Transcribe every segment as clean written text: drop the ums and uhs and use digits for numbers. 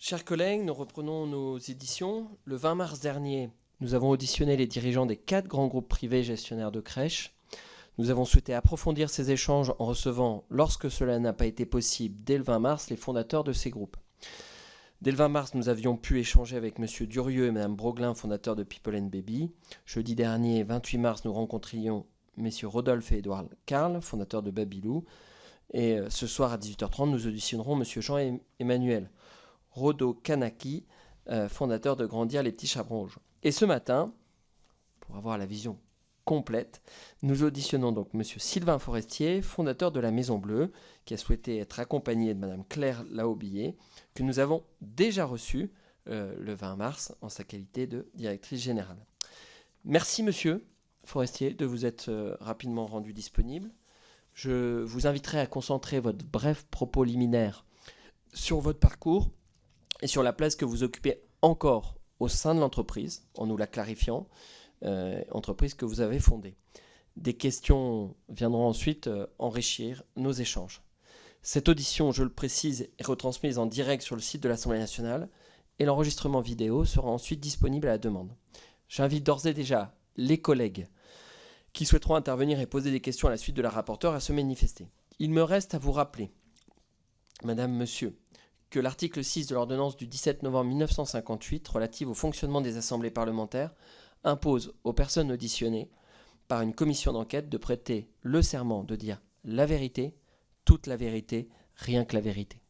Chers collègues, nous reprenons nos éditions. Le 20 mars dernier, nous avons auditionné les dirigeants des 4 grands groupes privés gestionnaires de crèches. Nous avons souhaité approfondir ces échanges en recevant, lorsque cela n'a pas été possible, dès le 20 mars, les fondateurs de ces groupes. Dès le 20 mars, nous avions pu échanger avec M. Durieux et Mme Broglin, fondateurs de People & Baby. Jeudi dernier, 28 mars, nous rencontrions M. Rodolphe et Édouard Carl, fondateurs de Babylou. Et ce soir à 18h30, nous auditionnerons M. Jean-Emmanuel Rodo-Kanaki, fondateur de Grandir les Petits Chaperons Rouges. Et ce matin, pour avoir la vision complète, nous auditionnons donc M. Sylvain Forestier, fondateur de la Maison Bleue, qui a souhaité être accompagné de Mme Claire Laaubillet, que nous avons déjà reçue le 20 mars en sa qualité de directrice générale. Merci Monsieur Forestier de vous être rapidement rendu disponible. Je vous inviterai à concentrer votre bref propos liminaire sur votre parcours et sur la place que vous occupez encore au sein de l'entreprise, en nous la clarifiant, entreprise que vous avez fondée. Des questions viendront ensuite enrichir nos échanges. Cette audition, je le précise, est retransmise en direct sur le site de l'Assemblée nationale et l'enregistrement vidéo sera ensuite disponible à la demande. J'invite d'ores et déjà les collègues qui souhaiteront intervenir et poser des questions à la suite de la rapporteure à se manifester. Il me reste à vous rappeler, Madame, Monsieur, que l'article 6 de l'ordonnance du 17 novembre 1958 relative au fonctionnement des assemblées parlementaires impose aux personnes auditionnées par une commission d'enquête de prêter le serment de dire la vérité, toute la vérité, rien que la vérité.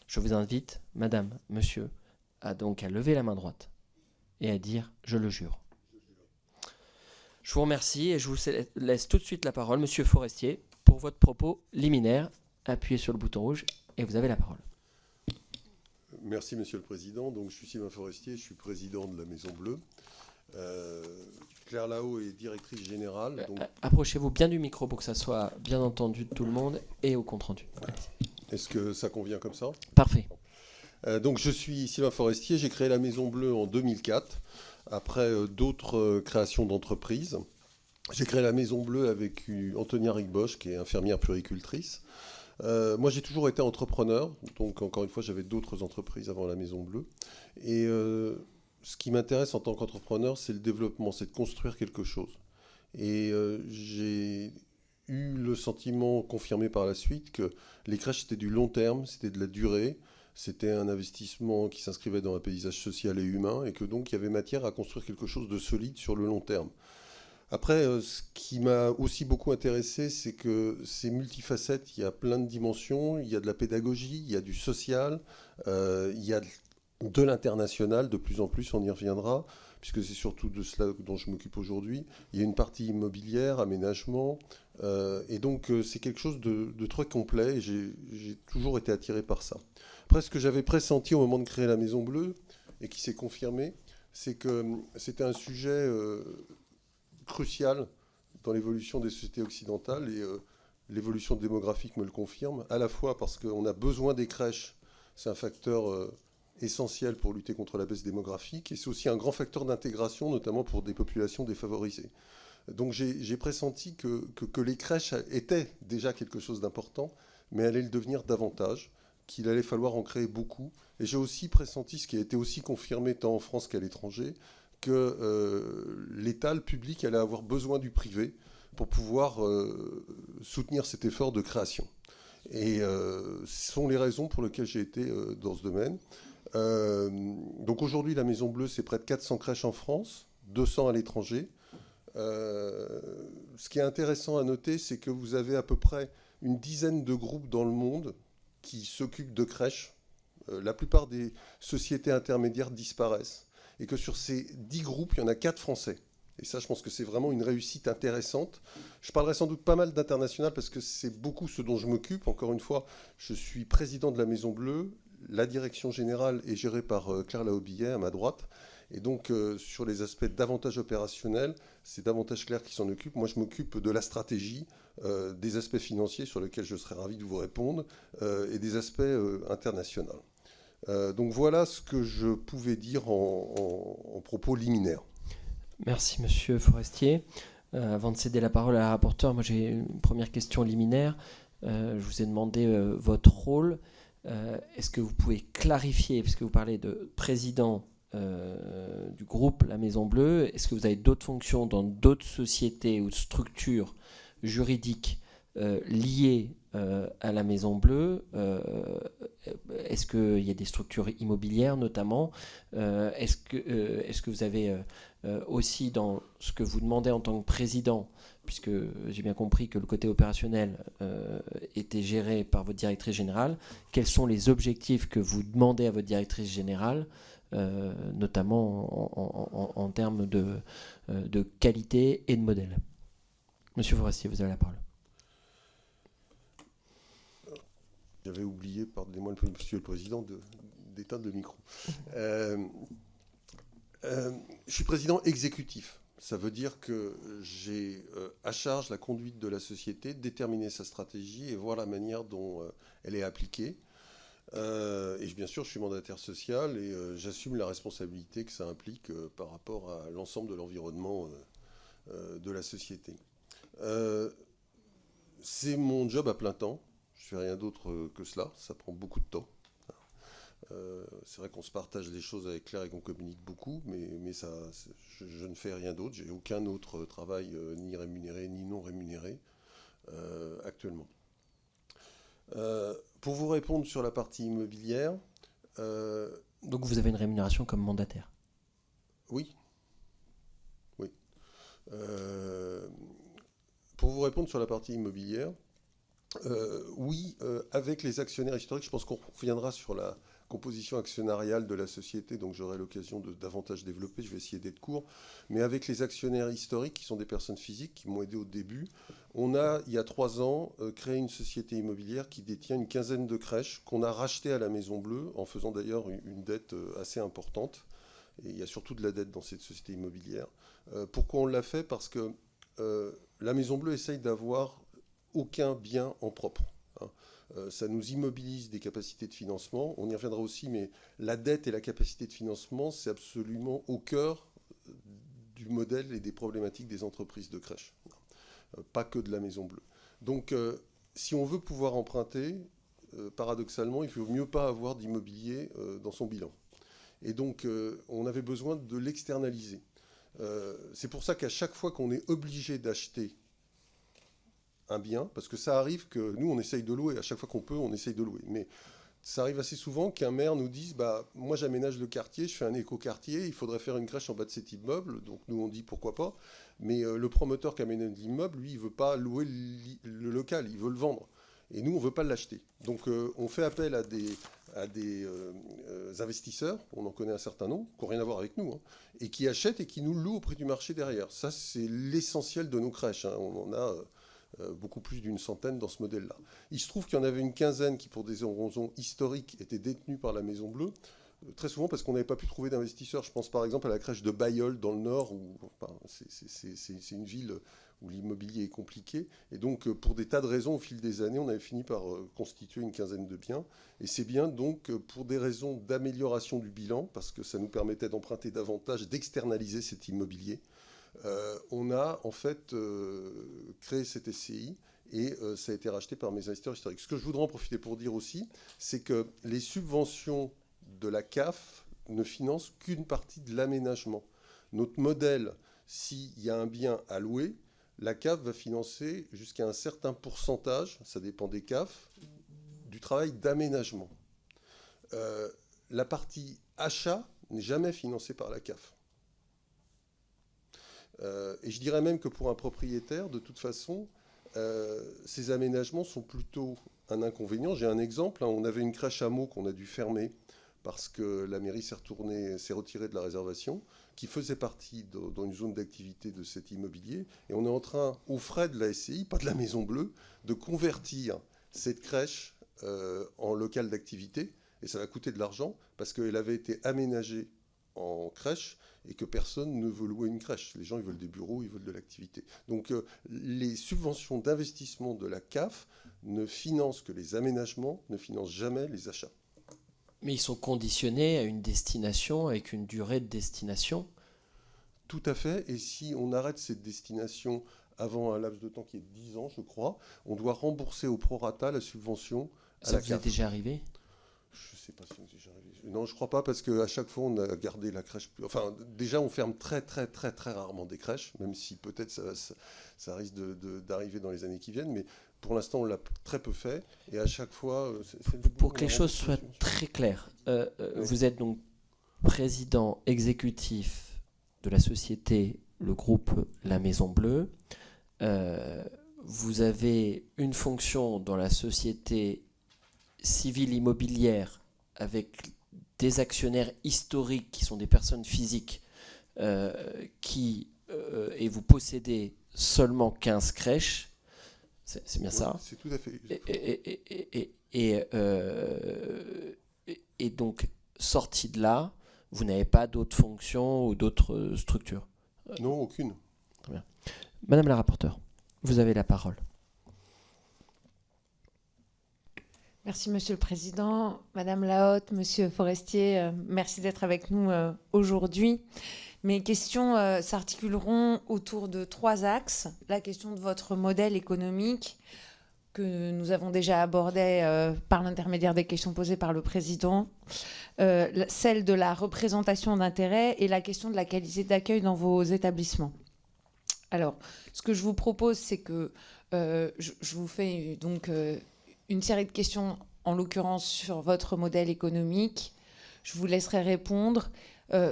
Je vous invite, Madame, Monsieur, à lever la main droite et à dire « je le jure ». Je vous remercie et je vous laisse tout de suite la parole, Monsieur Forestier, pour votre propos liminaire. Appuyez sur le bouton rouge et vous avez la parole. Merci Monsieur le Président. Donc, je suis Sylvain Forestier, je suis président de la Maison Bleue. Claire Lao est directrice générale. Donc... Approchez-vous bien du micro pour que ça soit bien entendu de tout le monde et au compte-rendu. Est-ce que ça convient comme ça? Parfait. Donc je suis Sylvain Forestier, j'ai créé la Maison Bleue en 2004, après d'autres créations d'entreprises. J'ai créé la Maison Bleue avec Antonia Rigbosch, qui est infirmière puéricultrice. Moi, j'ai toujours été entrepreneur, donc encore une fois, j'avais d'autres entreprises avant la Maison Bleue. Et ce qui m'intéresse en tant qu'entrepreneur, c'est le développement, c'est de construire quelque chose. Et j'ai eu le sentiment confirmé par la suite que les crèches, c'était du long terme, c'était de la durée, c'était un investissement qui s'inscrivait dans un paysage social et humain, et que donc il y avait matière à construire quelque chose de solide sur le long terme. Après, ce qui m'a aussi beaucoup intéressé, c'est que c'est multifacette, il y a plein de dimensions, il y a de la pédagogie, il y a du social, il y a de l'international, de plus en plus, on y reviendra, puisque c'est surtout de cela dont je m'occupe aujourd'hui. Il y a une partie immobilière, aménagement, et donc c'est quelque chose de très complet, et j'ai toujours été attiré par ça. Après, ce que j'avais pressenti au moment de créer la Maison Bleue, et qui s'est confirmé, c'est que c'était un sujet crucial dans l'évolution des sociétés occidentales, et l'évolution démographique me le confirme, à la fois parce qu'on a besoin des crèches, c'est un facteur essentiel pour lutter contre la baisse démographique, et c'est aussi un grand facteur d'intégration, notamment pour des populations défavorisées. Donc j'ai pressenti que les crèches étaient déjà quelque chose d'important, mais allaient le devenir davantage, qu'il allait falloir en créer beaucoup. Et j'ai aussi pressenti, ce qui a été aussi confirmé tant en France qu'à l'étranger, que l'État, le public, allait avoir besoin du privé pour pouvoir soutenir cet effort de création. Et ce sont les raisons pour lesquelles j'ai été dans ce domaine. Donc aujourd'hui, la Maison Bleue, c'est près de 400 crèches en France, 200 à l'étranger. Ce qui est intéressant à noter, c'est que vous avez à peu près une dizaine de groupes dans le monde qui s'occupent de crèches. La plupart des sociétés intermédiaires disparaissent. Et que sur ces 10 groupes, il y en a 4 français. Et ça, je pense que c'est vraiment une réussite intéressante. Je parlerai sans doute pas mal d'international parce que c'est beaucoup ce dont je m'occupe. Encore une fois, je suis président de la Maison Bleue. La direction générale est gérée par Claire Laaubillet, à ma droite. Et donc, sur les aspects davantage opérationnels, c'est davantage Claire qui s'en occupe. Moi, je m'occupe de la stratégie, des aspects financiers sur lesquels je serais ravi de vous répondre, et des aspects internationaux. Donc voilà ce que je pouvais dire en propos liminaires. Merci Monsieur Forestier. Avant de céder la parole à la rapporteure, moi j'ai une première question liminaire. Je vous ai demandé votre rôle. Est-ce que vous pouvez clarifier, puisque vous parlez de président du groupe La Maison Bleue, est-ce que vous avez d'autres fonctions dans d'autres sociétés ou structures juridiques liées à La Maison Bleue? Est-ce qu'il y a des structures immobilières notamment? Est-ce que vous avez aussi, dans ce que vous demandez en tant que président, puisque j'ai bien compris que le côté opérationnel était géré par votre directrice générale, quels sont les objectifs que vous demandez à votre directrice générale, notamment en termes de qualité et de modèle? Monsieur Forestier, vous avez la parole. J'avais oublié, pardonnez-moi, Monsieur le Président, d'éteindre le micro. Je suis président exécutif. Ça veut dire que j'ai à charge la conduite de la société, déterminer sa stratégie et voir la manière dont elle est appliquée. Et bien sûr, je suis mandataire social et j'assume la responsabilité que ça implique par rapport à l'ensemble de l'environnement de la société. C'est mon job à plein temps. Je ne fais rien d'autre que cela. Ça prend beaucoup de temps. C'est vrai qu'on se partage les choses avec Claire et qu'on communique beaucoup, mais je ne fais rien d'autre. J'ai aucun autre travail, ni rémunéré ni non rémunéré, actuellement. Pour vous répondre sur la partie immobilière... Donc vous avez une rémunération comme mandataire? Oui. Pour vous répondre sur la partie immobilière, avec les actionnaires historiques, je pense qu'on reviendra sur la composition actionnariale de la société, donc j'aurai l'occasion de davantage développer, je vais essayer d'être court, mais avec les actionnaires historiques, qui sont des personnes physiques, qui m'ont aidé au début, on a, il y a 3 ans, créé une société immobilière qui détient une quinzaine de crèches, qu'on a rachetées à la Maison Bleue, en faisant d'ailleurs une dette assez importante, et il y a surtout de la dette dans cette société immobilière. Pourquoi on l'a fait? Parce que la Maison Bleue essaye d'avoir aucun bien en propre. Ça nous immobilise des capacités de financement. On y reviendra aussi, mais la dette et la capacité de financement, c'est absolument au cœur du modèle et des problématiques des entreprises de crèche. Pas que de la Maison Bleue. Donc, si on veut pouvoir emprunter, paradoxalement, il ne vaut mieux pas avoir d'immobilier dans son bilan. Et donc, on avait besoin de l'externaliser. C'est pour ça qu'à chaque fois qu'on est obligé d'acheter un bien, parce que ça arrive que nous, on essaye de louer, à chaque fois qu'on peut, on essaye de louer. Mais ça arrive assez souvent qu'un maire nous dise moi j'aménage le quartier, je fais un éco-quartier, il faudrait faire une crèche en bas de cet immeuble. Donc nous, on dit pourquoi pas. Mais le promoteur qui aménage l'immeuble, lui, il ne veut pas louer le local, il veut le vendre. Et nous, on ne veut pas l'acheter. Donc on fait appel à des investisseurs, on en connaît un certain nombre, qui n'ont rien à voir avec nous, et qui achètent et qui nous louent au prix du marché derrière. Ça, c'est l'essentiel de nos crèches. On en a beaucoup plus d'une centaine dans ce modèle-là. Il se trouve qu'il y en avait une quinzaine qui, pour des raisons historiques, étaient détenues par la Maison Bleue, très souvent parce qu'on n'avait pas pu trouver d'investisseurs. Je pense par exemple à la crèche de Bailleul dans le Nord, où c'est une ville où l'immobilier est compliqué. Et donc, pour des tas de raisons, au fil des années, on avait fini par constituer une quinzaine de biens. Et c'est bien donc pour des raisons d'amélioration du bilan, parce que ça nous permettait d'emprunter davantage, d'externaliser cet immobilier. On a en fait créé cette SCI et ça a été racheté par mes investisseurs historiques. Ce que je voudrais en profiter pour dire aussi, c'est que les subventions de la CAF ne financent qu'une partie de l'aménagement. Notre modèle, s'il y a un bien à louer, la CAF va financer jusqu'à un certain pourcentage, ça dépend des CAF, du travail d'aménagement. La partie achat n'est jamais financée par la CAF. Et je dirais même que pour un propriétaire, de toute façon, ces aménagements sont plutôt un inconvénient. J'ai un exemple, on avait une crèche à Meaux qu'on a dû fermer parce que la mairie s'est retirée de la réservation, qui faisait partie dans une zone d'activité de cet immobilier. Et on est en train, aux frais de la SCI, pas de la Maison Bleue, de convertir cette crèche en local d'activité. Et ça va coûter de l'argent parce qu'elle avait été aménagée en crèche et que personne ne veut louer une crèche. Les gens, ils veulent des bureaux, ils veulent de l'activité. Donc, les subventions d'investissement de la CAF ne financent que les aménagements, ne financent jamais les achats. Mais ils sont conditionnés à une destination, avec une durée de destination? Tout à fait. Et si on arrête cette destination avant un laps de temps qui est de 10 ans, je crois, on doit rembourser au prorata la subvention à la CAF. Ça vous est déjà arrivé? Je sais pas si j'ai arrivé. Non, je crois pas, parce qu'à chaque fois, on a gardé la crèche. Enfin, déjà, on ferme très, très, très, très rarement des crèches, même si peut-être ça risque d'arriver dans les années qui viennent. Mais pour l'instant, on l'a très peu fait. Et à chaque fois, Pour que les choses soient très claires, vous êtes donc président exécutif de la société, le groupe La Maison Bleue. Vous avez une fonction dans la société civile immobilière avec des actionnaires historiques qui sont des personnes physiques et vous possédez seulement 15 crèches. C'est bien ça. C'est tout à fait. Et donc, sorti de là, vous n'avez pas d'autres fonctions ou d'autres structures? Non, aucune. Très bien. Madame la rapporteure, vous avez la parole. Merci Monsieur le Président, Madame Lahotte, Monsieur Forestier, merci d'être avec nous aujourd'hui. Mes questions s'articuleront autour de 3 axes. La question de votre modèle économique, que nous avons déjà abordé par l'intermédiaire des questions posées par le Président, celle de la représentation d'intérêts et la question de la qualité d'accueil dans vos établissements. Alors, ce que je vous propose, c'est que je vous fais donc une série de questions, en l'occurrence sur votre modèle économique. Je vous laisserai répondre.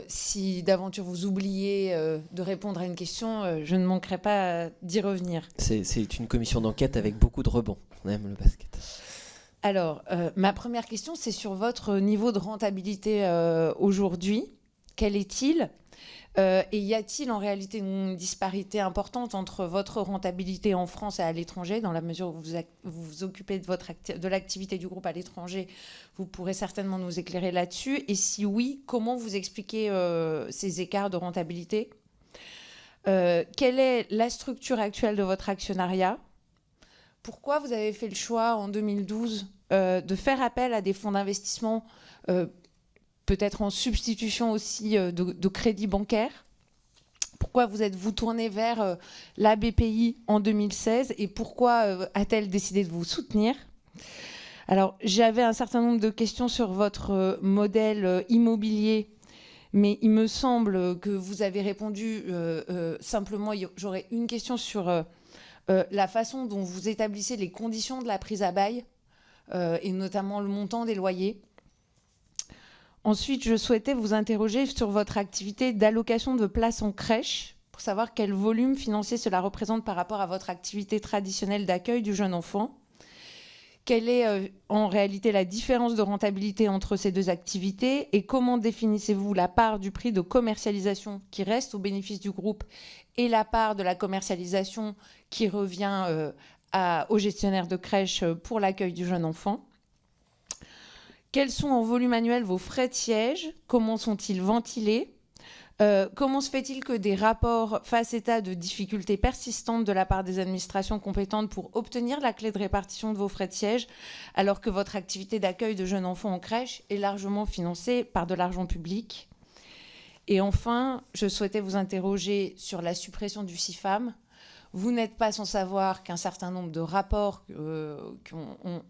Si d'aventure vous oubliez de répondre à une question, je ne manquerai pas d'y revenir. C'est une commission d'enquête avec beaucoup de rebonds. On aime le basket. Alors, ma première question, c'est sur votre niveau de rentabilité aujourd'hui. Quel est-il ? Et y a-t-il en réalité une disparité importante entre votre rentabilité en France et à l'étranger? Dans la mesure où vous vous occupez de l'activité du groupe à l'étranger, vous pourrez certainement nous éclairer là-dessus. Et si oui, comment vous expliquez ces écarts de rentabilité? Quelle est la structure actuelle de votre actionnariat? Pourquoi vous avez fait le choix en 2012 de faire appel à des fonds d'investissement, peut-être en substitution aussi de crédits bancaires? Pourquoi vous êtes-vous tourné vers la BPI en 2016 et pourquoi a-t-elle décidé de vous soutenir? Alors, j'avais un certain nombre de questions sur votre modèle immobilier, mais il me semble que vous avez répondu simplement. J'aurais une question sur la façon dont vous établissez les conditions de la prise à bail et notamment le montant des loyers. Ensuite, je souhaitais vous interroger sur votre activité d'allocation de places en crèche pour savoir quel volume financier cela représente par rapport à votre activité traditionnelle d'accueil du jeune enfant. Quelle est en réalité la différence de rentabilité entre ces deux activités et comment définissez-vous la part du prix de commercialisation qui reste au bénéfice du groupe et la part de la commercialisation qui revient aux gestionnaires de crèche pour l'accueil du jeune enfant? Quels sont en volume annuel vos frais de siège? Comment sont-ils ventilés? Comment se fait-il que des rapports fassent état de difficultés persistantes de la part des administrations compétentes pour obtenir la clé de répartition de vos frais de siège, alors que votre activité d'accueil de jeunes enfants en crèche est largement financée par de l'argent public? Et enfin, je souhaitais vous interroger sur la suppression du CIFAM. Vous n'êtes pas sans savoir qu'un certain nombre de rapports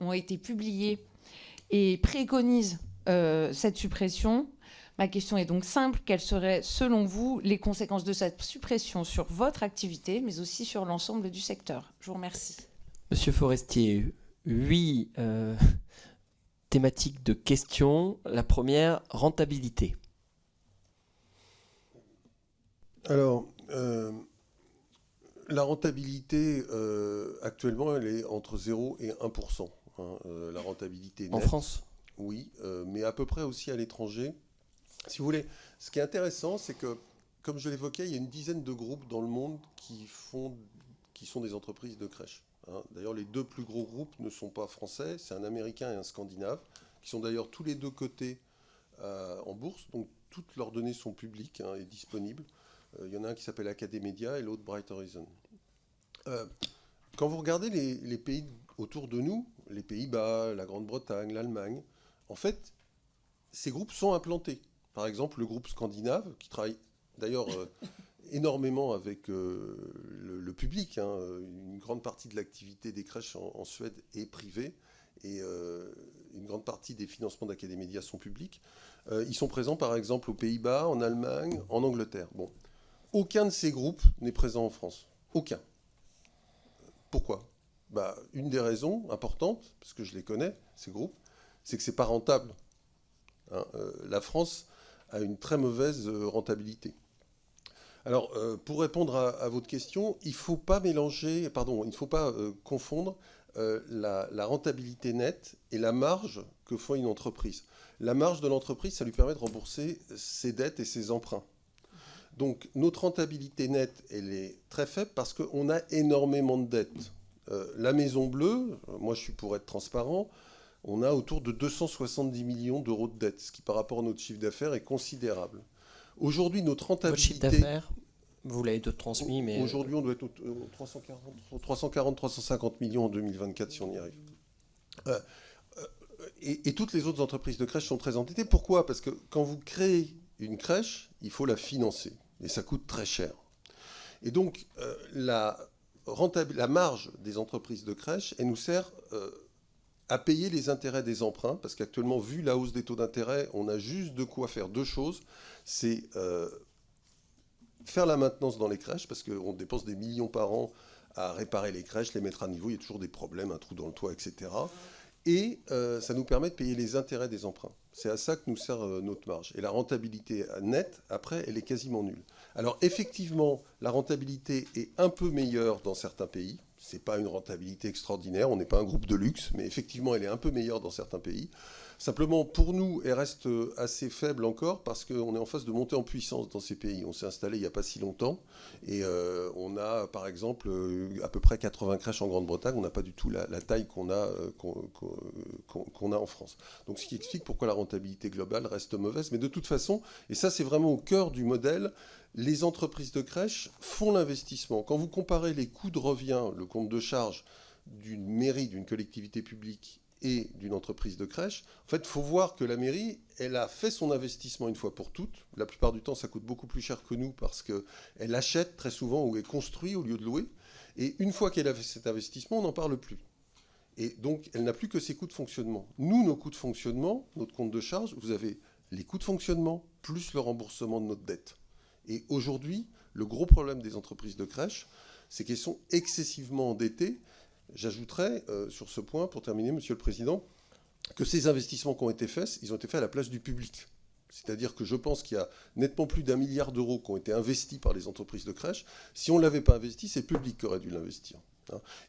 ont été publiés et préconise cette suppression. Ma question est donc simple. Quelles seraient, selon vous, les conséquences de cette suppression sur votre activité, mais aussi sur l'ensemble du secteur? Je vous remercie. Monsieur Forestier, 8 thématiques de questions. La première, rentabilité. Alors, la rentabilité, actuellement, elle est entre 0 et 1%. La rentabilité nette. En France? Oui, mais à peu près aussi à l'étranger. Si vous voulez, ce qui est intéressant, c'est que, comme je l'évoquais, il y a une dizaine de groupes dans le monde qui sont des entreprises de crèche. D'ailleurs, les 2 plus gros groupes ne sont pas français, c'est un américain et un scandinave, qui sont d'ailleurs tous les 2 cotés en bourse, donc toutes leurs données sont publiques et disponibles. Il y en a un qui s'appelle Academedia et l'autre Bright Horizon. Quand vous regardez les pays autour de nous, les Pays-Bas, la Grande-Bretagne, l'Allemagne, en fait, ces groupes sont implantés. Par exemple, le groupe scandinave, qui travaille d'ailleurs énormément avec le public. Une grande partie de l'activité des crèches en Suède est privée. et une grande partie des financements d'Académédia sont publics. Ils sont présents par exemple aux Pays-Bas, en Allemagne, en Angleterre. Bon. Aucun de ces groupes n'est présent en France. Aucun. Pourquoi ? Une des raisons importantes, parce que je les connais, ces groupes, c'est que ce n'est pas rentable. La France a une très mauvaise rentabilité. Alors, pour répondre à votre question, il ne faut pas confondre la rentabilité nette et la marge que fait une entreprise. La marge de l'entreprise, ça lui permet de rembourser ses dettes et ses emprunts. Donc, notre rentabilité nette, elle est très faible parce qu'on a énormément de dettes. La Maison Bleue, moi je suis pour être transparent, on a autour de 270 millions d'euros de dettes, ce qui par rapport à notre chiffre d'affaires est considérable. Aujourd'hui, notre rentabilité... Votre chiffre d'affaires, vous l'avez transmis, mais... Aujourd'hui, on doit être 340-350 millions en 2024 si on y arrive. Et toutes les autres entreprises de crèche sont très endettées. Pourquoi ? Parce que quand vous créez une crèche, il faut la financer. Et ça coûte très cher. Et donc, la marge des entreprises de crèche, elle nous sert à payer les intérêts des emprunts, parce qu'actuellement, vu la hausse des taux d'intérêt, on a juste de quoi faire deux choses. C'est faire la maintenance dans les crèches, parce qu'on dépense des millions par an à réparer les crèches, les mettre à niveau, il y a toujours des problèmes, un trou dans le toit, etc. Et ça nous permet de payer les intérêts des emprunts. C'est à ça que nous sert notre marge. Et la rentabilité nette, après, elle est quasiment nulle. Alors effectivement, la rentabilité est un peu meilleure dans certains pays. Ce n'est pas une rentabilité extraordinaire, on n'est pas un groupe de luxe, mais effectivement, elle est un peu meilleure dans certains pays. Simplement, pour nous, elle reste assez faible encore parce qu'on est en phase de montée en puissance dans ces pays. On s'est installé il n'y a pas si longtemps et on a, par exemple, à peu près 80 crèches en Grande-Bretagne. On n'a pas du tout la taille qu'on a en France. Donc, ce qui explique pourquoi la rentabilité globale reste mauvaise. Mais de toute façon, et ça, c'est vraiment au cœur du modèle, les entreprises de crèche font l'investissement. Quand vous comparez les coûts de revient, le compte de charge d'une mairie, d'une collectivité publique et d'une entreprise de crèche, en fait, il faut voir que la mairie, elle a fait son investissement une fois pour toutes. La plupart du temps, ça coûte beaucoup plus cher que nous parce qu'elle achète très souvent ou elle construit au lieu de louer. Et une fois qu'elle a fait cet investissement, on n'en parle plus. Et donc, elle n'a plus que ses coûts de fonctionnement. Nous, nos coûts de fonctionnement, notre compte de charge, vous avez les coûts de fonctionnement plus le remboursement de notre dette. Et aujourd'hui, le gros problème des entreprises de crèche, c'est qu'elles sont excessivement endettées. J'ajouterais sur ce point, pour terminer, Monsieur le Président, que ces investissements qui ont été faits, ils ont été faits à la place du public. C'est-à-dire que je pense qu'il y a nettement plus d'1 milliard d'euros qui ont été investis par les entreprises de crèche. Si on ne l'avait pas investi, c'est le public qui aurait dû l'investir.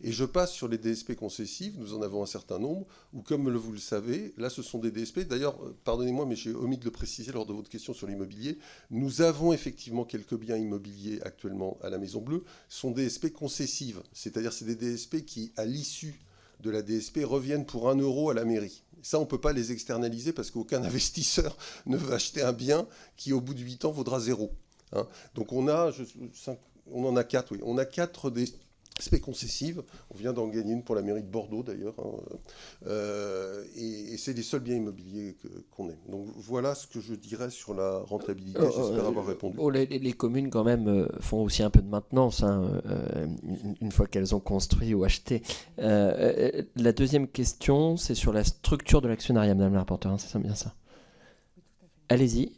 Et je passe sur les DSP concessifs, nous en avons un certain nombre, où comme vous le savez, là ce sont des DSP, d'ailleurs, pardonnez-moi, mais j'ai omis de le préciser lors de votre question sur l'immobilier, nous avons effectivement quelques biens immobiliers actuellement à la Maison Bleue, ce sont des DSP concessives, c'est-à-dire c'est des DSP qui, à l'issue de la DSP, reviennent pour 1 euro à la mairie. Ça, on ne peut pas les externaliser parce qu'aucun investisseur ne veut acheter un bien qui, au bout de 8 ans, vaudra 0. Donc on en a 4, oui. On a 4 DSP concessives. On vient d'en gagner une pour la mairie de Bordeaux, d'ailleurs. Et c'est les seuls biens immobiliers qu'on ait. Donc voilà ce que je dirais sur la rentabilité. J'espère avoir répondu. Les communes, quand même, font aussi un peu de maintenance, une fois qu'elles ont construit ou acheté. La deuxième question, c'est sur la structure de l'actionnariat, Madame la rapporteure. C'est bien ça. Allez-y.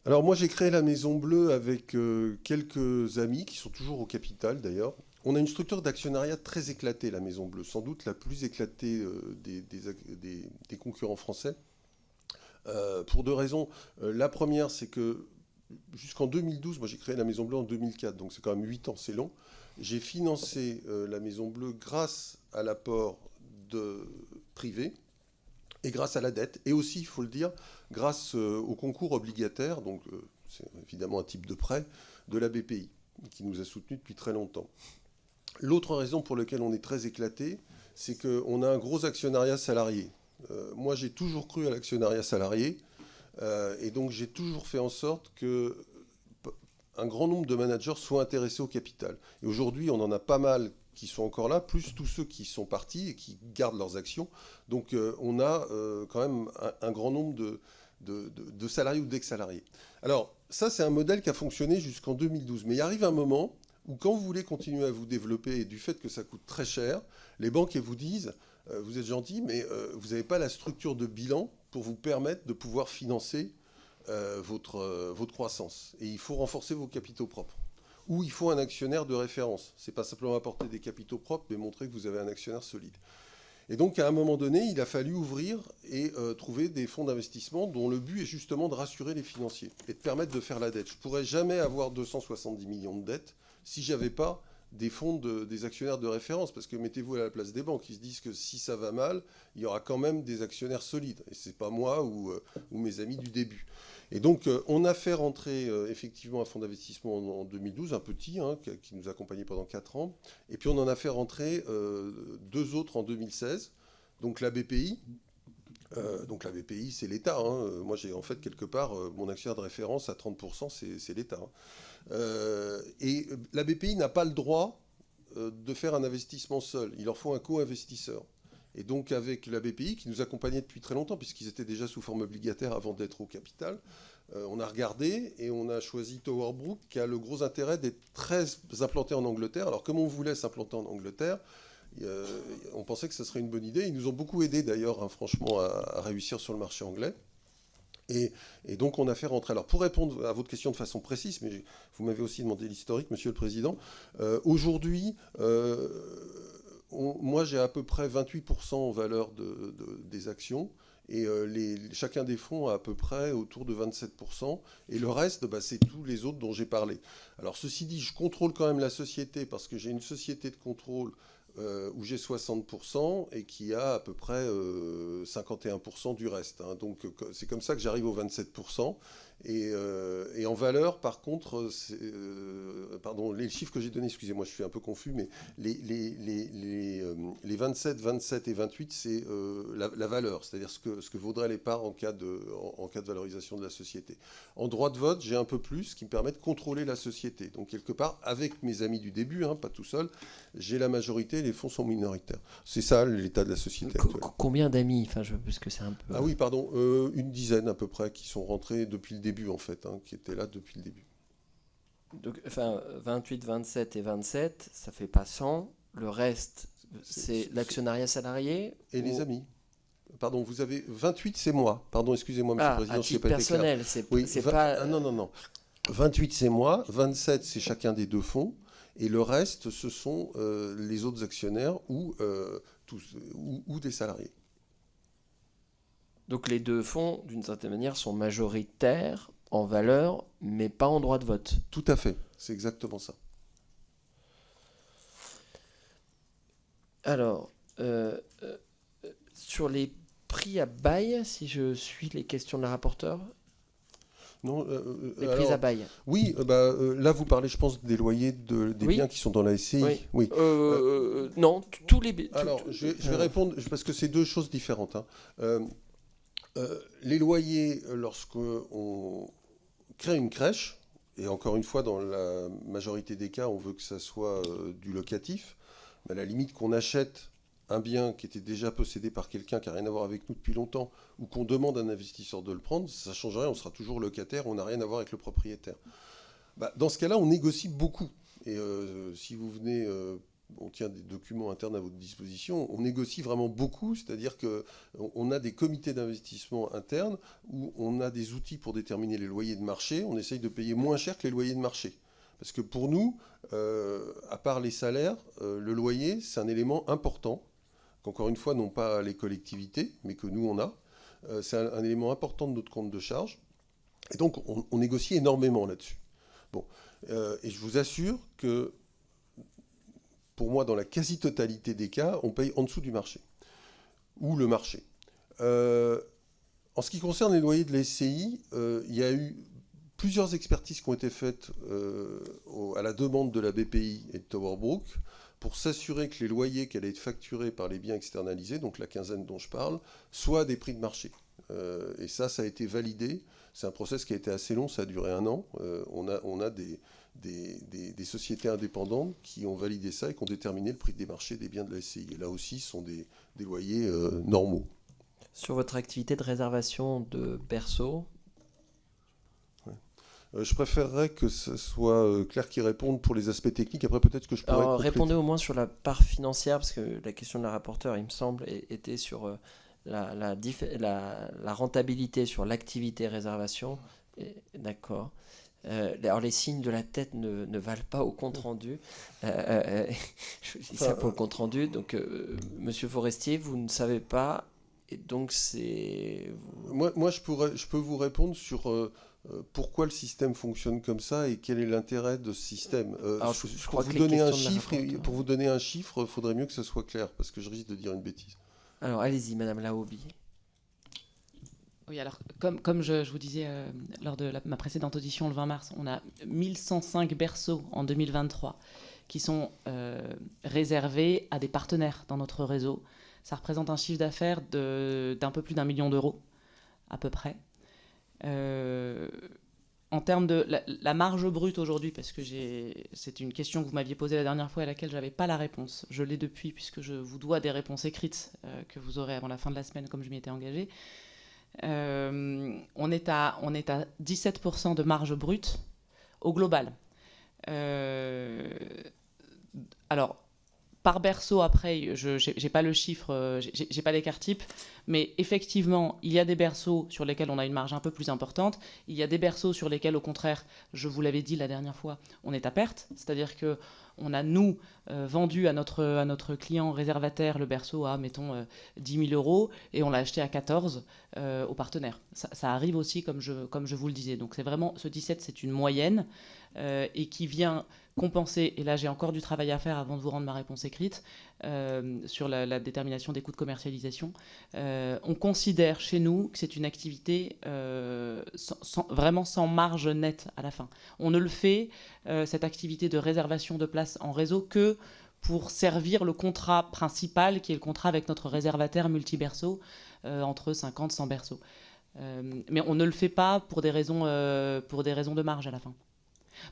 Alors moi j'ai créé la Maison Bleue avec quelques amis qui sont toujours au capital d'ailleurs. On a une structure d'actionnariat très éclatée, la Maison Bleue, sans doute la plus éclatée des concurrents français, pour 2 raisons. La première, c'est que jusqu'en 2012, moi j'ai créé la Maison Bleue en 2004, donc c'est quand même 8 ans, c'est long. J'ai financé la Maison Bleue grâce à l'apport de privés, et grâce à la dette, et aussi, il faut le dire, grâce au concours obligataire, donc c'est évidemment un type de prêt, de la BPI, qui nous a soutenus depuis très longtemps. L'autre raison pour laquelle on est très éclaté, c'est qu'on a un gros actionnariat salarié. Moi, j'ai toujours cru à l'actionnariat salarié, et donc j'ai toujours fait en sorte qu'un grand nombre de managers soient intéressés au capital. Et aujourd'hui, on en a pas mal qui sont encore là, plus tous ceux qui sont partis et qui gardent leurs actions. Donc on a quand même un grand nombre de salariés ou d'ex-salariés. Alors ça, c'est un modèle qui a fonctionné jusqu'en 2012. Mais il arrive un moment où quand vous voulez continuer à vous développer, et du fait que ça coûte très cher, les banques vous disent vous êtes gentil, mais vous n'avez pas la structure de bilan pour vous permettre de pouvoir financer votre croissance. Et il faut renforcer vos capitaux propres. Ou il faut un actionnaire de référence. Ce n'est pas simplement apporter des capitaux propres, mais montrer que vous avez un actionnaire solide. Et donc, à un moment donné, il a fallu ouvrir et trouver des fonds d'investissement dont le but est justement de rassurer les financiers et de permettre de faire la dette. Je ne pourrais jamais avoir 270 millions de dettes si je n'avais pas des fonds des actionnaires de référence, parce que mettez-vous à la place des banques, ils se disent que si ça va mal, il y aura quand même des actionnaires solides. Et ce n'est pas moi ou mes amis du début. Et donc, on a fait rentrer effectivement un fonds d'investissement en 2012, un petit, qui nous a accompagnés pendant 4 ans. Et puis, on en a fait rentrer 2 autres en 2016. Donc, la BPI. Donc, la BPI, c'est l'État. Moi, j'ai en fait, quelque part, mon actionnaire de référence à 30%, c'est l'État. Et la BPI n'a pas le droit de faire un investissement seul. Il leur faut un co-investisseur. Et donc, avec la BPI, qui nous accompagnait depuis très longtemps, puisqu'ils étaient déjà sous forme obligataire avant d'être au capital, on a regardé et on a choisi TowerBrook, qui a le gros intérêt d'être très implanté en Angleterre. Alors, comme on voulait s'implanter en Angleterre, on pensait que ce serait une bonne idée. Ils nous ont beaucoup aidés, d'ailleurs, franchement, à réussir sur le marché anglais. Et donc, on a fait rentrer. Alors, pour répondre à votre question de façon précise, mais vous m'avez aussi demandé l'historique, Monsieur le Président, aujourd'hui... moi, j'ai à peu près 28% en valeur des actions et chacun des fonds a à peu près autour de 27%. Et le reste, c'est tous les autres dont j'ai parlé. Alors, ceci dit, je contrôle quand même la société parce que j'ai une société de contrôle où j'ai 60% et qui a à peu près 51% du reste. Donc, c'est comme ça que j'arrive aux 27%. Et en valeur, par contre, pardon, les chiffres que j'ai donnés, excusez-moi, je suis un peu confus, mais les 27, 27 et 28, c'est la valeur, c'est-à-dire ce que vaudraient les parts en cas de valorisation de la société. En droit de vote, j'ai un peu plus, ce qui me permet de contrôler la société. Donc, quelque part, avec mes amis du début, pas tout seul, j'ai la majorité et les fonds sont minoritaires. C'est ça l'état de la société actuelle. Combien d'amis, parce que c'est un peu... Ah oui, pardon, une dizaine à peu près qui sont rentrés depuis le début en fait, qui étaient là depuis le début. Donc, 28, 27 et 27, ça fait pas 100. Le reste, c'est l'actionnariat salarié et les amis. Pardon, vous avez 28, c'est moi. Pardon, excusez-moi, Monsieur le Président, je sais pas personnel, c'est pas... Non. 28, c'est moi. 27, c'est chacun des 2 fonds. Et le reste, ce sont les autres actionnaires ou des salariés. Donc les 2 fonds, d'une certaine manière, sont majoritaires en valeur, mais pas en droit de vote. Tout à fait, c'est exactement ça. Alors, sur les prix à bail, si je suis les questions de la rapporteure, non, les prix à bail. Oui, là vous parlez, je pense, des loyers des biens qui sont dans la SCI. Oui. Non, tous les... Alors, je vais répondre, parce que c'est 2 choses différentes. Les loyers, lorsqu'on crée une crèche, et encore une fois, dans la majorité des cas, on veut que ça soit du locatif, mais à la limite qu'on achète un bien qui était déjà possédé par quelqu'un qui n'a rien à voir avec nous depuis longtemps, ou qu'on demande à un investisseur de le prendre, ça ne change rien, on sera toujours locataire, on n'a rien à voir avec le propriétaire. Dans ce cas-là, on négocie beaucoup. Et si vous venez... on tient des documents internes à votre disposition, on négocie vraiment beaucoup, c'est-à-dire qu'on a des comités d'investissement internes où on a des outils pour déterminer les loyers de marché, on essaye de payer moins cher que les loyers de marché. Parce que pour nous, à part les salaires, le loyer, c'est un élément important, qu'encore une fois, non pas les collectivités, mais que nous, on a. C'est un élément important de notre compte de charge. Et donc, on négocie énormément là-dessus. Bon. Et je vous assure que pour moi, dans la quasi-totalité des cas, on paye en dessous du marché. Ou le marché. En ce qui concerne les loyers de la SCI, il y a eu plusieurs expertises qui ont été faites à la demande de la BPI et de TowerBrook pour s'assurer que les loyers qui allaient être facturés par les biens externalisés, donc la quinzaine dont je parle, soient des prix de marché. Et ça a été validé. C'est un process qui a été assez long, ça a duré 1 an. On a des sociétés indépendantes qui ont validé ça et qui ont déterminé le prix des marchés des biens de la SCI. Et là aussi, ce sont des loyers normaux. Sur votre activité de réservation de berceaux, Je préférerais que ce soit Claire qui réponde pour les aspects techniques. Après, peut-être que je pourrais... Alors, répondez au moins sur la part financière, parce que la question de la rapporteure, il me semble, était sur la rentabilité sur l'activité réservation. D'accord. Alors les signes de la tête ne valent pas au compte rendu. Je dis ça pour le compte rendu. Donc, Monsieur Forestier, vous ne savez pas, et donc c'est. Moi, je peux vous répondre sur pourquoi le système fonctionne comme ça et quel est l'intérêt de ce système. Alors, je crois pour que vous les donner un questions de la chiffre, rapporteure- pour vous donner un chiffre, il faudrait mieux que ce soit clair parce que je risque de dire une bêtise. Alors, allez-y, Madame Laobi. Oui, alors comme je vous disais lors de ma précédente audition le 20 mars, on a 1105 berceaux en 2023 qui sont réservés à des partenaires dans notre réseau. Ça représente un chiffre d'affaires d'un peu plus d'1 million d'euros, à peu près. En termes de la marge brute aujourd'hui, parce que c'est une question que vous m'aviez posée la dernière fois à laquelle je n'avais pas la réponse. Je l'ai depuis, puisque je vous dois des réponses écrites que vous aurez avant la fin de la semaine, comme je m'y étais engagée. On est à 17% de marge brute au global. Alors, par berceau, après, je n'ai pas le chiffre, j'ai pas l'écart type, mais effectivement, il y a des berceaux sur lesquels on a une marge un peu plus importante. Il y a des berceaux sur lesquels, au contraire, je vous l'avais dit la dernière fois, on est à perte. C'est-à-dire que on a, nous, vendu à notre client réservataire le berceau à, mettons, 10 000 euros et on l'a acheté à 14 au partenaire. Ça arrive aussi, comme je vous le disais. Donc, c'est vraiment, ce 17, c'est une moyenne et qui vient compenser, et là j'ai encore du travail à faire avant de vous rendre ma réponse écrite, sur la détermination des coûts de commercialisation. On considère chez nous que c'est une activité vraiment sans marge nette à la fin. On ne le fait, cette activité de réservation de places en réseau, que pour servir le contrat principal, qui est le contrat avec notre réservataire multi-berceaux, entre 50 et 100 berceaux. Mais on ne le fait pas pour des raisons de marge à la fin.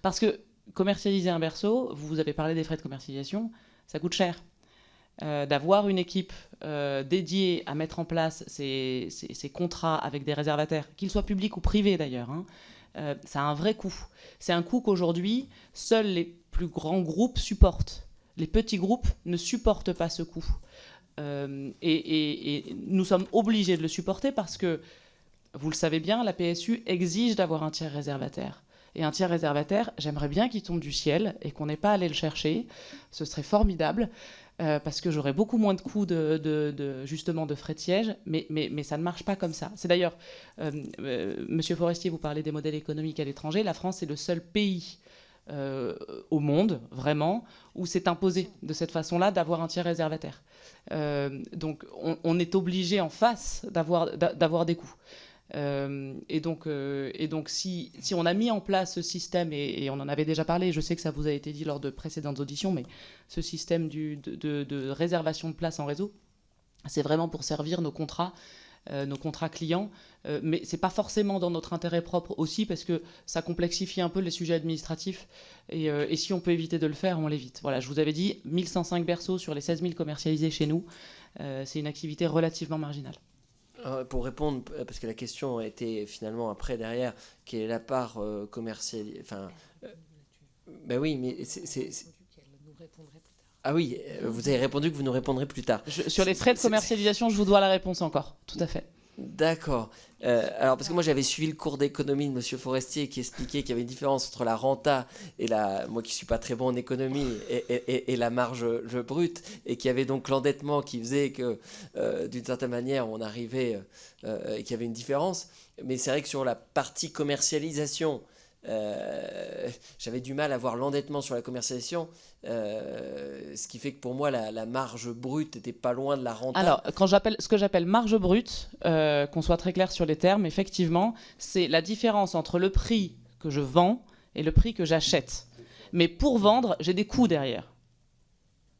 Parce que commercialiser un berceau, vous avez parlé des frais de commercialisation, ça coûte cher. D'avoir une équipe dédiée à mettre en place ces contrats avec des réservataires, qu'ils soient publics ou privés d'ailleurs, ça a un vrai coût. C'est un coût qu'aujourd'hui, seuls les plus grands groupes supportent. Les petits groupes ne supportent pas ce coût. Et nous sommes obligés de le supporter parce que, vous le savez bien, la PSU exige d'avoir un tiers réservataire. Et un tiers réservataire, j'aimerais bien qu'il tombe du ciel et qu'on n'ait pas à aller le chercher. Ce serait formidable, parce que j'aurais beaucoup moins de coûts justement de frais de siège, mais ça ne marche pas comme ça. C'est d'ailleurs, Monsieur Forestier, vous parlez des modèles économiques à l'étranger. La France est le seul pays au monde, vraiment, où c'est imposé de cette façon-là d'avoir un tiers réservataire. Donc on est obligé en face d'avoir des coûts. Et donc si on a mis en place ce système, et on en avait déjà parlé, je sais que ça vous a été dit lors de précédentes auditions, mais ce système de réservation de place en réseau, c'est vraiment pour servir nos contrats clients, mais c'est pas forcément dans notre intérêt propre aussi, parce que ça complexifie un peu les sujets administratifs, et si on peut éviter de le faire, on l'évite. Voilà, je vous avais dit 1105 berceaux sur les 16 000 commercialisés chez nous, c'est une activité relativement marginale. Pour répondre, parce que la question était finalement après derrière, quelle est la part commerciale, enfin, ben oui, mais c'est... Ah oui, vous avez répondu que vous nous répondrez plus tard. Sur les frais de commercialisation, je vous dois la réponse encore, tout à fait. D'accord. Alors, parce que moi, j'avais suivi le cours d'économie de Monsieur Forestier qui expliquait qu'il y avait une différence entre la renta et moi qui ne suis pas très bon en économie, et la marge brute, et qu'il y avait donc l'endettement qui faisait que, d'une certaine manière, on arrivait et qu'il y avait une différence. Mais c'est vrai que sur la partie commercialisation, j'avais du mal à voir l'endettement sur la commercialisation, ce qui fait que pour moi la marge brute n'était pas loin de la renta. Alors, ce que j'appelle marge brute, qu'on soit très clair sur les termes, effectivement, c'est la différence entre le prix que je vends et le prix que j'achète. Mais pour vendre, j'ai des coûts derrière.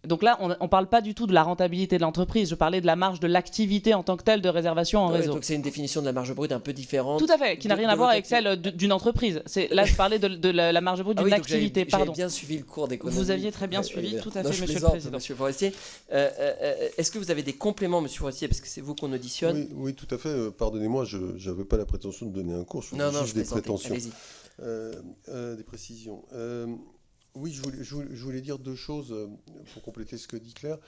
Donc là, on ne parle pas du tout de la rentabilité de l'entreprise, je parlais de la marge de l'activité en tant que telle de réservation en réseau. Donc c'est une définition de la marge brute un peu différente. Tout à fait, qui n'a rien à voir avec celle d'une entreprise. Là, je parlais de la marge brute d'une activité, pardon. J'avais bien suivi le cours d'économie. Vous aviez très bien suivi, tout à fait, Monsieur le Président. Monsieur Forestier. Est-ce que vous avez des compléments, Monsieur Forestier, parce que c'est vous qu'on auditionne? Oui, tout à fait. Pardonnez-moi, je n'avais pas la prétention de donner un cours, je faisais juste des prétentions. Des précisions. Oui, je voulais dire deux choses pour compléter ce que dit Claire.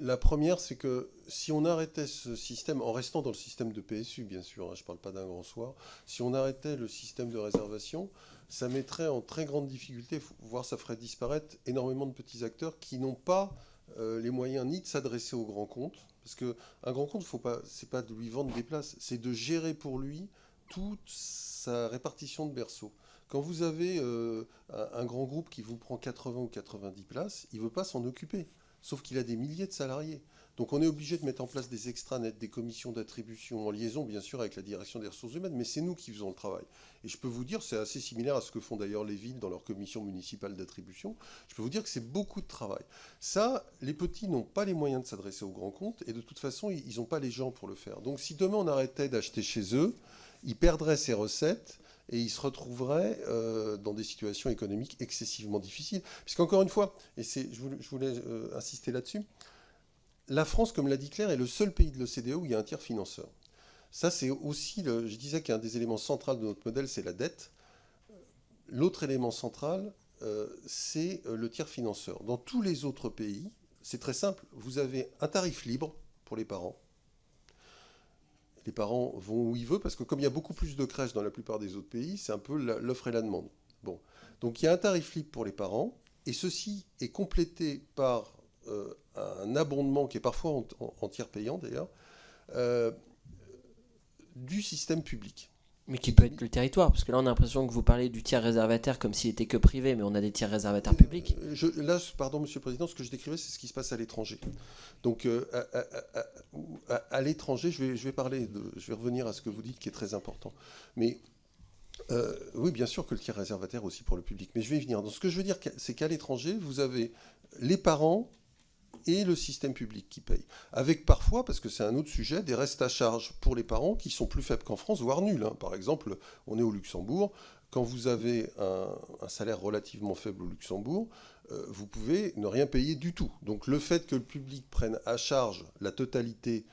La première, c'est que si on arrêtait ce système, en restant dans le système de PSU, bien sûr, je ne parle pas d'un grand soir, si on arrêtait le système de réservation, ça mettrait en très grande difficulté, voire ça ferait disparaître énormément de petits acteurs qui n'ont pas les moyens ni de s'adresser aux grands comptes, parce qu'un grand compte, c'est pas de lui vendre des places, c'est de gérer pour lui toute sa répartition de berceaux. Quand vous avez un grand groupe qui vous prend 80 ou 90 places, il ne veut pas s'en occuper, sauf qu'il a des milliers de salariés. Donc on est obligé de mettre en place des extranets, des commissions d'attribution, en liaison bien sûr avec la direction des ressources humaines, mais c'est nous qui faisons le travail. Et je peux vous dire, c'est assez similaire à ce que font d'ailleurs les villes dans leur commission municipale d'attribution, je peux vous dire que c'est beaucoup de travail. Ça, les petits n'ont pas les moyens de s'adresser aux grands comptes, et de toute façon, ils n'ont pas les gens pour le faire. Donc si demain on arrêtait d'acheter chez eux, ils perdraient ces recettes, et ils se retrouveraient dans des situations économiques excessivement difficiles. Puisqu'encore une fois, et je voulais insister là-dessus, la France, comme l'a dit Claire, est le seul pays de l'OCDE où il y a un tiers financeur. Ça, c'est aussi, je disais qu'un des éléments centraux de notre modèle, c'est la dette. L'autre élément central, c'est le tiers financeur. Dans tous les autres pays, c'est très simple, vous avez un tarif libre pour les parents. Les parents vont où ils veulent, parce que comme il y a beaucoup plus de crèches dans la plupart des autres pays, c'est un peu l'offre et la demande. Bon. Donc il y a un tarif libre pour les parents, et ceci est complété par un abondement qui est parfois en tiers payant d'ailleurs, du système public. Mais qui peut être le territoire, parce que là on a l'impression que vous parlez du tiers réservataire comme s'il était que privé, mais on a des tiers réservataires publics. Là, pardon Monsieur le Président, ce que je décrivais, c'est ce qui se passe à l'étranger. Donc à l'étranger, je vais revenir à ce que vous dites qui est très important. Mais oui, bien sûr que le tiers réservataire aussi pour le public, mais je vais y venir. Donc ce que je veux dire, c'est qu'à l'étranger, vous avez les parents et le système public qui paye. Avec parfois, parce que c'est un autre sujet, des restes à charge pour les parents qui sont plus faibles qu'en France, voire nuls. Par exemple, on est au Luxembourg. Quand vous avez un salaire relativement faible au Luxembourg, vous pouvez ne rien payer du tout. Donc le fait que le public prenne à charge la totalité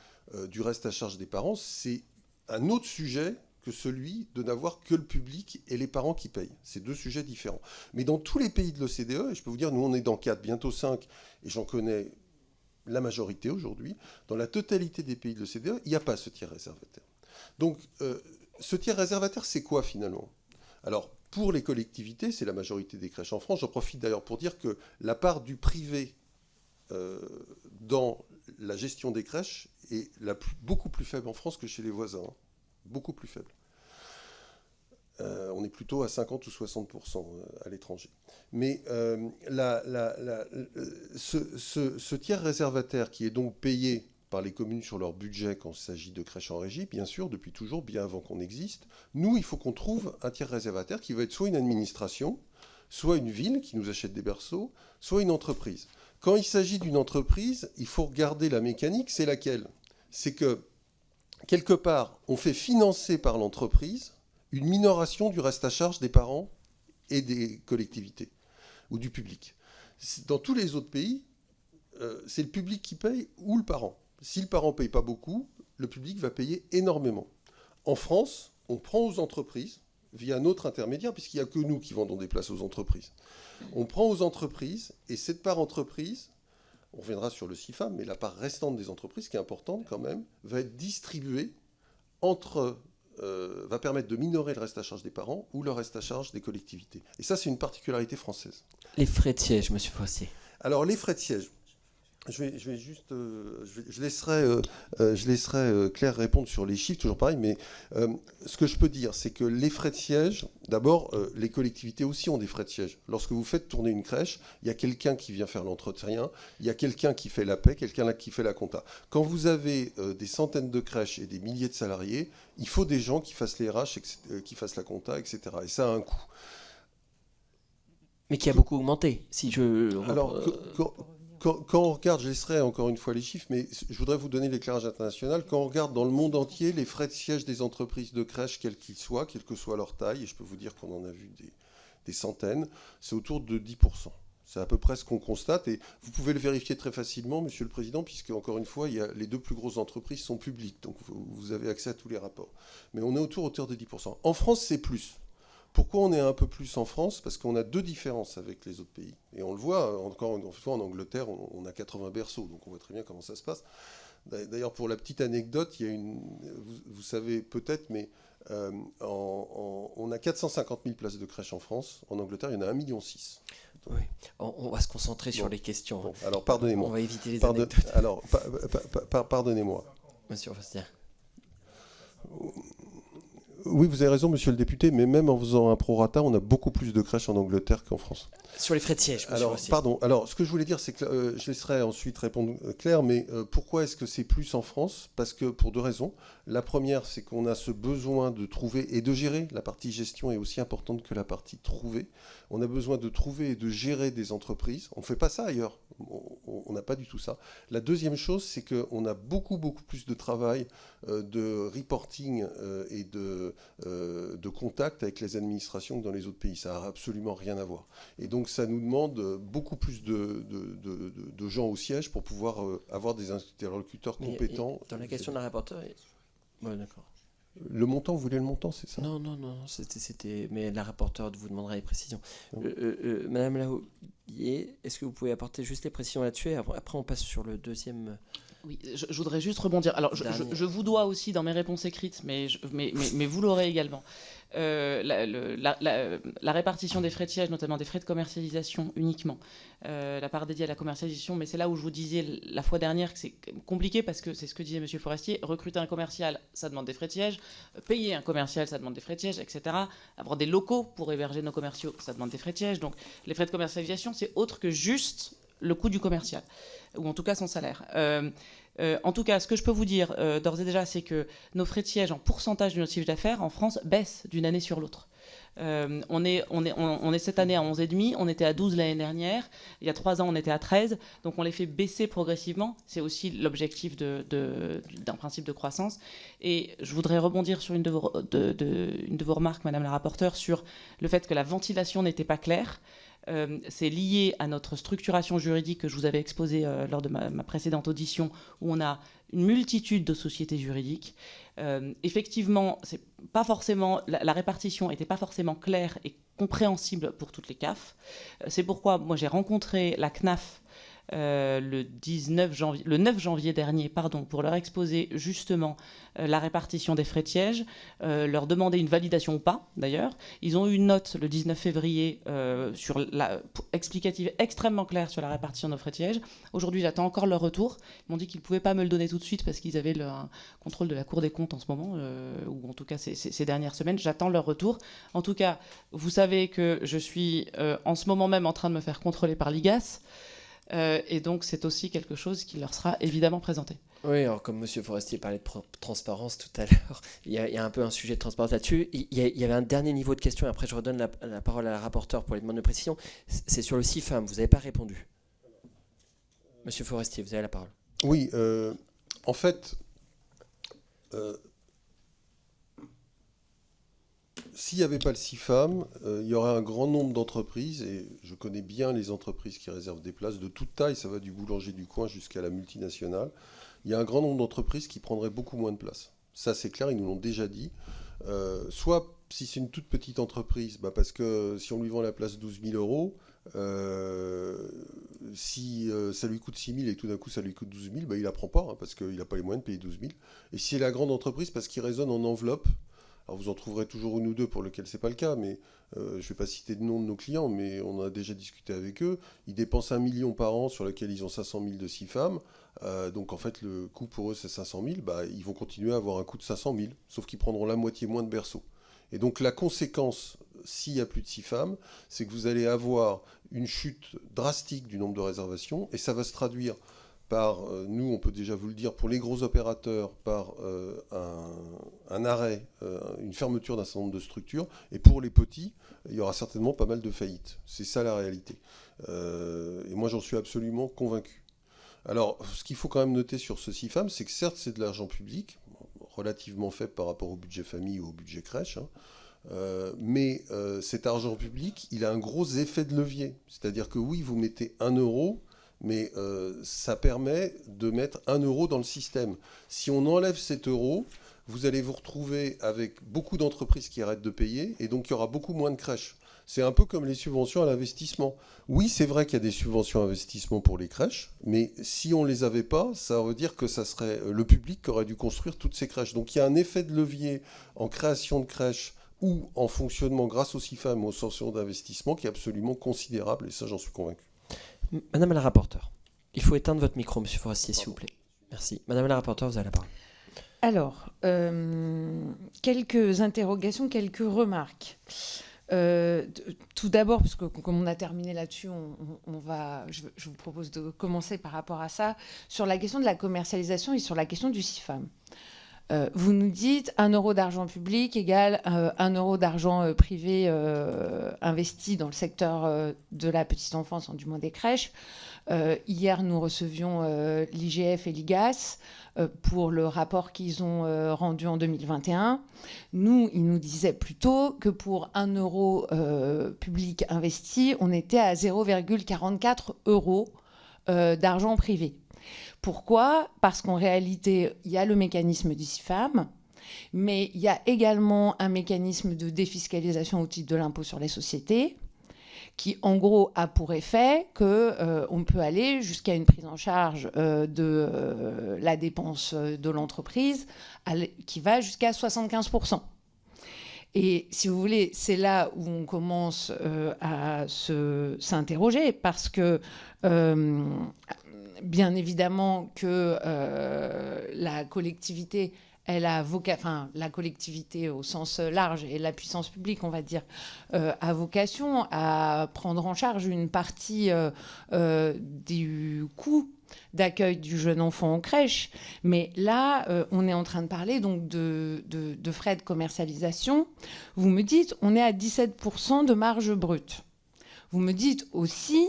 du reste à charge des parents, c'est un autre sujet que celui de n'avoir que le public et les parents qui payent. C'est deux sujets différents. Mais dans tous les pays de l'OCDE, et je peux vous dire, nous on est dans 4, bientôt 5, et j'en connais la majorité aujourd'hui, dans la totalité des pays de l'OCDE, il n'y a pas ce tiers réservataire. Donc ce tiers réservataire, c'est quoi finalement ? Alors, pour les collectivités, c'est la majorité des crèches en France. J'en profite d'ailleurs pour dire que la part du privé dans la gestion des crèches est beaucoup plus faible en France que chez les voisins. Beaucoup plus faible. On est plutôt à 50 ou 60% à l'étranger. Mais ce tiers réservataire qui est donc payé par les communes sur leur budget quand il s'agit de crèches en régie, bien sûr, depuis toujours, bien avant qu'on existe, nous, il faut qu'on trouve un tiers réservataire qui va être soit une administration, soit une ville qui nous achète des berceaux, soit une entreprise. Quand il s'agit d'une entreprise, il faut regarder la mécanique, c'est laquelle ? C'est que quelque part, on fait financer par l'entreprise une minoration du reste à charge des parents et des collectivités, ou du public. Dans tous les autres pays, c'est le public qui paye ou le parent. Si le parent ne paye pas beaucoup, le public va payer énormément. En France, on prend aux entreprises, via notre intermédiaire, puisqu'il n'y a que nous qui vendons des places aux entreprises. On prend aux entreprises, et cette part entreprise, on reviendra sur le CIFAM, mais la part restante des entreprises, qui est importante quand même, va être distribuée va permettre de minorer le reste à charge des parents ou le reste à charge des collectivités. Et ça, c'est une particularité française. Les frais de siège, monsieur Forestier. Alors, les frais de siège. Je laisserai Claire répondre sur les chiffres, toujours pareil, mais ce que je peux dire, c'est que les frais de siège, d'abord, les collectivités aussi ont des frais de siège. Lorsque vous faites tourner une crèche, il y a quelqu'un qui vient faire l'entretien, il y a quelqu'un qui fait la paie, quelqu'un qui fait la compta. Quand vous avez des centaines de crèches et des milliers de salariés, il faut des gens qui fassent les RH, qui fassent la compta, etc. Et ça a un coût. Mais qui a beaucoup augmenté. Alors, quand on regarde, je laisserai encore une fois les chiffres, mais je voudrais vous donner l'éclairage international. Quand on regarde dans le monde entier les frais de siège des entreprises de crèche, quels qu'ils soient, quelle que soit leur taille, et je peux vous dire qu'on en a vu des centaines, c'est autour de 10%. C'est à peu près ce qu'on constate, et vous pouvez le vérifier très facilement, Monsieur le Président, puisque, encore une fois, les 2 plus grosses entreprises sont publiques, donc vous avez accès à tous les rapports. Mais on est autour de 10%. En France, c'est plus. Pourquoi on est un peu plus en France? Parce qu'on a 2 différences avec les autres pays. Et on le voit, encore une fois, en Angleterre, on a 80 berceaux, donc on voit très bien comment ça se passe. D'ailleurs, pour la petite anecdote, il y a vous savez peut-être, mais on a 450 000 places de crèche en France. En Angleterre, il y en a 1,6 million. Oui. On va se concentrer sur les questions. Bon, alors, pardonnez-moi. On va éviter les anecdotes. Alors, pardonnez-moi. Monsieur Forestier. Oui, vous avez raison, monsieur le député, mais même en faisant un prorata, on a beaucoup plus de crèches en Angleterre qu'en France. Sur les frais de siège, monsieur Alors, Forestier. pardon. Alors, ce que je voulais dire, c'est que je laisserai ensuite répondre Claire, mais pourquoi est-ce que c'est plus en France? Parce que pour 2 raisons. La première, c'est qu'on a ce besoin de trouver et de gérer. La partie gestion est aussi importante que la partie trouver. On a besoin de trouver et de gérer des entreprises. On ne fait pas ça ailleurs. On n'a pas du tout ça. La deuxième chose, c'est qu'on a beaucoup plus de travail de reporting et de contact avec les administrations que dans les autres pays. Ça n'a absolument rien à voir. Et donc, ça nous demande beaucoup plus de gens au siège pour pouvoir avoir des interlocuteurs compétents. Dans la question de la rapporteure... Ouais, d'accord. Le montant, vous voulez le montant, c'est ça? Non, c'était... Mais la rapporteure vous demandera les précisions. Madame Lahouillet, est-ce que vous pouvez apporter juste les précisions là-dessus et après on passe sur le deuxième... Oui, je voudrais juste rebondir. Alors, je vous dois aussi dans mes réponses écrites, mais vous l'aurez également. La répartition des frais de siège, notamment des frais de commercialisation uniquement, la part dédiée à la commercialisation, mais c'est là où je vous disais la fois dernière que c'est compliqué parce que c'est ce que disait Monsieur Forestier, recruter un commercial, ça demande des frais de siège, payer un commercial, ça demande des frais de siège, etc. Avoir des locaux pour héberger nos commerciaux, ça demande des frais de siège. Donc les frais de commercialisation, c'est autre que juste le coût du commercial, ou en tout cas son salaire. En tout cas, ce que je peux vous dire d'ores et déjà, c'est que nos frais de siège en pourcentage de notre chiffre d'affaires en France baissent d'une année sur l'autre. On est cette année à 11,5, on était à 12 l'année dernière, il y a 3 ans on était à 13, donc on les fait baisser progressivement, c'est aussi l'objectif d'un principe de croissance. Et je voudrais rebondir sur une de vos remarques, Madame la rapporteure, sur le fait que la ventilation n'était pas claire. C'est lié à notre structuration juridique que je vous avais exposée lors de ma précédente audition, où on a une multitude de sociétés juridiques. Effectivement, c'est pas forcément, la répartition n'était pas forcément claire et compréhensible pour toutes les CAF. C'est pourquoi moi j'ai rencontré la CNAF le 9 janvier dernier, pour leur exposer justement la répartition des frais de siège, leur demander une validation ou pas d'ailleurs. Ils ont eu une note le 19 février explicative extrêmement claire sur la répartition de nos frais de siège. Aujourd'hui, j'attends encore leur retour. Ils m'ont dit qu'ils ne pouvaient pas me le donner tout de suite parce qu'ils avaient un contrôle de la Cour des comptes en ce moment, ou en tout cas ces dernières semaines. J'attends leur retour. En tout cas, vous savez que je suis en ce moment même en train de me faire contrôler par l'IGAS. Et donc, c'est aussi quelque chose qui leur sera évidemment présenté. Oui, alors comme M. Forestier parlait de transparence tout à l'heure, il y a un peu un sujet de transparence là-dessus. Il y avait un dernier niveau de question, et après je redonne la parole à la rapporteure pour les demandes de précision. C'est sur le CIFAM, vous n'avez pas répondu. M. Forestier, vous avez la parole. Oui, en fait... S'il n'y avait pas le CIFAM, il y aurait un grand nombre d'entreprises, et je connais bien les entreprises qui réservent des places de toute taille, ça va du boulanger du coin jusqu'à la multinationale. Il y a un grand nombre d'entreprises qui prendraient beaucoup moins de places. Ça, c'est clair, ils nous l'ont déjà dit. Soit, si c'est une toute petite entreprise, parce que si on lui vend la place 12 000 €, si ça lui coûte 6 000 et tout d'un coup ça lui coûte 12 000, il ne la prend pas, parce qu'il n'a pas les moyens de payer 12 000. Et si c'est la grande entreprise, parce qu'il raisonne en enveloppe, alors vous en trouverez toujours une ou deux pour lesquels ce n'est pas le cas, mais je ne vais pas citer de nom de nos clients, mais on a déjà discuté avec eux. Ils dépensent 1 million par an sur lequel ils ont 500 000 de CIFAM. Donc en fait, le coût pour eux, c'est 500 000. Ils vont continuer à avoir un coût de 500 000, sauf qu'ils prendront la moitié moins de berceaux. Et donc la conséquence, s'il n'y a plus de CIFAM, c'est que vous allez avoir une chute drastique du nombre de réservations, et ça va se traduire par, nous on peut déjà vous le dire, pour les gros opérateurs, par un arrêt, une fermeture d'un certain nombre de structures, et pour les petits, il y aura certainement pas mal de faillites. C'est ça la réalité. Et moi j'en suis absolument convaincu. Alors, ce qu'il faut quand même noter sur ce CIFAM, c'est que certes c'est de l'argent public, relativement faible par rapport au budget famille ou au budget crèche, mais cet argent public, il a un gros effet de levier. C'est-à-dire que oui, vous mettez 1 euro, mais ça permet de mettre 1 euro dans le système. Si on enlève cet euro, vous allez vous retrouver avec beaucoup d'entreprises qui arrêtent de payer, et donc il y aura beaucoup moins de crèches. C'est un peu comme les subventions à l'investissement. Oui, c'est vrai qu'il y a des subventions à investissement pour les crèches, mais si on ne les avait pas, ça veut dire que ça serait le public qui aurait dû construire toutes ces crèches. Donc il y a un effet de levier en création de crèches ou en fonctionnement grâce au CIFAM, aux sanctions d'investissement, qui est absolument considérable, et ça j'en suis convaincu. Madame la rapporteure, il faut éteindre votre micro, monsieur Forestier, s'il vous plaît. Merci. Madame la rapporteure, vous avez la parole. Alors, quelques interrogations, quelques remarques. Tout d'abord, parce que comme on a terminé là-dessus, je vous propose de commencer par rapport à ça, sur la question de la commercialisation et sur la question du CIFAM. Vous nous dites 1 euro d'argent public égale 1 euro d'argent privé investi dans le secteur de la petite enfance, du moins des crèches. Hier, nous recevions l'IGF et l'IGAS pour le rapport qu'ils ont rendu en 2021. Ils nous disaient plutôt que pour 1 euro public investi, on était à 0,44 euros d'argent privé. Pourquoi ? Parce qu'en réalité, il y a le mécanisme du CIFAM, mais il y a également un mécanisme de défiscalisation au titre de l'impôt sur les sociétés, qui en gros a pour effet qu'on peut aller jusqu'à une prise en charge de la dépense de l'entreprise qui va jusqu'à 75%. Et si vous voulez, c'est là où on commence à s'interroger, parce que bien évidemment que la collectivité, la collectivité au sens large et la puissance publique, on va dire, a vocation à prendre en charge une partie du coût d'accueil du jeune enfant en crèche. Mais là, on est en train de parler donc de frais de commercialisation. Vous me dites, on est à 17% de marge brute. Vous me dites aussi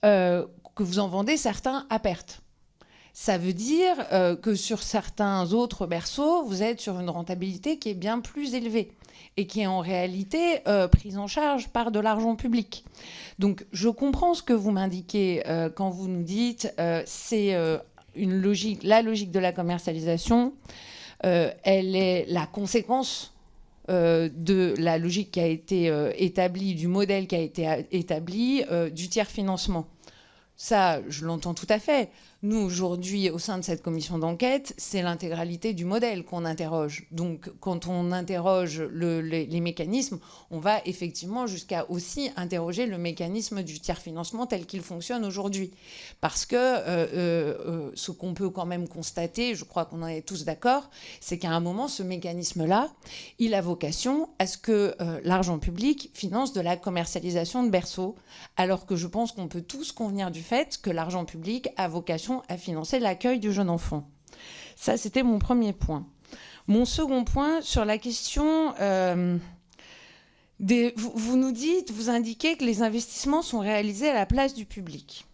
que vous en vendez certains à perte. Ça veut dire que sur certains autres berceaux, vous êtes sur une rentabilité qui est bien plus élevée et qui est en réalité prise en charge par de l'argent public. Donc, je comprends ce que vous m'indiquez quand vous nous dites c'est une logique, la logique de la commercialisation, elle est la conséquence de la logique qui a été établie, du modèle qui a été établi, du tiers-financement. Ça, je l'entends tout à fait. Nous, aujourd'hui, au sein de cette commission d'enquête, c'est l'intégralité du modèle qu'on interroge. Donc, quand on interroge les mécanismes, on va effectivement jusqu'à aussi interroger le mécanisme du tiers-financement tel qu'il fonctionne aujourd'hui. Parce que ce qu'on peut quand même constater, je crois qu'on en est tous d'accord, c'est qu'à un moment, ce mécanisme-là, il a vocation à ce que l'argent public finance de la commercialisation de berceaux, alors que je pense qu'on peut tous convenir du fait que l'argent public a vocation à financer l'accueil du jeune enfant. Ça, c'était mon premier point. Mon second point, sur la question vous nous dites, vous indiquez que les investissements sont réalisés à la place du public.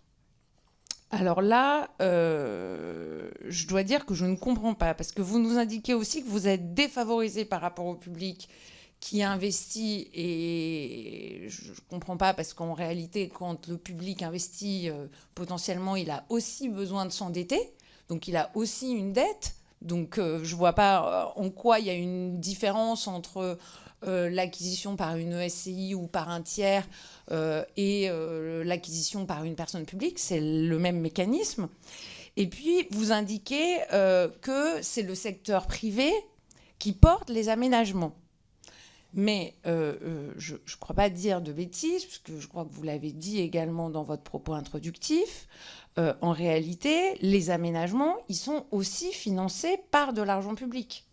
Alors là, je dois dire que je ne comprends pas, parce que vous nous indiquez aussi que vous êtes défavorisé par rapport au public qui investit, et je ne comprends pas, parce qu'en réalité, quand le public investit, potentiellement, il a aussi besoin de s'endetter, donc il a aussi une dette. Donc je ne vois pas en quoi il y a une différence entre l'acquisition par une ESCI ou par un tiers et l'acquisition par une personne publique. C'est le même mécanisme. Et puis, vous indiquez que c'est le secteur privé qui porte les aménagements. Mais je ne crois pas dire de bêtises, puisque je crois que vous l'avez dit également dans votre propos introductif. En réalité, les aménagements, ils sont aussi financés par de l'argent public.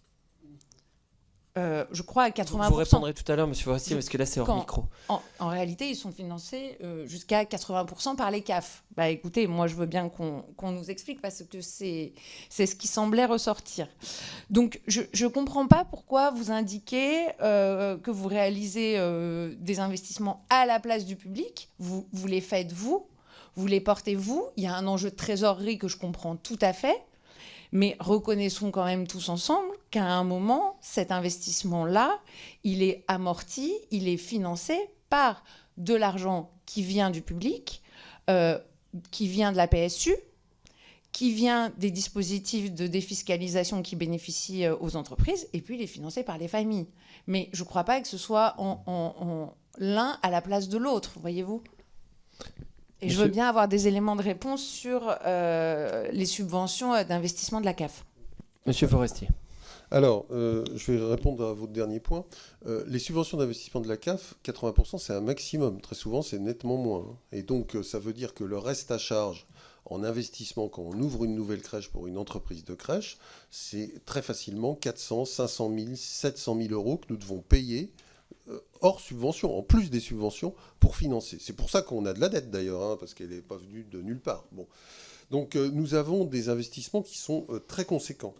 je crois, à 80%. Vous répondrez tout à l'heure, Monsieur Forestier, parce que là, c'est hors micro. En réalité, ils sont financés jusqu'à 80% par les CAF. Bah, écoutez, moi, je veux bien qu'on nous explique, parce que c'est ce qui semblait ressortir. Donc, je ne comprends pas pourquoi vous indiquez que vous réalisez des investissements à la place du public. Vous les faites, vous les portez, vous. Il y a un enjeu de trésorerie que je comprends tout à fait. Mais reconnaissons quand même tous ensemble qu'à un moment, cet investissement-là, il est amorti, il est financé par de l'argent qui vient du public, qui vient de la PSU, qui vient des dispositifs de défiscalisation qui bénéficient aux entreprises, et puis il est financé par les familles. Mais je ne crois pas que ce soit l'un à la place de l'autre, voyez-vous ? Et je veux bien avoir des éléments de réponse sur les subventions d'investissement de la CAF. Monsieur Forestier. Alors, je vais répondre à votre dernier point. Les subventions d'investissement de la CAF, 80%, c'est un maximum. Très souvent, c'est nettement moins. Et donc, ça veut dire que le reste à charge en investissement, quand on ouvre une nouvelle crèche pour une entreprise de crèche, c'est très facilement 400, 500 000, 700 000 euros que nous devons payer hors subvention, en plus des subventions, pour financer. C'est pour ça qu'on a de la dette d'ailleurs, parce qu'elle n'est pas venue de nulle part. Bon. Donc nous avons des investissements qui sont très conséquents.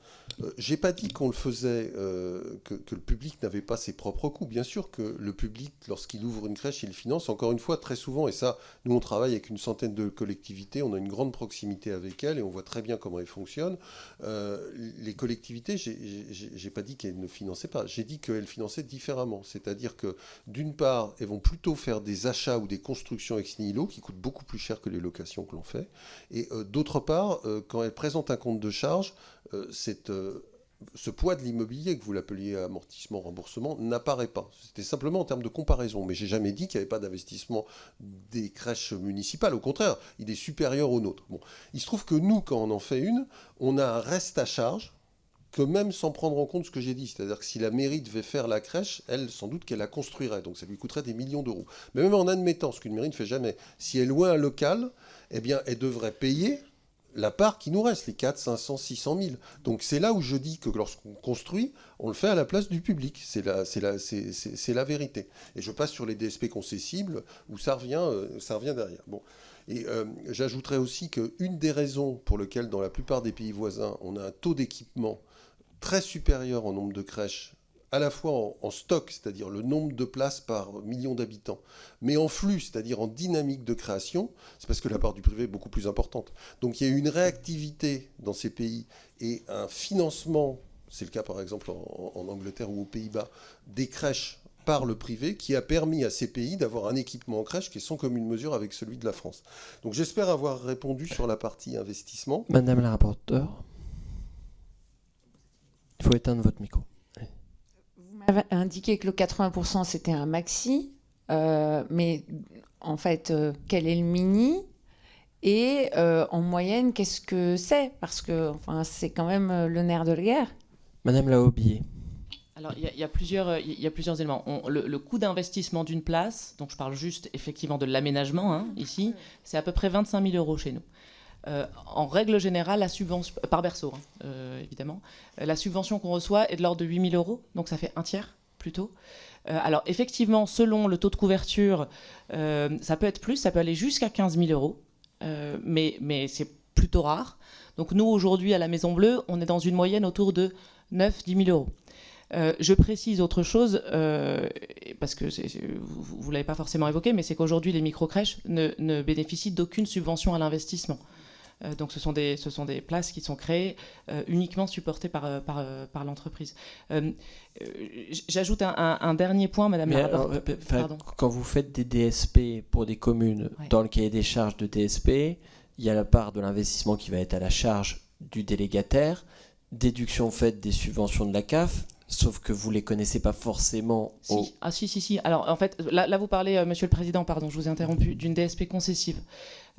J'ai pas dit qu'on le faisait, que le public n'avait pas ses propres coûts. Bien sûr que le public, lorsqu'il ouvre une crèche, il le finance. Encore une fois, très souvent, et ça, nous on travaille avec une centaine de collectivités, on a une grande proximité avec elles et on voit très bien comment elles fonctionnent. Les collectivités, j'ai pas dit qu'elles ne finançaient pas, j'ai dit qu'elles finançaient différemment. C'est-à-dire que d'une part, elles vont plutôt faire des achats ou des constructions ex nihilo qui coûtent beaucoup plus cher que les locations que l'on fait. Et d'autre part, quand elles présentent un compte de charge, ce poids de l'immobilier, que vous l'appeliez amortissement, remboursement, n'apparaît pas. C'était simplement en termes de comparaison. Mais j'ai jamais dit qu'il n'y avait pas d'investissement des crèches municipales. Au contraire, il est supérieur au nôtre. Bon. Il se trouve que nous, quand on en fait une, on a un reste à charge que même sans prendre en compte ce que j'ai dit, c'est-à-dire que si la mairie devait faire la crèche, elle, sans doute qu'elle la construirait, donc ça lui coûterait des millions d'euros. Mais même en admettant, ce qu'une mairie ne fait jamais, si elle loue un local, eh bien, elle devrait payer la part qui nous reste, les 4, 500, 600 000. Donc c'est là où je dis que lorsqu'on construit, on le fait à la place du public. C'est la vérité. Et je passe sur les DSP concessibles, où ça revient derrière. Bon. Et j'ajouterais aussi qu'une des raisons pour lesquelles, dans la plupart des pays voisins, on a un taux d'équipement très supérieur en nombre de crèches, à la fois en stock, c'est-à-dire le nombre de places par million d'habitants, mais en flux, c'est-à-dire en dynamique de création, c'est parce que la part du privé est beaucoup plus importante. Donc il y a une réactivité dans ces pays et un financement, c'est le cas par exemple en Angleterre ou aux Pays-Bas, des crèches par le privé qui a permis à ces pays d'avoir un équipement en crèche qui est sans commune mesure avec celui de la France. Donc j'espère avoir répondu sur la partie investissement. Madame la rapporteure, il faut éteindre votre micro. Vous m'avez indiqué que le 80% c'était un maxi, mais en fait, quel est le mini ? Et en moyenne, qu'est-ce que c'est ? Parce que c'est quand même le nerf de la guerre. Madame la Aubier. Alors, il y a plusieurs éléments. Le coût d'investissement d'une place, donc je parle juste effectivement de l'aménagement, ici, c'est à peu près 25 000 euros chez nous. En règle générale, la subvention, par berceau, évidemment, la subvention qu'on reçoit est de l'ordre de 8 000 euros, donc ça fait un tiers plutôt. Alors effectivement, selon le taux de couverture, ça peut être plus, ça peut aller jusqu'à 15 000 euros, mais c'est plutôt rare. Donc nous, aujourd'hui, à la Maison Bleue, on est dans une moyenne autour de 9-10 000 euros. Je précise autre chose, parce que vous ne l'avez pas forcément évoqué, mais c'est qu'aujourd'hui, les micro-crèches ne bénéficient d'aucune subvention à l'investissement. Donc ce sont des places qui sont créées uniquement supportées par l'entreprise. J'ajoute un dernier point, Madame la rapporteure. Quand vous faites des DSP pour des communes, dans le cahier des charges de DSP, il y a la part de l'investissement qui va être à la charge du délégataire, déduction faite des subventions de la CAF, sauf que vous ne les connaissez pas forcément. Si. Alors, en fait, là vous parlez, Monsieur le Président, pardon, je vous ai interrompu, d'une DSP concessive.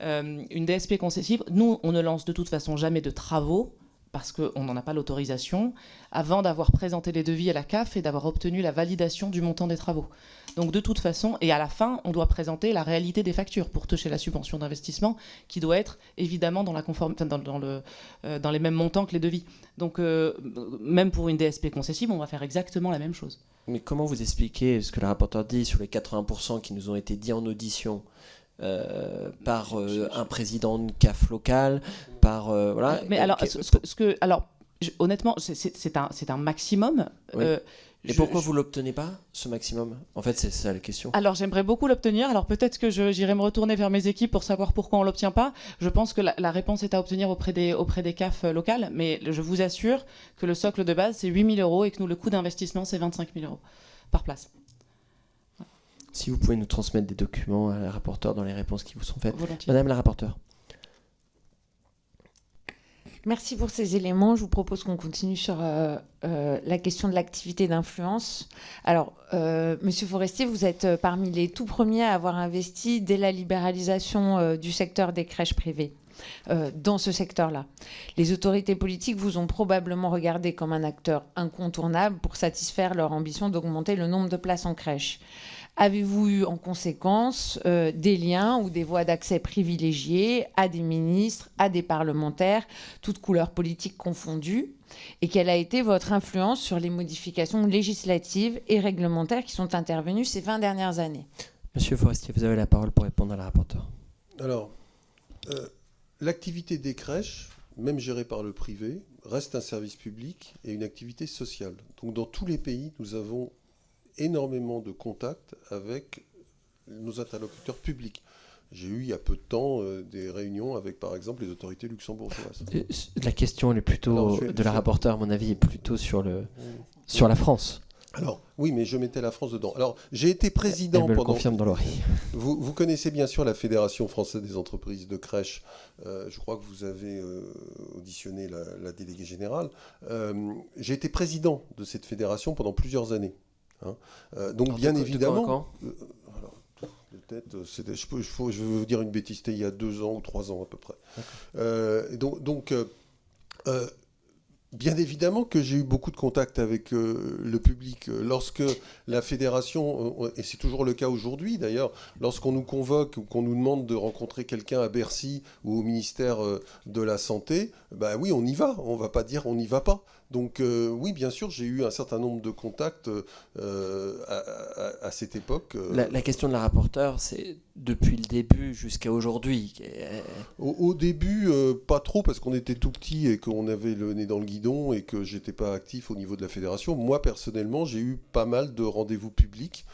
Une DSP concessive, nous, on ne lance de toute façon jamais de travaux parce qu'on n'en a pas l'autorisation, avant d'avoir présenté les devis à la CAF et d'avoir obtenu la validation du montant des travaux. Donc de toute façon, et à la fin, on doit présenter la réalité des factures pour toucher la subvention d'investissement, qui doit être évidemment dans les mêmes montants que les devis. Donc même pour une DSP concessive, on va faire exactement la même chose. Mais comment vous expliquez ce que le rapporteur dit sur les 80% qui nous ont été dits en audition par un président de CAF local, par voilà. Mais alors, honnêtement, c'est un maximum. Oui. Et pourquoi vous l'obtenez pas, ce maximum? En fait, c'est ça la question. Alors, j'aimerais beaucoup l'obtenir. Alors, peut-être que j'irai me retourner vers mes équipes pour savoir pourquoi on ne l'obtient pas. Je pense que la réponse est à obtenir auprès des CAF locales. Mais je vous assure que le socle de base, c'est 8 000 € et que nous, le coût d'investissement, c'est 25 000 € par place. Si vous pouvez nous transmettre des documents à la rapporteure dans les réponses qui vous sont faites. Volontiers. Madame la rapporteure. Merci pour ces éléments. Je vous propose qu'on continue sur la question de l'activité d'influence. Alors, Monsieur Forestier, vous êtes parmi les tout premiers à avoir investi dès la libéralisation du secteur des crèches privées. Dans ce secteur-là. Les autorités politiques vous ont probablement regardé comme un acteur incontournable pour satisfaire leur ambition d'augmenter le nombre de places en crèche. Avez-vous eu en conséquence des liens ou des voies d'accès privilégiées à des ministres, à des parlementaires, toutes couleurs politiques confondues? Et quelle a été votre influence sur les modifications législatives et réglementaires qui sont intervenues ces 20 dernières années? Monsieur Forestier, vous avez la parole pour répondre à la rapporteure. Alors, l'activité des crèches, même gérée par le privé, reste un service public et une activité sociale. Donc dans tous les pays, nous avons énormément de contacts avec nos interlocuteurs publics. J'ai eu il y a peu de temps des réunions avec, par exemple, les autorités luxembourgeoises. La question elle est plutôt de la rapporteure, à mon avis, est plutôt sur la France. Alors, oui, mais je mettais la France dedans. Alors, j'ai été président Elle me le pendant... confirme dans l'oreille. Vous connaissez bien sûr la Fédération française des entreprises de crèches. Je crois que vous avez auditionné la déléguée générale. J'ai été président de cette fédération pendant plusieurs années. Hein. Donc, alors, bien évidemment... Peut-être, je vais vous dire une bêtise, c'était il y a 2 ans ou 3 ans à peu près. Bien évidemment que j'ai eu beaucoup de contacts avec le public. Lorsque la fédération, et c'est toujours le cas aujourd'hui d'ailleurs, lorsqu'on nous convoque ou qu'on nous demande de rencontrer quelqu'un à Bercy ou au ministère de la Santé, bah oui, on y va. On ne va pas dire on n'y va pas. Donc oui, bien sûr, j'ai eu un certain nombre de contacts à cette époque. La question de la rapporteure, c'est depuis le début jusqu'à aujourd'hui. Au début, pas trop, parce qu'on était tout petit et qu'on avait le nez dans le guidon et que j'étais pas actif au niveau de la fédération. Moi, personnellement, j'ai eu pas mal de rendez-vous publics.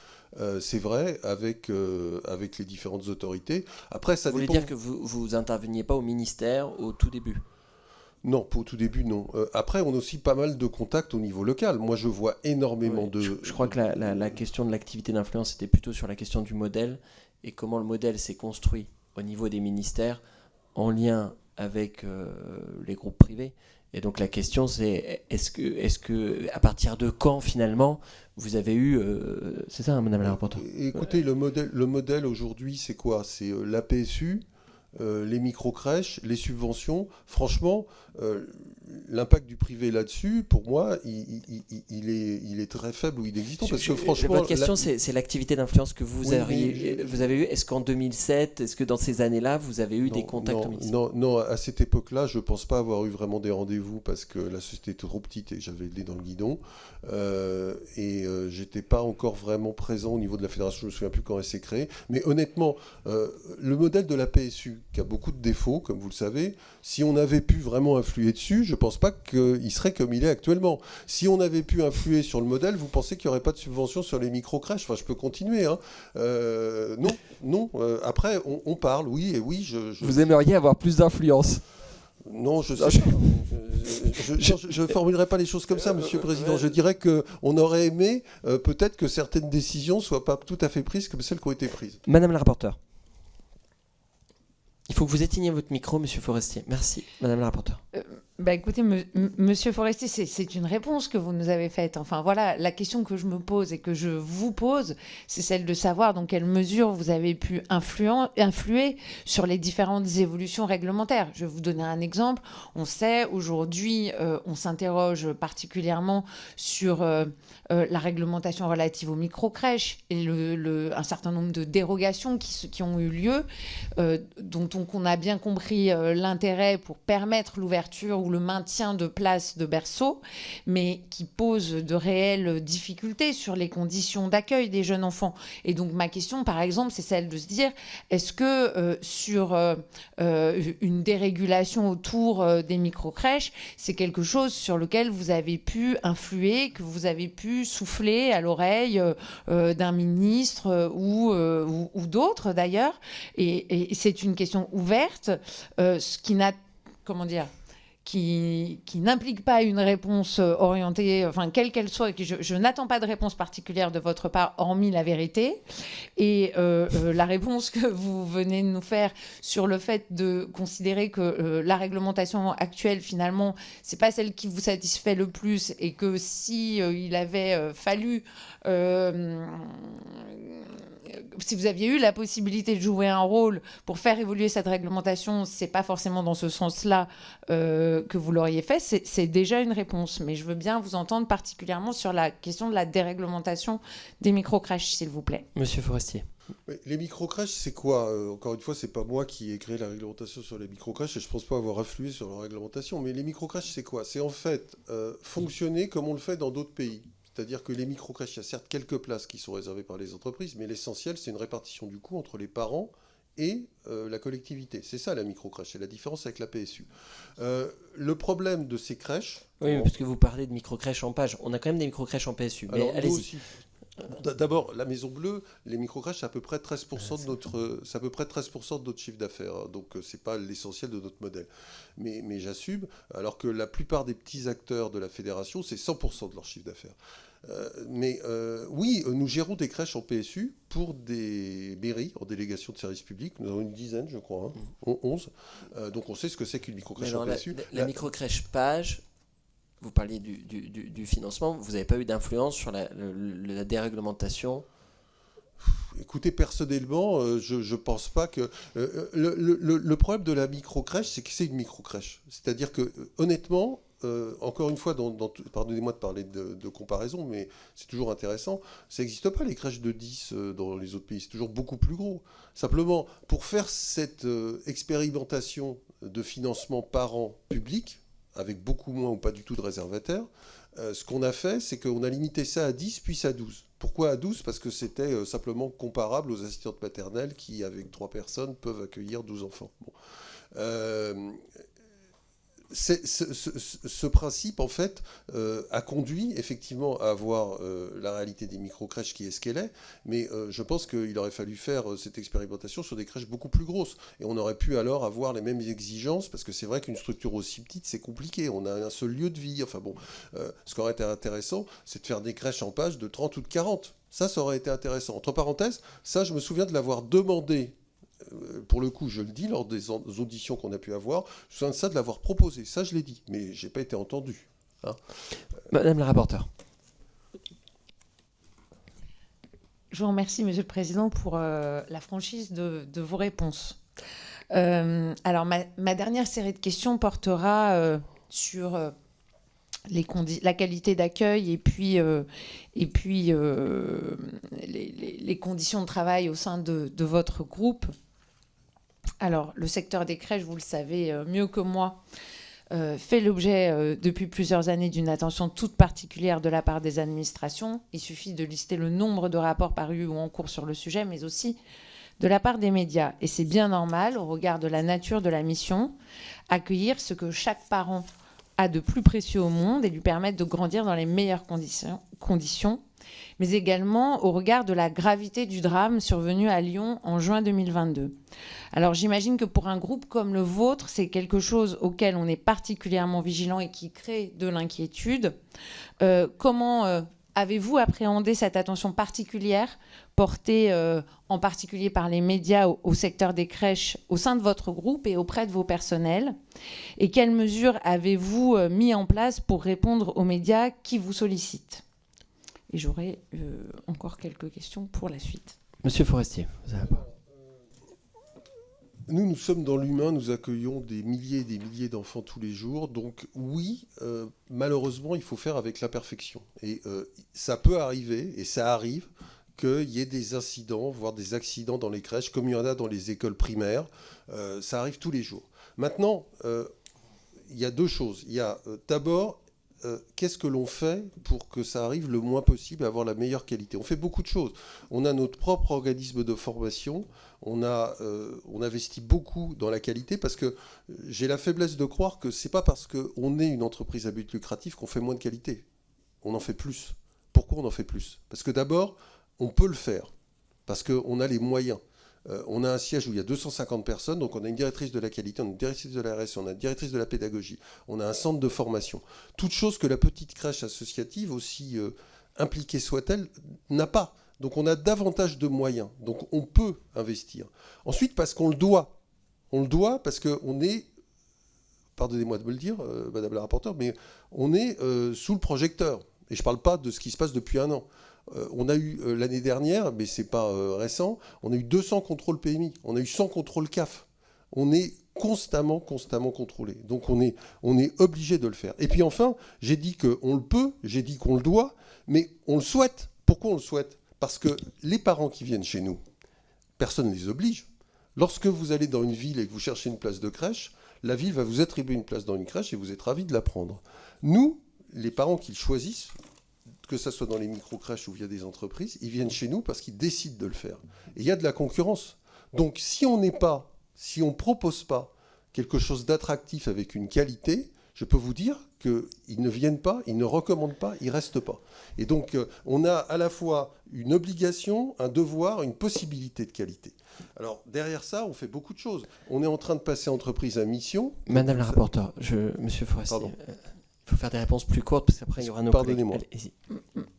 C'est vrai, avec les différentes autorités. Après, ça vous voulez dire que vous interveniez pas au ministère au tout début? Non, pas au tout début, non. Après, on a aussi pas mal de contacts au niveau local. Moi, je vois énormément de... Je crois que la question de l'activité d'influence était plutôt sur la question du modèle et comment le modèle s'est construit au niveau des ministères en lien avec les groupes privés. Et donc la question, c'est est-ce que à partir de quand, finalement, vous avez eu... c'est ça, madame la rapporteure? Écoutez, le modèle aujourd'hui, c'est quoi? C'est la PSU, les micro-crèches, les subventions. Franchement, l'impact du privé là-dessus, pour moi, il est très faible ou inexistant. Parce que franchement, votre question, c'est l'activité d'influence que vous avez eue. Est-ce qu'en 2007, est-ce que dans ces années-là, vous avez eu des contacts au ministère? Non, à cette époque-là, je ne pense pas avoir eu vraiment des rendez-vous parce que la société était trop petite et que j'avais le nez dans le guidon. J'étais pas encore vraiment présent au niveau de la fédération. Je ne me souviens plus quand elle s'est créée. Mais honnêtement, le modèle de la PSU, qui a beaucoup de défauts, comme vous le savez, si on avait pu vraiment influer dessus, je ne pense pas qu'il serait comme il est actuellement. Si on avait pu influer sur le modèle, vous pensez qu'il n'y aurait pas de subvention sur les micro-crèches? Enfin, je peux continuer. Hein. Non. Après, on parle, oui, et oui. Vous aimeriez avoir plus d'influence? Non, je sais pas. Je ne formulerai pas les choses comme ça, Monsieur le Président. Je dirais qu'on aurait aimé peut-être que certaines décisions ne soient pas tout à fait prises comme celles qui ont été prises. Madame la rapporteure. Il faut que vous éteigniez votre micro, Monsieur Forestier. Merci, Madame la rapporteure. Écoutez, Monsieur Forestier, c'est une réponse que vous nous avez faite. Enfin voilà, la question que je me pose et que je vous pose, c'est celle de savoir dans quelle mesure vous avez pu influer sur les différentes évolutions réglementaires. Je vais vous donner un exemple. On sait aujourd'hui, on s'interroge particulièrement sur la réglementation relative aux micro-crèches et un certain nombre de dérogations qui ont eu lieu, dont on a bien compris l'intérêt pour permettre l'ouverture ou le maintien de places de berceaux, mais qui posent de réelles difficultés sur les conditions d'accueil des jeunes enfants. Et donc ma question, par exemple, c'est celle de se dire, est-ce que sur une dérégulation autour des micro-crèches, c'est quelque chose sur lequel vous avez pu influer, que vous avez pu souffler à l'oreille d'un ministre ou d'autres d'ailleurs, et c'est une question ouverte, ce qui n'a, comment dire, qui n'implique pas une réponse orientée, enfin quelle qu'elle soit, je n'attends pas de réponse particulière de votre part, hormis la vérité. Et la réponse que vous venez de nous faire sur le fait de considérer que la réglementation actuelle, finalement, c'est pas celle qui vous satisfait le plus, et que si il avait fallu... si vous aviez eu la possibilité de jouer un rôle pour faire évoluer cette réglementation, c'est pas forcément dans ce sens-là que vous l'auriez fait. C'est déjà une réponse. Mais je veux bien vous entendre particulièrement sur la question de la déréglementation des micro-crèches, s'il vous plaît. Monsieur Forestier. Les micro-crèches, c'est quoi ? Encore une fois, c'est pas moi qui ai créé la réglementation sur les micro-crèches et je pense pas avoir influé sur la réglementation. Mais les micro-crèches, c'est quoi ? C'est en fait fonctionner comme on le fait dans d'autres pays. C'est-à-dire que les micro-crèches, il y a certes quelques places qui sont réservées par les entreprises, mais l'essentiel, c'est une répartition du coût entre les parents et la collectivité. C'est ça la micro-crèche, c'est la différence avec la PSU. Le problème de ces crèches... Oui, parce que vous parlez de micro-crèches en page. On a quand même des micro-crèches en PSU, mais allez-y. D'abord, la Maison Bleue, les micro-crèches, c'est à peu près 13% de notre chiffre d'affaires. Hein, donc, ce n'est pas l'essentiel de notre modèle. Mais j'assume, alors que la plupart des petits acteurs de la fédération, c'est 100% de leur chiffre d'affaires. Oui, nous gérons des crèches en PSU pour des mairies en délégation de service public. Nous avons une dizaine, je crois, 11. Donc, on sait ce que c'est qu'une micro-crèche en PSU. La micro-crèche page... Vous parliez du financement, vous n'avez pas eu d'influence sur la déréglementation ? Écoutez, personnellement, je ne pense pas que... le problème de la micro-crèche, c'est que c'est une micro-crèche. C'est-à-dire que, honnêtement, encore une fois, pardonnez-moi de parler de comparaison, mais c'est toujours intéressant, ça n'existe pas les crèches de 10 dans les autres pays, c'est toujours beaucoup plus gros. Simplement, pour faire cette expérimentation de financement par an public, avec beaucoup moins ou pas du tout de réservataires, ce qu'on a fait, c'est qu'on a limité ça à 10, puis à 12. Pourquoi à 12 ? Parce que c'était simplement comparable aux assistantes maternelles qui, avec 3 personnes, peuvent accueillir 12 enfants. Bon. Ce principe, en fait, a conduit effectivement à avoir la réalité des micro-crèches qui est ce qu'elle est, mais je pense qu'il aurait fallu faire cette expérimentation sur des crèches beaucoup plus grosses. Et on aurait pu alors avoir les mêmes exigences, parce que c'est vrai qu'une structure aussi petite, c'est compliqué. On a un seul lieu de vie. Enfin bon, ce qui aurait été intéressant, c'est de faire des crèches en page de 30 ou de 40. Ça aurait été intéressant. Entre parenthèses, ça, je me souviens de l'avoir demandé. Pour le coup, je le dis, lors des auditions qu'on a pu avoir, je me souviens de ça, de l'avoir proposé. Ça, je l'ai dit, mais je n'ai pas été entendu. Hein. Madame la rapporteure. Je vous remercie, Monsieur le Président, pour la franchise de vos réponses. Alors, ma dernière série de questions portera sur la qualité d'accueil et puis les conditions de travail au sein de votre groupe. Alors, le secteur des crèches, vous le savez mieux que moi, fait l'objet depuis plusieurs années d'une attention toute particulière de la part des administrations. Il suffit de lister le nombre de rapports parus ou en cours sur le sujet, mais aussi de la part des médias. Et c'est bien normal, au regard de la nature de la mission, accueillir ce que chaque parent a de plus précieux au monde et lui permettre de grandir dans les meilleures conditions, mais également au regard de la gravité du drame survenu à Lyon en juin 2022. Alors j'imagine que pour un groupe comme le vôtre, c'est quelque chose auquel on est particulièrement vigilant et qui crée de l'inquiétude. Comment avez-vous appréhendé cette attention particulière portée en particulier par les médias au secteur des crèches au sein de votre groupe et auprès de vos personnels? Et quelles mesures avez-vous mis en place pour répondre aux médias qui vous sollicitent? Et j'aurai encore quelques questions pour la suite. Monsieur Forestier, vous avez la parole. Nous sommes dans l'humain, nous accueillons des milliers et des milliers d'enfants tous les jours. Donc oui, malheureusement, il faut faire avec l'imperfection. Et ça peut arriver, et ça arrive, qu'il y ait des incidents, voire des accidents dans les crèches, comme il y en a dans les écoles primaires. Ça arrive tous les jours. Maintenant, il y a deux choses. Il y a d'abord, qu'est-ce que l'on fait pour que ça arrive le moins possible, à avoir la meilleure qualité? On fait beaucoup de choses. On a notre propre organisme de formation. On investit beaucoup dans la qualité parce que j'ai la faiblesse de croire que c'est pas parce qu'on est une entreprise à but lucratif qu'on fait moins de qualité. On en fait plus. Pourquoi on en fait plus? Parce que d'abord, on peut le faire. Parce qu'on a les moyens. On a un siège où il y a 250 personnes, donc on a une directrice de la qualité, on a une directrice de la RS, on a une directrice de la pédagogie, on a un centre de formation. Toute chose que la petite crèche associative, aussi impliquée soit-elle, n'a pas. Donc on a davantage de moyens, donc on peut investir. Ensuite, parce qu'on le doit. On le doit parce qu'on est, pardonnez-moi de me le dire, Madame la rapporteure, mais on est sous le projecteur. Et je ne parle pas de ce qui se passe depuis un an. On a eu l'année dernière, mais ce n'est pas récent, on a eu 200 contrôles PMI, on a eu 100 contrôles CAF. On est constamment contrôlé. Donc on est obligé de le faire. Et puis enfin, j'ai dit qu'on le peut, j'ai dit qu'on le doit, mais on le souhaite. Pourquoi on le souhaite? Parce que les parents qui viennent chez nous, personne ne les oblige. Lorsque vous allez dans une ville et que vous cherchez une place de crèche, la ville va vous attribuer une place dans une crèche et vous êtes ravis de la prendre. Nous, les parents qui le choisissent, que ce soit dans les micro-crèches ou via des entreprises, ils viennent chez nous parce qu'ils décident de le faire. Et il y a de la concurrence. Donc si on ne propose pas quelque chose d'attractif avec une qualité, je peux vous dire qu'ils ne viennent pas, ils ne recommandent pas, ils ne restent pas. Et donc on a à la fois une obligation, un devoir, une possibilité de qualité. Alors derrière ça, on fait beaucoup de choses. On est en train de passer entreprise à mission. Madame la rapporteure, Monsieur Forestier... Il faut faire des réponses plus courtes parce qu'après il y aura nos collègues. Pardonnez-moi.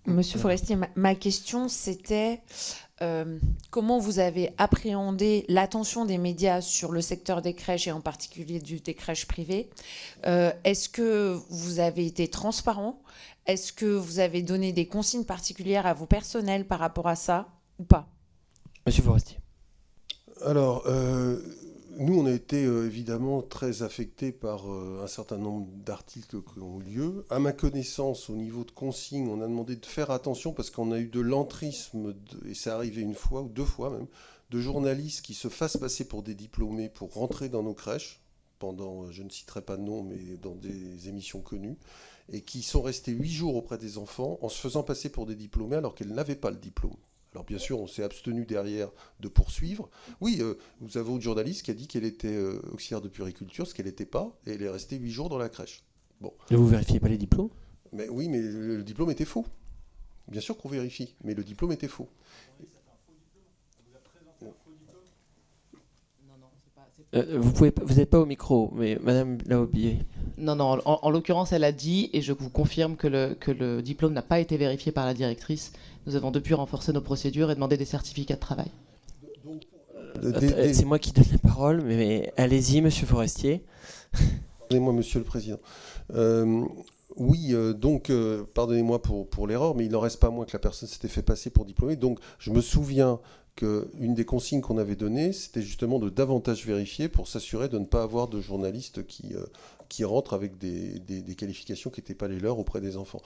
Monsieur Forestier, ma question c'était comment vous avez appréhendé l'attention des médias sur le secteur des crèches et en particulier des crèches privées? Est-ce que vous avez été transparent? Est-ce que vous avez donné des consignes particulières à vos personnels par rapport à ça ou pas? Monsieur Forestier. Alors, nous, on a été évidemment très affectés par un certain nombre d'articles qui ont eu lieu. À ma connaissance, au niveau de consignes, on a demandé de faire attention parce qu'on a eu de l'entrisme, et c'est arrivé une fois ou deux fois même, de journalistes qui se fassent passer pour des diplômés pour rentrer dans nos crèches, pendant, je ne citerai pas de nom, mais dans des émissions connues, et qui sont restés 8 jours auprès des enfants en se faisant passer pour des diplômés alors qu'elles n'avaient pas le diplôme. Alors bien sûr, on s'est abstenu derrière de poursuivre. Oui, nous avons une journaliste qui a dit qu'elle était auxiliaire de puériculture, ce qu'elle n'était pas, et elle est restée 8 jours dans la crèche. Bon. Ne vous vérifiez pas les diplômes? Mais oui, mais le diplôme était faux. Bien sûr qu'on vérifie, mais le diplôme était faux. Vous n'êtes pas au micro, mais Madame Laobier. Non, en l'occurrence, elle a dit, et je vous confirme que le diplôme n'a pas été vérifié par la directrice. Nous avons depuis renforcé nos procédures et demandé des certificats de travail. C'est moi qui donne la parole, mais allez-y, Monsieur Forestier. Pardonnez-moi, Monsieur le Président. Oui, donc, pardonnez-moi pour l'erreur, mais il n'en reste pas moins que la personne s'était fait passer pour diplômée. Donc, je me souviens qu'une des consignes qu'on avait données, c'était justement de davantage vérifier pour s'assurer de ne pas avoir de journalistes qui rentrent avec des qualifications qui n'étaient pas les leurs auprès des enfants.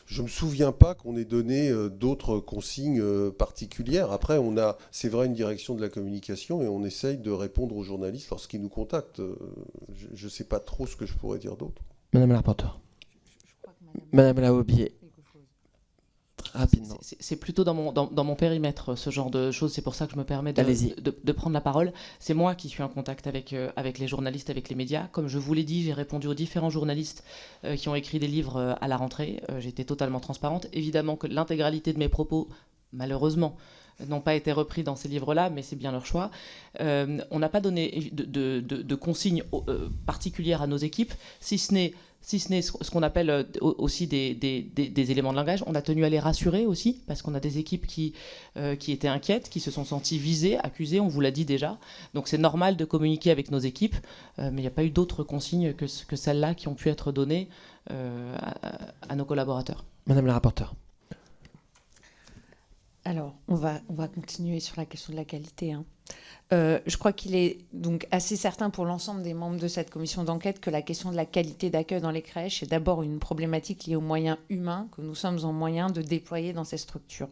Je ne me souviens pas qu'on ait donné d'autres consignes particulières. Après, on a, c'est vrai, une direction de la communication et on essaye de répondre aux journalistes lorsqu'ils nous contactent. Je ne sais pas trop ce que je pourrais dire d'autre. Madame la rapporteure. Madame Laobier. Rapidement. C'est plutôt dans mon périmètre, ce genre de choses. C'est pour ça que je me permets de prendre la parole. C'est moi qui suis en contact avec les journalistes, avec les médias. Comme je vous l'ai dit, j'ai répondu aux différents journalistes qui ont écrit des livres à la rentrée. J'étais totalement transparente. Évidemment que l'intégralité de mes propos, malheureusement, n'ont pas été repris dans ces livres-là, mais c'est bien leur choix. On n'a pas donné de consignes particulières à nos équipes, si ce n'est ce qu'on appelle aussi des éléments de langage. On a tenu à les rassurer aussi, parce qu'on a des équipes qui étaient inquiètes, qui se sont senties visées, accusées, on vous l'a dit déjà. Donc c'est normal de communiquer avec nos équipes, mais il n'y a pas eu d'autres consignes que celles-là qui ont pu être données à nos collaborateurs. Madame la rapporteure. Alors, on va continuer sur la question de la qualité. Je crois qu'il est donc assez certain pour l'ensemble des membres de cette commission d'enquête que la question de la qualité d'accueil dans les crèches est d'abord une problématique liée aux moyens humains que nous sommes en moyen de déployer dans ces structures.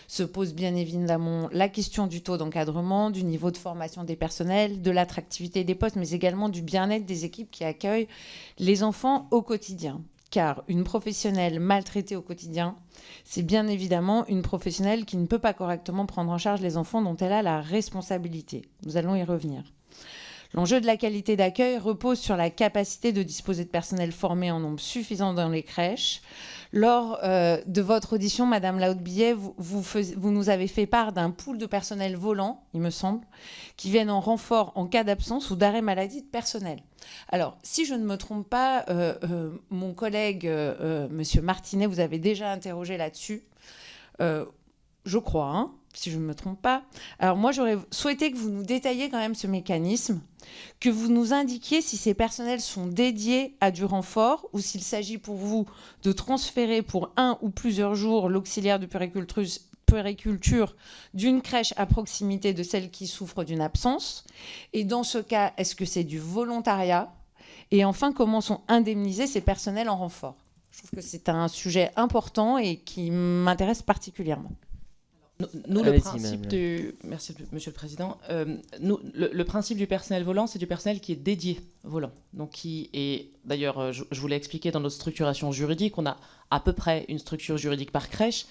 Se pose bien évidemment la question du taux d'encadrement, du niveau de formation des personnels, de l'attractivité des postes, mais également du bien-être des équipes qui accueillent les enfants au quotidien. Car une professionnelle maltraitée au quotidien, c'est bien évidemment une professionnelle qui ne peut pas correctement prendre en charge les enfants dont elle a la responsabilité. Nous allons y revenir. L'enjeu de la qualité d'accueil repose sur la capacité de disposer de personnel formé en nombre suffisant dans les crèches. Lors de votre audition, Madame Lahaute-Billet, vous nous avez fait part d'un pool de personnel volant, il me semble, qui viennent en renfort en cas d'absence ou d'arrêt maladie de personnel. Alors, si je ne me trompe pas, mon collègue, Monsieur Martinet, vous avez déjà interrogé là-dessus, je crois, hein, si je ne me trompe pas. Alors moi, j'aurais souhaité que vous nous détailliez quand même ce mécanisme, que vous nous indiquiez si ces personnels sont dédiés à du renfort ou s'il s'agit pour vous de transférer pour 1 ou plusieurs jours l'auxiliaire de puériculture d'une crèche à proximité de celle qui souffre d'une absence. Et dans ce cas, est-ce que c'est du volontariat? Et enfin, comment sont indemnisés ces personnels en renfort? Je trouve que c'est un sujet important et qui m'intéresse particulièrement. Nous, le principe du... Merci, Monsieur le Président. Le principe du personnel volant, c'est du personnel qui est dédié volant. Donc, qui est... D'ailleurs, je vous l'ai expliqué dans notre structuration juridique, on a à peu près une structure juridique par crèche.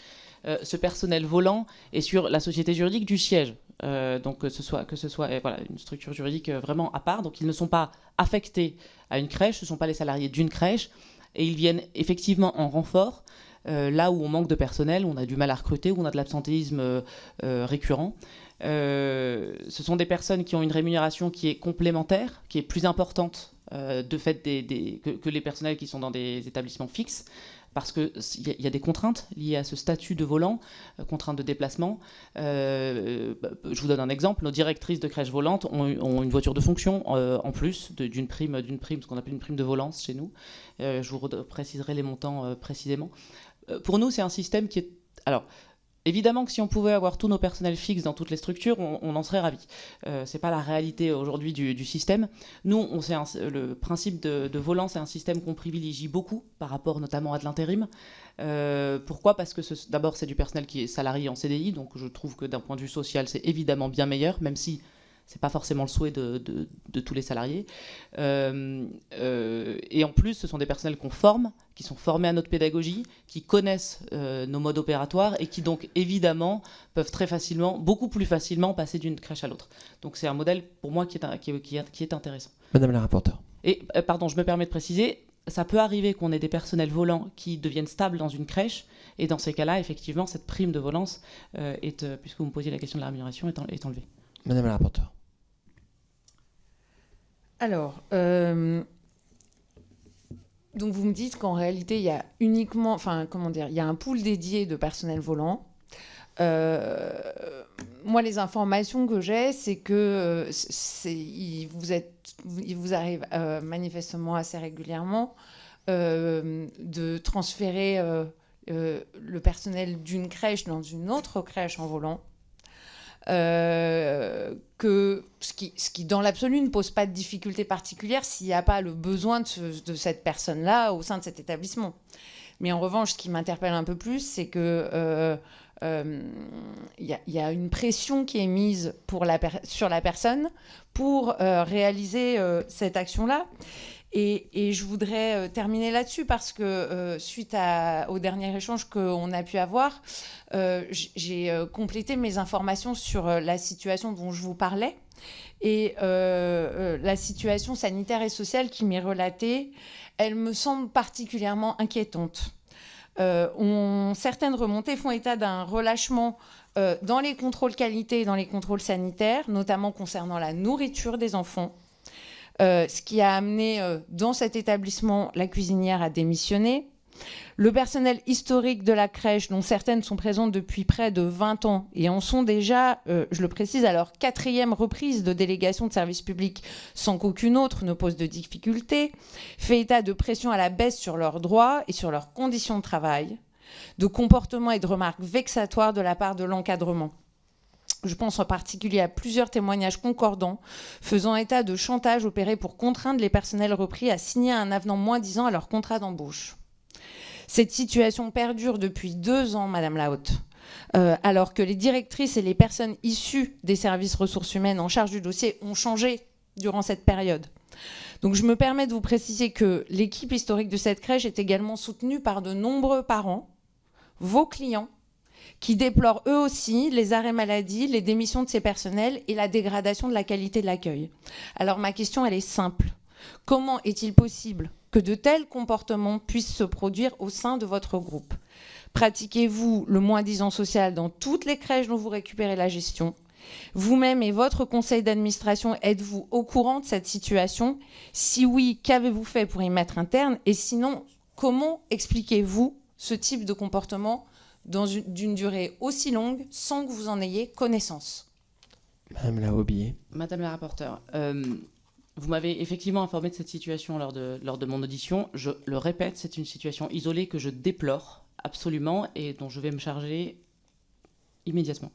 Ce personnel volant est sur la société juridique du siège. Donc, que ce soit voilà, une structure juridique vraiment à part. Donc, ils ne sont pas affectés à une crèche, ce ne sont pas les salariés d'une crèche. Et ils viennent effectivement en renfort. Là où on manque de personnel, où on a du mal à recruter, où on a de l'absentéisme récurrent. Ce sont des personnes qui ont une rémunération qui est complémentaire, qui est plus importante de fait que les personnels qui sont dans des établissements fixes, parce qu'il y a des contraintes liées à ce statut de volant, contraintes de déplacement. Je vous donne un exemple, nos directrices de crèches volantes ont une voiture de fonction en plus d'une prime, ce qu'on appelle une prime de volance chez nous. Je vous préciserai les montants précisément. Pour nous, c'est un système qui est... Alors, évidemment que si on pouvait avoir tous nos personnels fixes dans toutes les structures, on en serait ravis. Ce n'est pas la réalité aujourd'hui du système. Nous, le principe de volant, c'est un système qu'on privilégie beaucoup par rapport notamment à de l'intérim. Pourquoi ? Parce que d'abord, c'est du personnel qui est salarié en CDI, donc je trouve que d'un point de vue social, c'est évidemment bien meilleur, même si ce n'est pas forcément le souhait de tous les salariés. Et en plus, ce sont des personnels qu'on forme, qui sont formés à notre pédagogie, qui connaissent nos modes opératoires et qui donc évidemment peuvent très facilement, beaucoup plus facilement passer d'une crèche à l'autre. Donc c'est un modèle pour moi qui est intéressant. Madame la rapporteure. Et pardon, je me permets de préciser, ça peut arriver qu'on ait des personnels volants qui deviennent stables dans une crèche, et dans ces cas-là, effectivement, cette prime de volance, puisque vous me posiez la question de la rémunération, est enlevée. Madame la rapporteure. Alors, donc vous me dites qu'en réalité, il y a uniquement, il y a un pool dédié de personnel volant. Moi, les informations que j'ai, c'est que il vous arrive manifestement assez régulièrement de transférer le personnel d'une crèche dans une autre crèche en volant. Ce qui dans l'absolu ne pose pas de difficulté particulière s'il n'y a pas le besoin de cette personne-là au sein de cet établissement. Mais en revanche, ce qui m'interpelle un peu plus, c'est que y a une pression qui est mise sur la personne pour réaliser cette action-là. Et je voudrais terminer là-dessus parce que suite au dernier échange qu'on a pu avoir, j'ai complété mes informations sur la situation dont je vous parlais. Et la situation sanitaire et sociale qui m'est relatée, elle me semble particulièrement inquiétante. certaines remontées font état d'un relâchement dans les contrôles qualité et dans les contrôles sanitaires, notamment concernant la nourriture des enfants, ce qui a amené dans cet établissement la cuisinière à démissionner. Le personnel historique de la crèche, dont certaines sont présentes depuis près de 20 ans et en sont déjà, je le précise, à leur 4e reprise de délégation de service public sans qu'aucune autre ne pose de difficultés, fait état de pression à la baisse sur leurs droits et sur leurs conditions de travail, de comportements et de remarques vexatoires de la part de l'encadrement. Je pense en particulier à plusieurs témoignages concordants faisant état de chantage opéré pour contraindre les personnels repris à signer un avenant moins-disant à leur contrat d'embauche. Cette situation perdure depuis 2 ans, Madame la Haute, alors que les directrices et les personnes issues des services ressources humaines en charge du dossier ont changé durant cette période. Donc je me permets de vous préciser que l'équipe historique de cette crèche est également soutenue par de nombreux parents, vos clients, qui déplorent eux aussi les arrêts maladie, les démissions de ces personnels et la dégradation de la qualité de l'accueil. Alors ma question, elle est simple. Comment est-il possible que de tels comportements puissent se produire au sein de votre groupe? Pratiquez-vous le moins-disant social dans toutes les crèches dont vous récupérez la gestion? Vous-même et votre conseil d'administration, êtes-vous au courant de cette situation? Si oui, qu'avez-vous fait pour y mettre un terme? Et sinon, comment expliquez-vous ce type de comportement d'une durée aussi longue sans que vous en ayez connaissance? Madame la Aubier. Madame la rapporteure, vous m'avez effectivement informé de cette situation lors de mon audition. Je le répète, c'est une situation isolée que je déplore absolument et dont je vais me charger immédiatement.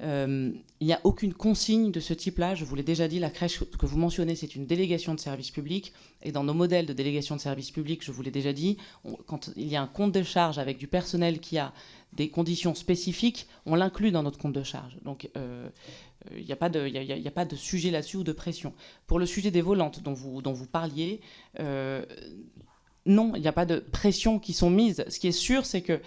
Il n'y a aucune consigne de ce type-là. Je vous l'ai déjà dit, la crèche que vous mentionnez, c'est une délégation de service public. Et dans nos modèles de délégation de service public, je vous l'ai déjà dit, quand il y a un compte de charge avec du personnel qui a des conditions spécifiques, on l'inclut dans notre compte de charge. Donc, il n'y a pas de sujet là-dessus ou de pression. Pour le sujet des volantes dont vous parliez, non, il n'y a pas de pression qui sont mises. Ce qui est sûr, c'est que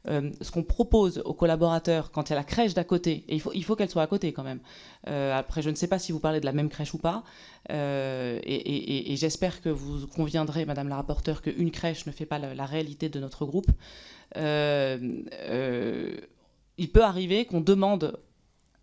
ce qu'on propose aux collaborateurs quand il y a la crèche d'à côté, et il faut qu'elle soit à côté quand même. Après, je ne sais pas si vous parlez de la même crèche ou pas, et j'espère que vous conviendrez, Madame la rapporteure, qu'une crèche ne fait pas la réalité de notre groupe. Il peut arriver qu'on demande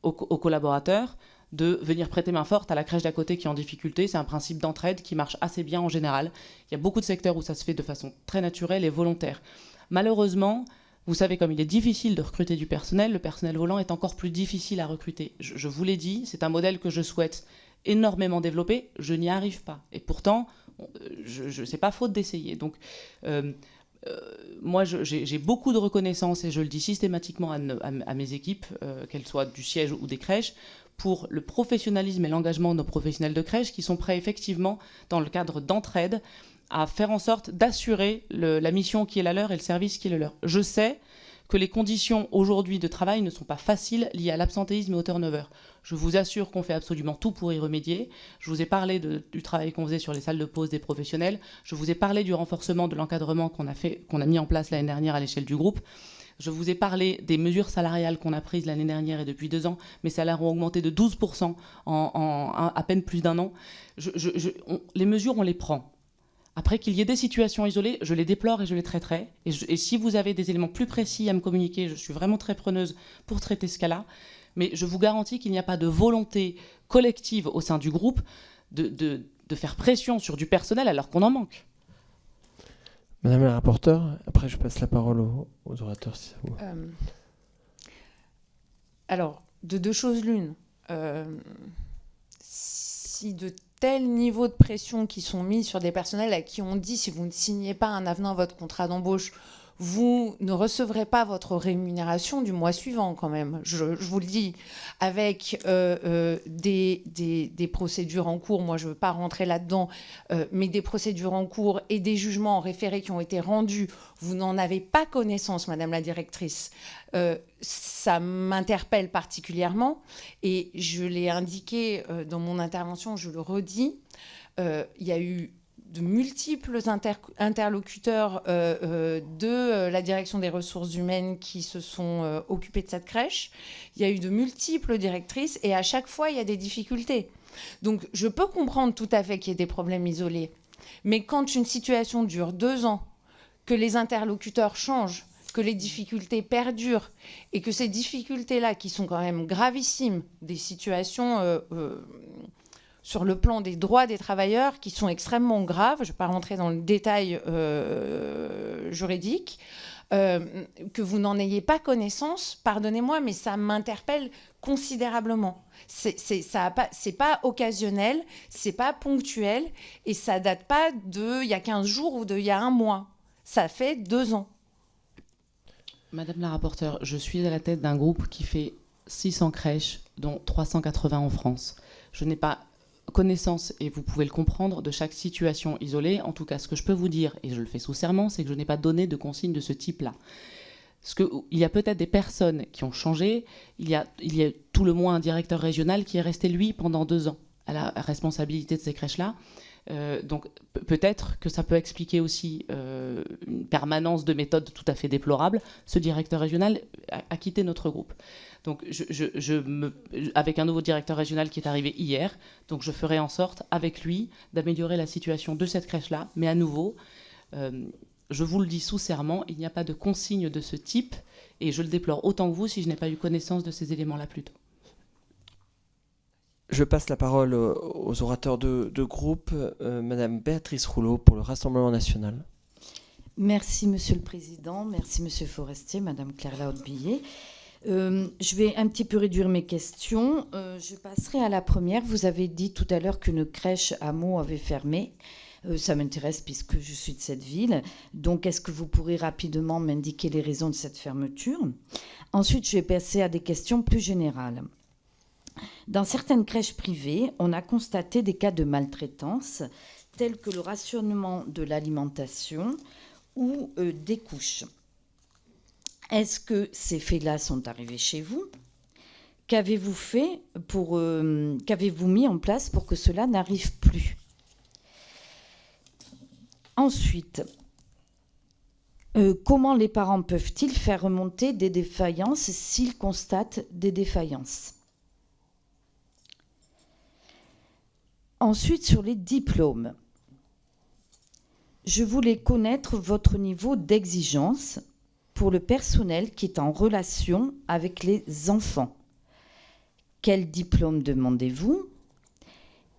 aux collaborateurs de venir prêter main forte à la crèche d'à côté qui est en difficulté. C'est un principe d'entraide qui marche assez bien en général. Il y a beaucoup de secteurs où ça se fait de façon très naturelle et volontaire. Malheureusement, vous savez, comme il est difficile de recruter du personnel, le personnel volant est encore plus difficile à recruter. Je vous l'ai dit, c'est un modèle que je souhaite énormément développer. Je n'y arrive pas. Et pourtant, c'est pas faute d'essayer. Donc, moi, j'ai beaucoup de reconnaissance, et je le dis systématiquement à mes équipes, qu'elles soient du siège ou des crèches, pour le professionnalisme et l'engagement de nos professionnels de crèche qui sont prêts effectivement, dans le cadre d'entraide, à faire en sorte d'assurer la mission qui est la leur et le service qui est le leur. Je sais que les conditions aujourd'hui de travail ne sont pas faciles liées à l'absentéisme et au turnover. Je vous assure qu'on fait absolument tout pour y remédier. Je vous ai parlé du travail qu'on faisait sur les salles de pause des professionnels. Je vous ai parlé du renforcement de l'encadrement qu'on a mis en place l'année dernière à l'échelle du groupe. Je vous ai parlé des mesures salariales qu'on a prises l'année dernière et depuis 2 ans. Mes salaires ont augmenté de 12% en à peine plus d'1 an. Les mesures, on les prend. Après qu'il y ait des situations isolées, je les déplore et je les traiterai. Et si vous avez des éléments plus précis à me communiquer, je suis vraiment très preneuse pour traiter ce cas-là. Mais je vous garantis qu'il n'y a pas de volonté collective au sein du groupe de faire pression sur du personnel alors qu'on en manque. Madame la rapporteure, après je passe la parole aux orateurs si ça vous... Alors, de 2 choses l'une. Si de tels niveaux de pression qui sont mis sur des personnels à qui on dit si vous ne signez pas un avenant à votre contrat d'embauche, vous ne recevrez pas votre rémunération du mois suivant quand même. Je vous le dis, avec des procédures en cours, moi je ne veux pas rentrer là-dedans, mais des procédures en cours et des jugements en référé qui ont été rendus, vous n'en avez pas connaissance, Madame la directrice. Ça m'interpelle particulièrement et je l'ai indiqué dans mon intervention, je le redis, il y a eu de multiples interlocuteurs de la direction des ressources humaines qui se sont occupés de cette crèche. Il y a eu de multiples directrices et à chaque fois, il y a des difficultés. Donc, je peux comprendre tout à fait qu'il y ait des problèmes isolés. Mais quand une situation dure 2 ans, que les interlocuteurs changent, que les difficultés perdurent, et que ces difficultés-là, qui sont quand même gravissimes, des situations sur le plan des droits des travailleurs qui sont extrêmement graves, je ne vais pas rentrer dans le détail juridique, que vous n'en ayez pas connaissance, pardonnez-moi, mais ça m'interpelle considérablement. C'est pas occasionnel, c'est pas ponctuel, et ça date pas d'il y a 15 jours ou d'il y a un mois. Ça fait 2 ans. Madame la rapporteure, je suis à la tête d'un groupe qui fait 600 crèches, dont 380 en France. Je n'ai pas connaissance, et vous pouvez le comprendre, de chaque situation isolée. En tout cas, ce que je peux vous dire, et je le fais sous serment, c'est que je n'ai pas donné de consigne de ce type-là. Il y a peut-être des personnes qui ont changé. Il y a tout le moins un directeur régional qui est resté, lui, pendant 2 ans à la responsabilité de ces crèches-là. Donc peut-être que ça peut expliquer aussi une permanence de méthodes tout à fait déplorable. Ce directeur régional a quitté notre groupe. Donc avec un nouveau directeur régional qui est arrivé hier, donc je ferai en sorte avec lui d'améliorer la situation de cette crèche-là. Mais à nouveau, je vous le dis sous serment, il n'y a pas de consigne de ce type, et je le déplore autant que vous si je n'ai pas eu connaissance de ces éléments-là plus tôt. Je passe la parole aux orateurs de groupe. Madame Béatrice Rouleau pour le Rassemblement national. Merci Monsieur le Président, merci Monsieur Forestier, Madame Claire Lahaute-Billet. Je vais un petit peu réduire mes questions. Je passerai à la première. Vous avez dit tout à l'heure qu'une crèche à Meaux avait fermé. Ça m'intéresse puisque je suis de cette ville. Donc, est-ce que vous pourrez rapidement m'indiquer les raisons de cette fermeture ? Ensuite, je vais passer à des questions plus générales. Dans certaines crèches privées, on a constaté des cas de maltraitance, tels que le rationnement de l'alimentation ou des couches. Est-ce que ces faits-là sont arrivés chez vous ? Qu'avez-vous mis en place pour que cela n'arrive plus ? Ensuite, comment les parents peuvent-ils faire remonter des défaillances s'ils constatent des défaillances ? Ensuite, sur les diplômes, je voulais connaître votre niveau d'exigence pour le personnel qui est en relation avec les enfants. Quel diplôme demandez-vous ?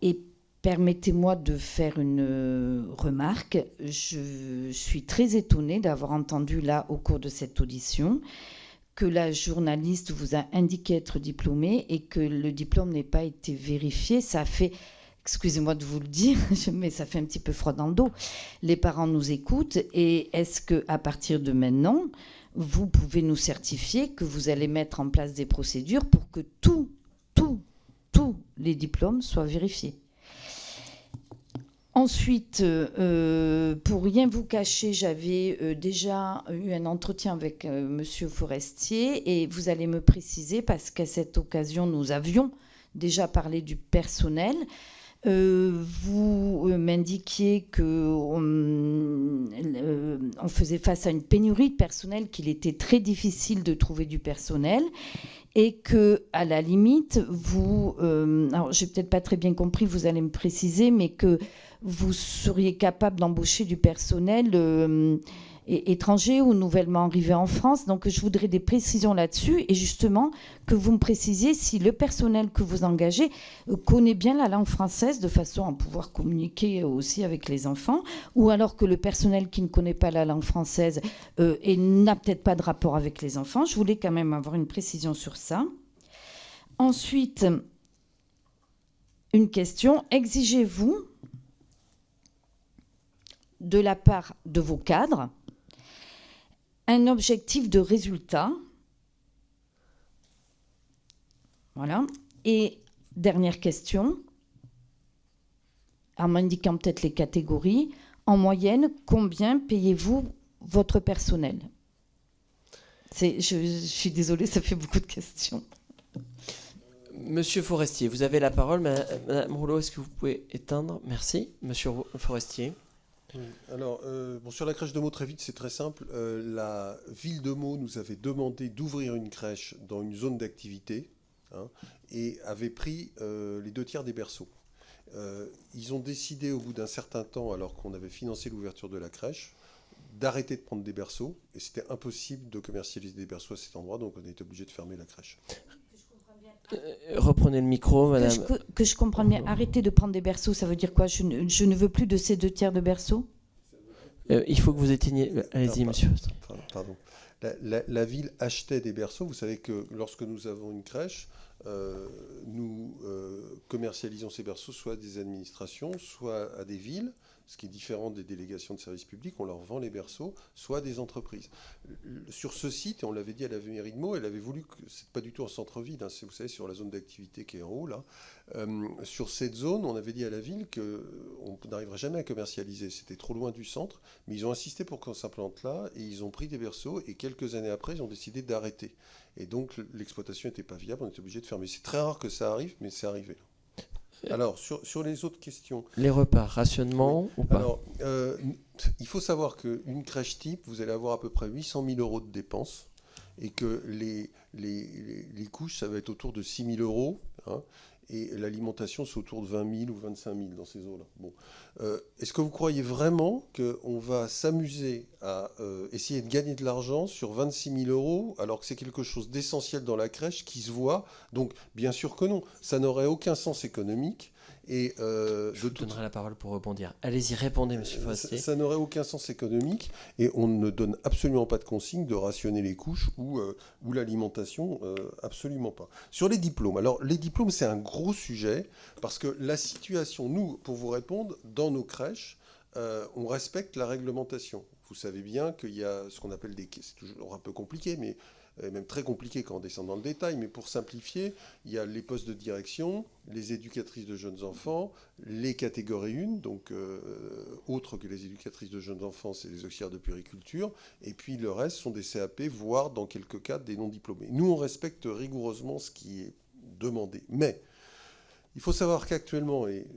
Et permettez-moi de faire une remarque. Je suis très étonnée d'avoir entendu là, au cours de cette audition, que la journaliste vous a indiqué être diplômée et que le diplôme n'ait pas été vérifié. Ça fait... Excusez-moi de vous le dire, mais ça fait un petit peu froid dans le dos. Les parents nous écoutent et est-ce qu'à partir de maintenant, vous pouvez nous certifier que vous allez mettre en place des procédures pour que tous les diplômes soient vérifiés ? Ensuite, pour rien vous cacher, j'avais déjà eu un entretien avec Monsieur Forestier et vous allez me préciser, parce qu'à cette occasion, nous avions déjà parlé du personnel. Vous m'indiquiez qu'on faisait face à une pénurie de personnel, qu'il était très difficile de trouver du personnel et que, à la limite, alors j'ai peut-être pas très bien compris, vous allez me préciser, mais que vous seriez capable d'embaucher du personnel étranger ou nouvellement arrivé en France. Donc je voudrais des précisions là-dessus et justement que vous me précisiez si le personnel que vous engagez connaît bien la langue française de façon à pouvoir communiquer aussi avec les enfants, ou alors que le personnel qui ne connaît pas la langue française et n'a peut-être pas de rapport avec les enfants. Je voulais quand même avoir une précision sur ça. Ensuite, une question. Exigez-vous de la part de vos cadres un objectif de résultat? Voilà. Et dernière question, en m'indiquant peut-être les catégories, en moyenne, combien payez-vous votre personnel? Je suis désolée, ça fait beaucoup de questions. Monsieur Forestier, vous avez la parole. Madame Rouleau, est-ce que vous pouvez éteindre? Merci. Monsieur Forestier. Oui. Alors, sur la crèche de Meaux, très vite, c'est très simple. La ville de Meaux nous avait demandé d'ouvrir une crèche dans une zone d'activité et avait pris les 2/3 des berceaux. Ils ont décidé, au bout d'un certain temps, alors qu'on avait financé l'ouverture de la crèche, d'arrêter de prendre des berceaux, et c'était impossible de commercialiser des berceaux à cet endroit, donc on a été obligé de fermer la crèche. Reprenez le micro, madame. Que je comprenne bien, arrêter de prendre des berceaux, ça veut dire quoi? Je ne veux plus de ces 2/3 de berceaux? Il faut que vous éteigniez. Allez-y, monsieur. Pardon. La ville achetait des berceaux. Vous savez que lorsque nous avons une crèche, nous commercialisons ces berceaux soit à des administrations, soit à des villes, ce qui est différent des délégations de services publics. On leur vend les berceaux, soit à des entreprises. Sur ce site, et on l'avait dit à la mairie de Meaux, elle avait voulu que c'est pas du tout en centre-ville, hein, c'est, vous savez, sur la zone d'activité qui est en haut là. Sur cette zone, on avait dit à la ville qu'on n'arriverait jamais à commercialiser. C'était trop loin du centre, mais ils ont insisté pour qu'on s'implante là, et ils ont pris des berceaux, et quelques années après, ils ont décidé d'arrêter. Et donc l'exploitation n'était pas viable, on était obligé de fermer. C'est très rare que ça arrive, mais c'est arrivé. Alors, sur les autres questions... Les repas, rationnement ou pas? Alors, il faut savoir qu'une crèche type, vous allez avoir à peu près 800 000 euros de dépenses, et que les couches, ça va être autour de 6 000 euros, hein, et l'alimentation, c'est autour de 20 000 ou 25 000 dans ces eaux-là. Bon. Est-ce que vous croyez vraiment qu'on va s'amuser à essayer de gagner de l'argent sur 26 000 euros, alors que c'est quelque chose d'essentiel dans la crèche qui se voit? Donc, bien sûr que non. Ça n'aurait aucun sens économique. Et je vous donnerai la parole pour rebondir. Allez-y, répondez, monsieur Forestier. Ça n'aurait aucun sens économique, et on ne donne absolument pas de consigne de rationner les couches ou l'alimentation, absolument pas. Sur les diplômes, alors les diplômes, c'est un gros sujet, parce que la situation, nous, pour vous répondre, dans nos crèches, on respecte la réglementation. Vous savez bien qu'il y a ce qu'on appelle c'est toujours un peu compliqué, mais même très compliqué quand on descend dans le détail, mais pour simplifier, il y a les postes de direction, les éducatrices de jeunes enfants, les catégories 1, donc autres que les éducatrices de jeunes enfants, c'est les auxiliaires de puériculture, et puis le reste sont des CAP, voire dans quelques cas des non-diplômés. Nous, on respecte rigoureusement ce qui est demandé. Mais il faut savoir qu'actuellement, et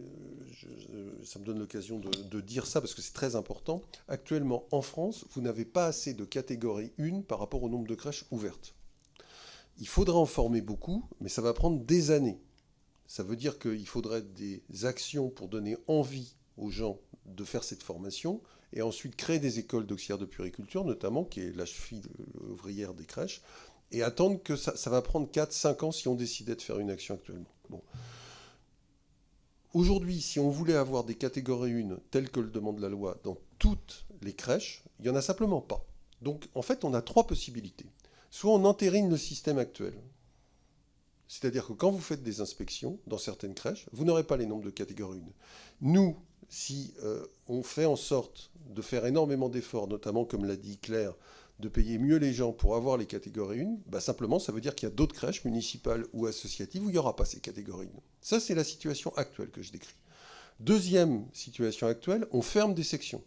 ça me donne l'occasion de dire ça parce que c'est très important, actuellement en France, vous n'avez pas assez de catégorie 1 par rapport au nombre de crèches ouvertes. Il faudra en former beaucoup, mais ça va prendre des années. Ça veut dire qu'il faudrait des actions pour donner envie aux gens de faire cette formation, et ensuite créer des écoles d'auxiliaires de puériculture, notamment, qui est la cheville ouvrière des crèches, et attendre que ça va prendre 4-5 ans si on décidait de faire une action actuellement. Bon. Aujourd'hui, si on voulait avoir des catégories 1 telles que le demande la loi dans toutes les crèches, il n'y en a simplement pas. Donc, en fait, on a 3 possibilités. Soit on entérine le système actuel. C'est-à-dire que quand vous faites des inspections dans certaines crèches, vous n'aurez pas les nombres de catégories 1. Nous, si on fait en sorte de faire énormément d'efforts, notamment, comme l'a dit Claire, de payer mieux les gens pour avoir les catégories 1, bah simplement, ça veut dire qu'il y a d'autres crèches municipales ou associatives où il n'y aura pas ces catégories 1. Ça, c'est la situation actuelle que je décris. Deuxième situation actuelle, on ferme des sections.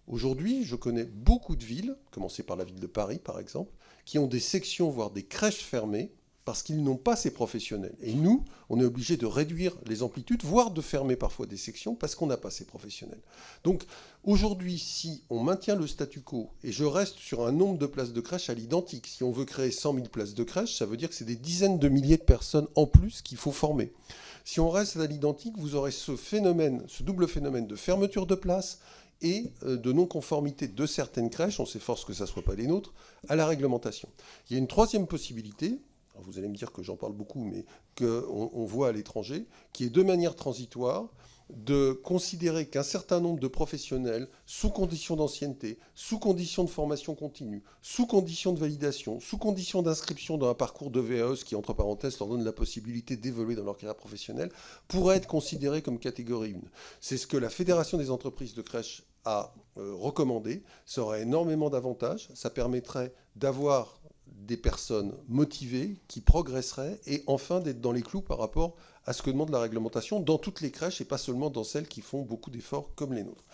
Aujourd'hui, je connais beaucoup de villes, commencez par la ville de Paris par exemple, qui ont des sections, voire des crèches fermées, parce qu'ils n'ont pas ces professionnels. Et nous, on est obligé de réduire les amplitudes, voire de fermer parfois des sections, parce qu'on n'a pas ces professionnels. Donc aujourd'hui, si on maintient le statu quo, et je reste sur un nombre de places de crèche à l'identique, si on veut créer 100 000 places de crèche, ça veut dire que c'est des dizaines de milliers de personnes en plus qu'il faut former. Si on reste à l'identique, vous aurez ce phénomène, ce double phénomène de fermeture de places et de non-conformité de certaines crèches, on s'efforce que ça ne soit pas les nôtres, à la réglementation. Il y a une troisième possibilité, alors vous allez me dire que j'en parle beaucoup, mais qu'on voit à l'étranger, qui est de manière transitoire de considérer qu'un certain nombre de professionnels, sous condition d'ancienneté, sous condition de formation continue, sous condition de validation, sous condition d'inscription dans un parcours de VAE, ce qui, entre parenthèses, leur donne la possibilité d'évoluer dans leur carrière professionnelle, pourraient être considérés comme catégorie 1. C'est ce que la Fédération des entreprises de crèche a recommandé. Ça aurait énormément d'avantages. Ça permettrait d'avoir des personnes motivées qui progresseraient et enfin d'être dans les clous par rapport à ce que demande la réglementation dans toutes les crèches et pas seulement dans celles qui font beaucoup d'efforts comme les nôtres.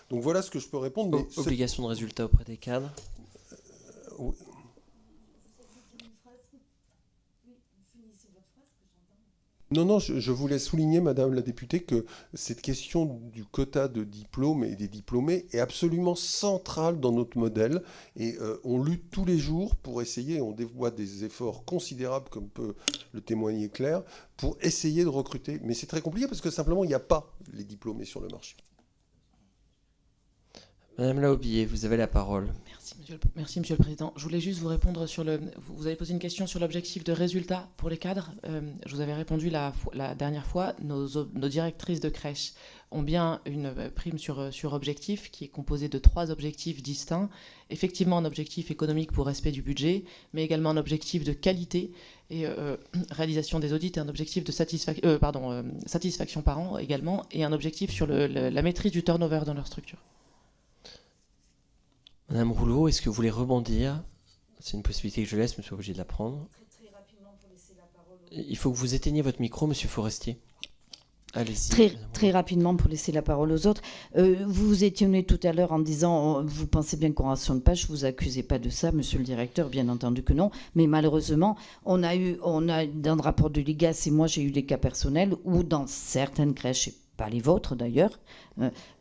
Donc voilà ce que je peux répondre. Mais obligation de résultat auprès des cadres. Oui. Non, je voulais souligner, Madame la députée, que cette question du quota de diplômes et des diplômés est absolument centrale dans notre modèle. Et on lutte tous les jours pour essayer, on dévoie des efforts considérables, comme peut le témoigner Claire, pour essayer de recruter. Mais c'est très compliqué parce que simplement, il n'y a pas les diplômés sur le marché. Madame Laaubier, vous avez la parole. Merci, Monsieur le Président. Je voulais juste vous répondre sur vous avez posé une question sur l'objectif de résultat pour les cadres. Je vous avais répondu la dernière fois. Nos directrices de crèche ont bien une prime sur objectif qui est composée de 3 objectifs distincts. Effectivement, un objectif économique pour respect du budget, mais également un objectif de qualité et réalisation des audits et un objectif de satisfaction par an également, et un objectif sur la maîtrise du turnover dans leur structure. Madame Rouleau, est-ce que vous voulez rebondir? C'est une possibilité que je laisse, mais je suis obligé de la prendre. Très rapidement pour laisser la parole. Il faut que vous éteigniez votre micro, Monsieur Forestier. Allez-y. Très rapidement pour laisser la parole aux autres. Vous vous étiez tout à l'heure en disant, vous pensez bien qu'on rationne pas, je vous accusais pas de ça, monsieur le directeur, bien entendu que non. Mais malheureusement, on a dans le rapport de l'IGAS, et moi j'ai eu des cas personnels où dans certaines crèches, pas les vôtres d'ailleurs,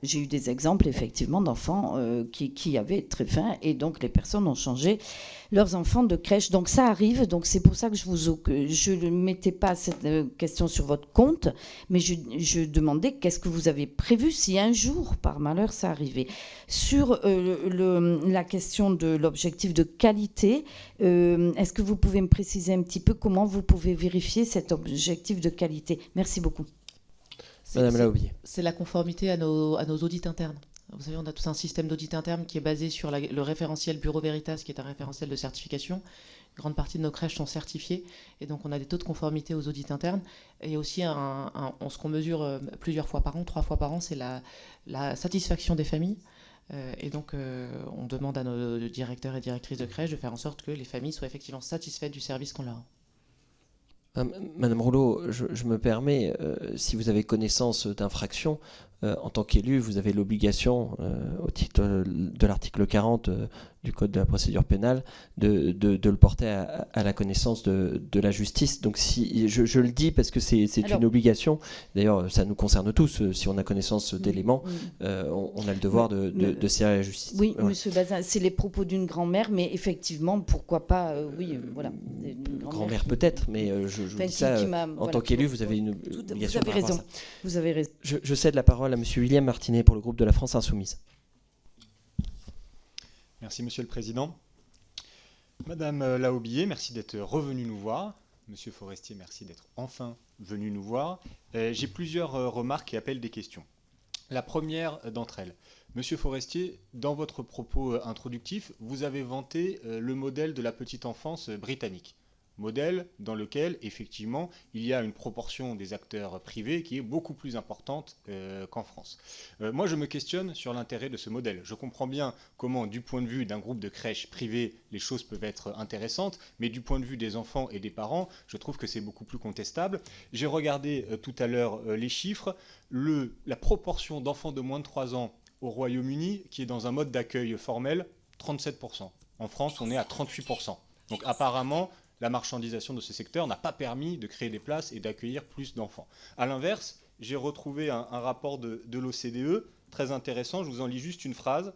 j'ai eu des exemples effectivement d'enfants qui avaient très faim, et donc les personnes ont changé leurs enfants de crèche. Donc ça arrive, donc c'est pour ça que je ne mettais pas cette question sur votre compte, mais je demandais qu'est-ce que vous avez prévu si un jour, par malheur, ça arrivait. Sur la question de l'objectif de qualité, est-ce que vous pouvez me préciser un petit peu comment vous pouvez vérifier cet objectif de qualité? Merci beaucoup. Madame Laaubier. C'est la conformité à nos audits internes. Vous savez, on a tout un système d'audit interne qui est basé sur le référentiel Bureau Veritas, qui est un référentiel de certification. Une grande partie de nos crèches sont certifiées, et donc on a des taux de conformité aux audits internes. Et aussi, ce qu'on mesure plusieurs fois par an, 3 fois par an, c'est la satisfaction des familles. Et donc, on demande à nos directeurs et directrices de crèche de faire en sorte que les familles soient effectivement satisfaites du service qu'on leur rend. Madame Rouleau, je me permets, si vous avez connaissance d'infractions, en tant qu'élu, vous avez l'obligation, au titre de l'article 40 du Code de la procédure pénale, de le porter à la connaissance de la justice. Donc si, je le dis parce que c'est une obligation. D'ailleurs, ça nous concerne tous. Si on a connaissance d'éléments, on a le devoir de serrer la justice. Oui, ouais. Monsieur Bazin, c'est les propos d'une grand-mère, mais effectivement, pourquoi pas, voilà. Grand-mère peut-être, mais je vous dis ça, en tant qu'élu, vous avez une obligation. Vous avez raison. Vous avez raison. Je cède la parole à Monsieur William Martinet pour le groupe de la France Insoumise. Merci Monsieur le Président. Madame Laaubier, merci d'être revenue nous voir. Monsieur Forestier, merci d'être enfin venu nous voir. J'ai plusieurs remarques qui appellent des questions. La première d'entre elles. Monsieur Forestier, dans votre propos introductif, vous avez vanté le modèle de la petite enfance britannique. Modèle dans lequel, effectivement, il y a une proportion des acteurs privés qui est beaucoup plus importante qu'en France. Moi, je me questionne sur l'intérêt de ce modèle. Je comprends bien comment, du point de vue d'un groupe de crèches privées, les choses peuvent être intéressantes, mais du point de vue des enfants et des parents, je trouve que c'est beaucoup plus contestable. J'ai regardé tout à l'heure les chiffres. La proportion d'enfants de moins de 3 ans au Royaume-Uni, qui est dans un mode d'accueil formel, 37%. En France, on est à 38%. Donc apparemment, la marchandisation de ce secteur n'a pas permis de créer des places et d'accueillir plus d'enfants. A l'inverse, j'ai retrouvé un rapport de l'OCDE très intéressant. Je vous en lis juste une phrase.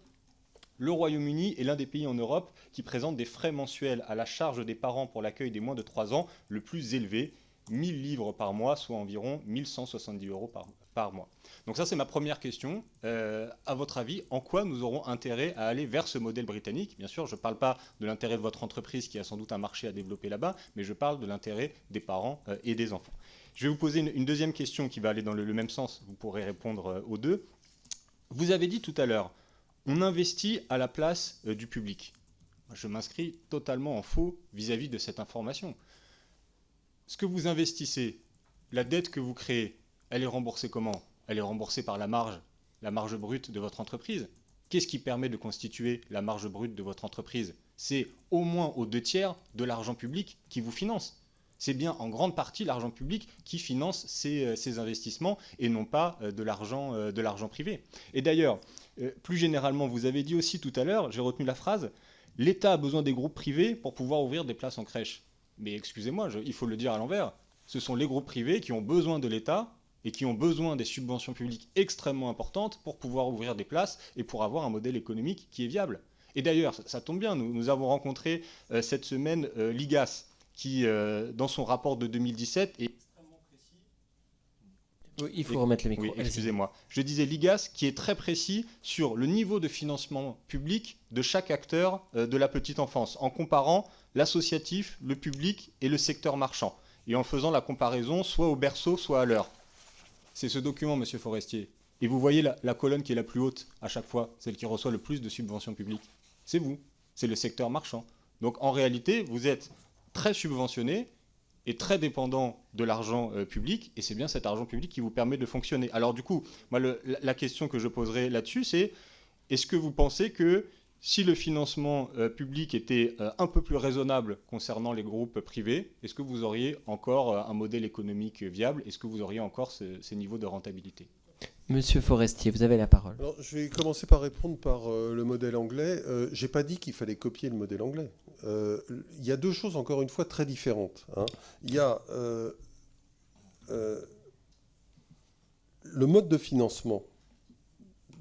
Le Royaume-Uni est l'un des pays en Europe qui présente des frais mensuels à la charge des parents pour l'accueil des moins de 3 ans le plus élevé, 1000 livres par mois, soit environ 1170 € par mois. Donc ça, c'est ma première question. À votre avis, en quoi nous aurons intérêt à aller vers ce modèle britannique? Bien sûr, je ne parle pas de l'intérêt de votre entreprise qui a sans doute un marché à développer là-bas, mais je parle de l'intérêt des parents et des enfants. Je vais vous poser une deuxième question qui va aller dans le même sens. Vous pourrez répondre aux deux. Vous avez dit tout à l'heure, on investit à la place du public. Je m'inscris totalement en faux vis-à-vis de cette information. Ce que vous investissez, la dette que vous créez, elle est remboursée comment? Elle est remboursée par la marge brute de votre entreprise. Qu'est-ce qui permet de constituer la marge brute de votre entreprise? C'est au moins aux 2/3 de l'argent public qui vous finance. C'est bien en grande partie l'argent public qui finance ces investissements et non pas de l'argent privé. Et d'ailleurs, plus généralement, vous avez dit aussi tout à l'heure, j'ai retenu la phrase, l'État a besoin des groupes privés pour pouvoir ouvrir des places en crèche. Mais excusez-moi, il faut le dire à l'envers. Ce sont les groupes privés qui ont besoin de l'État et qui ont besoin des subventions publiques extrêmement importantes pour pouvoir ouvrir des places et pour avoir un modèle économique qui est viable. Et d'ailleurs, ça tombe bien, nous avons rencontré cette semaine l'IGAS qui, dans son rapport de 2017, est extrêmement précis. Oui, il faut remettre le micro. Oui, Allez-y. excusez-moi. Je disais l'IGAS qui est très précis sur le niveau de financement public de chaque acteur de la petite enfance, en comparant l'associatif, le public et le secteur marchand, et en faisant la comparaison soit au berceau, soit à l'heure. C'est ce document, Monsieur Forestier. Et vous voyez la colonne qui est la plus haute à chaque fois, celle qui reçoit le plus de subventions publiques. C'est vous, c'est le secteur marchand. Donc en réalité, vous êtes très subventionné et très dépendant de l'argent public, et c'est bien cet argent public qui vous permet de fonctionner. Alors du coup, moi, la question que je poserai là-dessus, c'est est-ce que vous pensez que si le financement public était un peu plus raisonnable concernant les groupes privés, est-ce que vous auriez encore un modèle économique viable? Est-ce que vous auriez encore ces niveaux de rentabilité? Monsieur Forestier, vous avez la parole. Alors, je vais commencer par répondre par le modèle anglais. Je n'ai pas dit qu'il fallait copier le modèle anglais. Il y a deux choses, encore une fois, très différentes. Hein. Il y a le mode de financement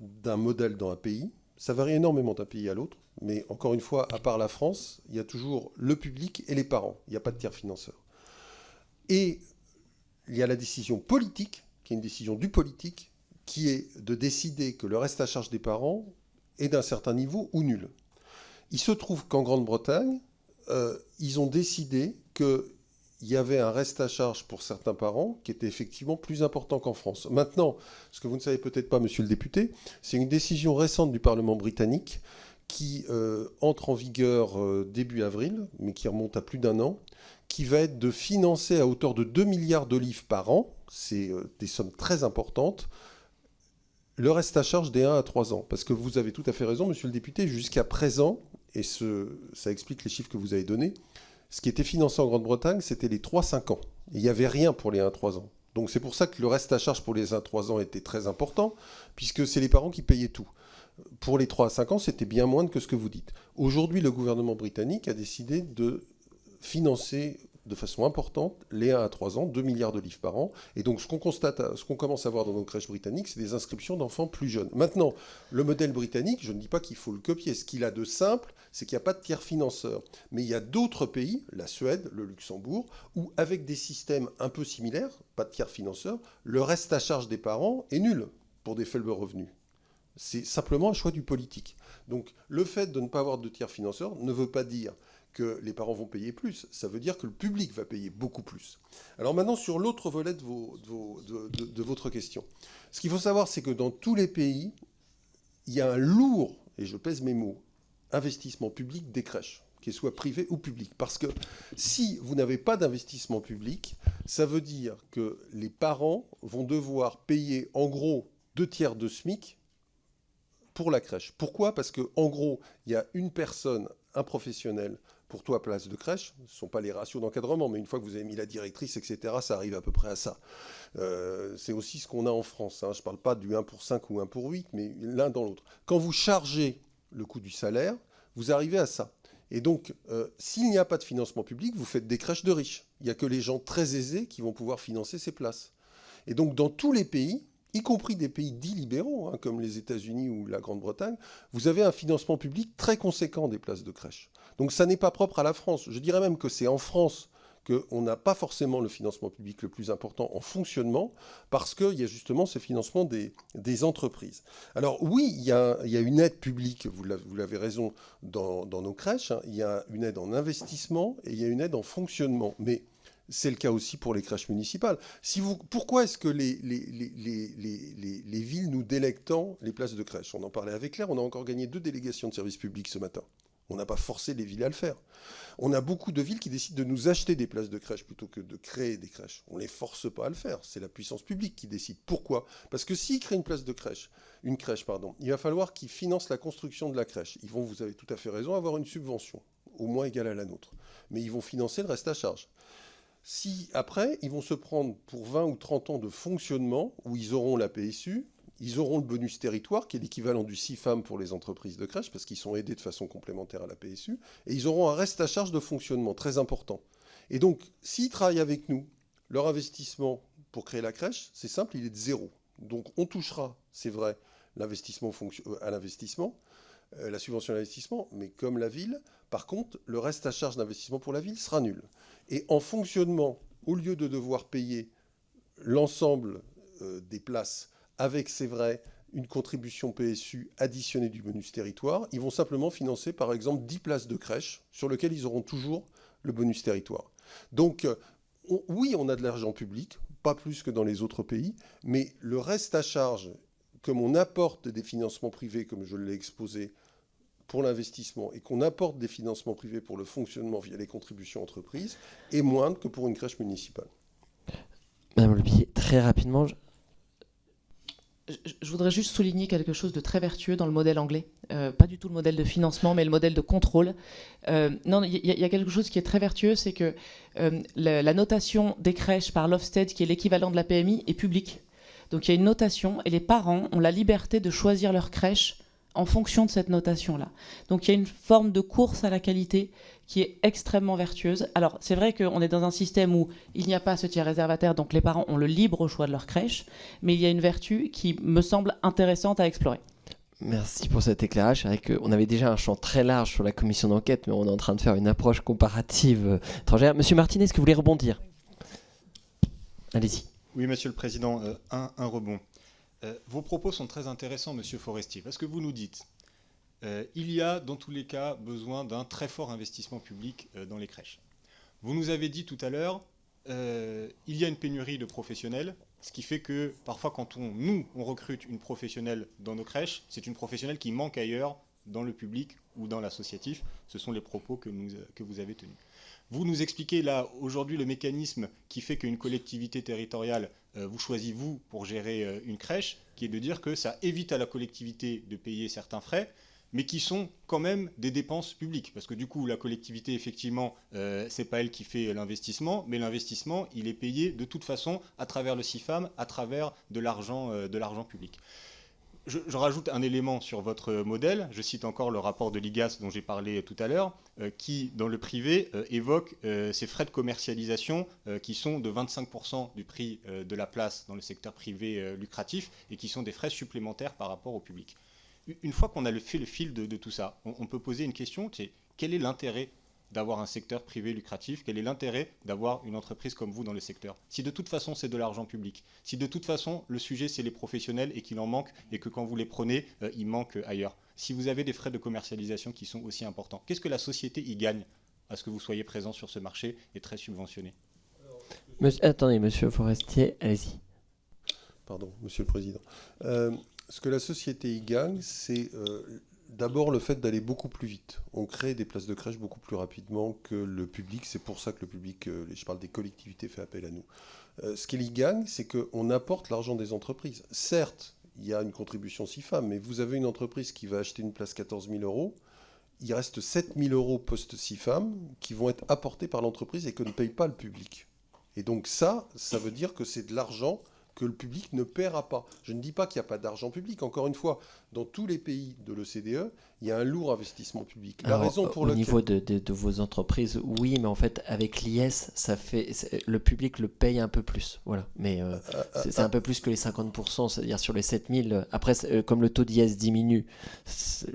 d'un modèle dans un pays. Ça varie énormément d'un pays à l'autre. Mais encore une fois, à part la France, il y a toujours le public et les parents. Il n'y a pas de tiers financeur. Et il y a la décision politique, qui est une décision du politique, qui est de décider que le reste à charge des parents est d'un certain niveau ou nul. Il se trouve qu'en Grande-Bretagne, ils ont décidé qu'il y avait un reste à charge pour certains parents qui était effectivement plus important qu'en France. Maintenant, ce que vous ne savez peut-être pas, monsieur le député, c'est une décision récente du Parlement britannique qui entre en vigueur début avril, mais qui remonte à plus d'un an, qui va être de financer à hauteur de 2 milliards de livres par an, c'est des sommes très importantes, le reste à charge des 1 à 3 ans. Parce que vous avez tout à fait raison, monsieur le député, jusqu'à présent, et ça explique les chiffres que vous avez donnés, ce qui était financé en Grande-Bretagne, c'était les 3-5 ans. Et il n'y avait rien pour les 1-3 ans. Donc c'est pour ça que le reste à charge pour les 1-3 ans était très important, puisque c'est les parents qui payaient tout. Pour les 3-5 ans, c'était bien moins que ce que vous dites. Aujourd'hui, le gouvernement britannique a décidé de financer de façon importante les 1 à 3 ans, 2 milliards de livres par an. Et donc, ce qu'on commence à voir dans nos crèches britanniques, c'est des inscriptions d'enfants plus jeunes. Maintenant, le modèle britannique, je ne dis pas qu'il faut le copier. Ce qu'il a de simple, c'est qu'il n'y a pas de tiers financeur. Mais il y a d'autres pays, la Suède, le Luxembourg, où, avec des systèmes un peu similaires, pas de tiers financeur, le reste à charge des parents est nul pour des faibles revenus. C'est simplement un choix du politique. Donc, le fait de ne pas avoir de tiers financeur ne veut pas dire que les parents vont payer plus, ça veut dire que le public va payer beaucoup plus. Alors maintenant, sur l'autre volet de votre question. Ce qu'il faut savoir, c'est que dans tous les pays, il y a un lourd, et je pèse mes mots, investissement public des crèches, qu'elles soient privées ou publiques. Parce que si vous n'avez pas d'investissement public, ça veut dire que les parents vont devoir payer en gros 2/3 de SMIC pour la crèche. Pourquoi? Parce qu'en gros, il y a une personne, un professionnel, pour toi, place de crèche. Ce ne sont pas les ratios d'encadrement, mais une fois que vous avez mis la directrice, etc., ça arrive à peu près à ça. C'est aussi ce qu'on a en France. Hein. Je ne parle pas du 1 pour 5 ou 1 pour 8, mais l'un dans l'autre. Quand vous chargez le coût du salaire, vous arrivez à ça. Et donc, s'il n'y a pas de financement public, vous faites des crèches de riches. Il n'y a que les gens très aisés qui vont pouvoir financer ces places. Et donc, dans tous les pays, y compris des pays dits libéraux, hein, comme les États-Unis ou la Grande-Bretagne, vous avez un financement public très conséquent des places de crèche. Donc ça n'est pas propre à la France. Je dirais même que c'est en France qu'on n'a pas forcément le financement public le plus important en fonctionnement, parce qu'il y a justement ce financement des entreprises. Alors oui, il y a une aide publique, vous l'avez raison, dans nos crèches. Hein. Il y a une aide en investissement et il y a une aide en fonctionnement. Mais c'est le cas aussi pour les crèches municipales. Pourquoi est-ce que les villes nous délèguent tant les places de crèche? On en parlait avec Claire, on a encore gagné 2 délégations de services publics ce matin. On n'a pas forcé les villes à le faire. On a beaucoup de villes qui décident de nous acheter des places de crèche plutôt que de créer des crèches. On ne les force pas à le faire. C'est la puissance publique qui décide. Pourquoi? Parce que s'ils créent une crèche, il va falloir qu'ils financent la construction de la crèche. Ils vont, vous avez tout à fait raison, avoir une subvention, au moins égale à la nôtre. Mais ils vont financer le reste à charge. Si après, ils vont se prendre pour 20 ou 30 ans de fonctionnement, où ils auront la PSU, ils auront le bonus territoire, qui est l'équivalent du CIFAM pour les entreprises de crèche, parce qu'ils sont aidés de façon complémentaire à la PSU, et ils auront un reste à charge de fonctionnement très important. Et donc, s'ils travaillent avec nous, leur investissement pour créer la crèche, c'est simple, il est de 0. Donc on touchera, c'est vrai, l'investissement à l'investissement, la subvention à l'investissement, mais comme la ville, par contre, le reste à charge d'investissement pour la ville sera nul. Et en fonctionnement, au lieu de devoir payer l'ensemble des places avec, c'est vrai, une contribution PSU additionnée du bonus territoire. Ils vont simplement financer, par exemple, 10 places de crèche sur lesquelles ils auront toujours le bonus territoire. Donc, oui, on a de l'argent public, pas plus que dans les autres pays, mais le reste à charge, comme on apporte des financements privés, comme je l'ai exposé, pour l'investissement, et qu'on apporte des financements privés pour le fonctionnement via les contributions entreprises, est moindre que pour une crèche municipale. Madame Lebier, très rapidement... Je voudrais juste souligner quelque chose de très vertueux dans le modèle anglais. Pas du tout le modèle de financement, mais le modèle de contrôle. Non, il y a quelque chose qui est très vertueux, c'est que la notation des crèches par l'Ofsted, qui est l'équivalent de la PMI, est publique. Donc il y a une notation et les parents ont la liberté de choisir leur crèche en fonction de cette notation-là. Donc il y a une forme de course à la qualité qui est extrêmement vertueuse. Alors c'est vrai qu'on est dans un système où il n'y a pas ce tiers réservataire, donc les parents ont le libre choix de leur crèche, mais il y a une vertu qui me semble intéressante à explorer. Merci pour cet éclairage. C'est vrai qu'on avait déjà un champ très large sur la commission d'enquête, mais on est en train de faire une approche comparative étrangère. Monsieur Martinez, est-ce que vous voulez rebondir ? Allez-y. Oui, Monsieur le Président, un rebond. Vos propos sont très intéressants, Monsieur Forestier, parce que vous nous dites il y a dans tous les cas besoin d'un très fort investissement public dans les crèches. Vous nous avez dit tout à l'heure il y a une pénurie de professionnels, ce qui fait que parfois quand on recrute une professionnelle dans nos crèches, c'est une professionnelle qui manque ailleurs dans le public ou dans l'associatif. Ce sont les propos que vous avez tenus. Vous nous expliquez là aujourd'hui le mécanisme qui fait qu'une collectivité territoriale vous choisit vous pour gérer une crèche, qui est de dire que ça évite à la collectivité de payer certains frais, mais qui sont quand même des dépenses publiques. Parce que du coup, la collectivité, effectivement, c'est pas elle qui fait l'investissement, mais l'investissement, il est payé de toute façon à travers le CIFAM, à travers de l'argent public. Je rajoute un élément sur votre modèle. Je cite encore le rapport de l'IGAS dont j'ai parlé tout à l'heure, qui, dans le privé, évoque ces frais de commercialisation qui sont de 25% du prix de la place dans le secteur privé lucratif et qui sont des frais supplémentaires par rapport au public. Une fois qu'on a fait le fil de tout ça, on peut poser une question, c'est quel est l'intérêt d'avoir un secteur privé lucratif? Quel est l'intérêt d'avoir une entreprise comme vous dans le secteur? Si de toute façon c'est de l'argent public, si de toute façon le sujet c'est les professionnels et qu'il en manque et que quand vous les prenez, il manque ailleurs. Si vous avez des frais de commercialisation qui sont aussi importants, qu'est-ce que la société y gagne à ce que vous soyez présent sur ce marché et très subventionné? Attendez, Monsieur Forestier, allez-y. Pardon, Monsieur le Président. Ce que la société y gagne, c'est... D'abord, le fait d'aller beaucoup plus vite. On crée des places de crèche beaucoup plus rapidement que le public. C'est pour ça que le public, je parle des collectivités, fait appel à nous. Ce qu'il y gagne, c'est qu'on apporte l'argent des entreprises. Certes, il y a une contribution CIFAM, mais vous avez une entreprise qui va acheter une place 14 000 €. Il reste 7 000 € post-CIFAM qui vont être apportés par l'entreprise et que ne paye pas le public. Et donc ça veut dire que c'est de l'argent que le public ne paiera pas. Je ne dis pas qu'il n'y a pas d'argent public. Encore une fois, dans tous les pays de l'OCDE, il y a un lourd investissement public. Alors, au niveau de vos entreprises, oui, mais en fait, avec l'IS, le public le paye un peu plus. Voilà. Mais c'est un peu plus que les 50%, c'est-à-dire sur les 7000. Après, comme le taux d'IS diminue,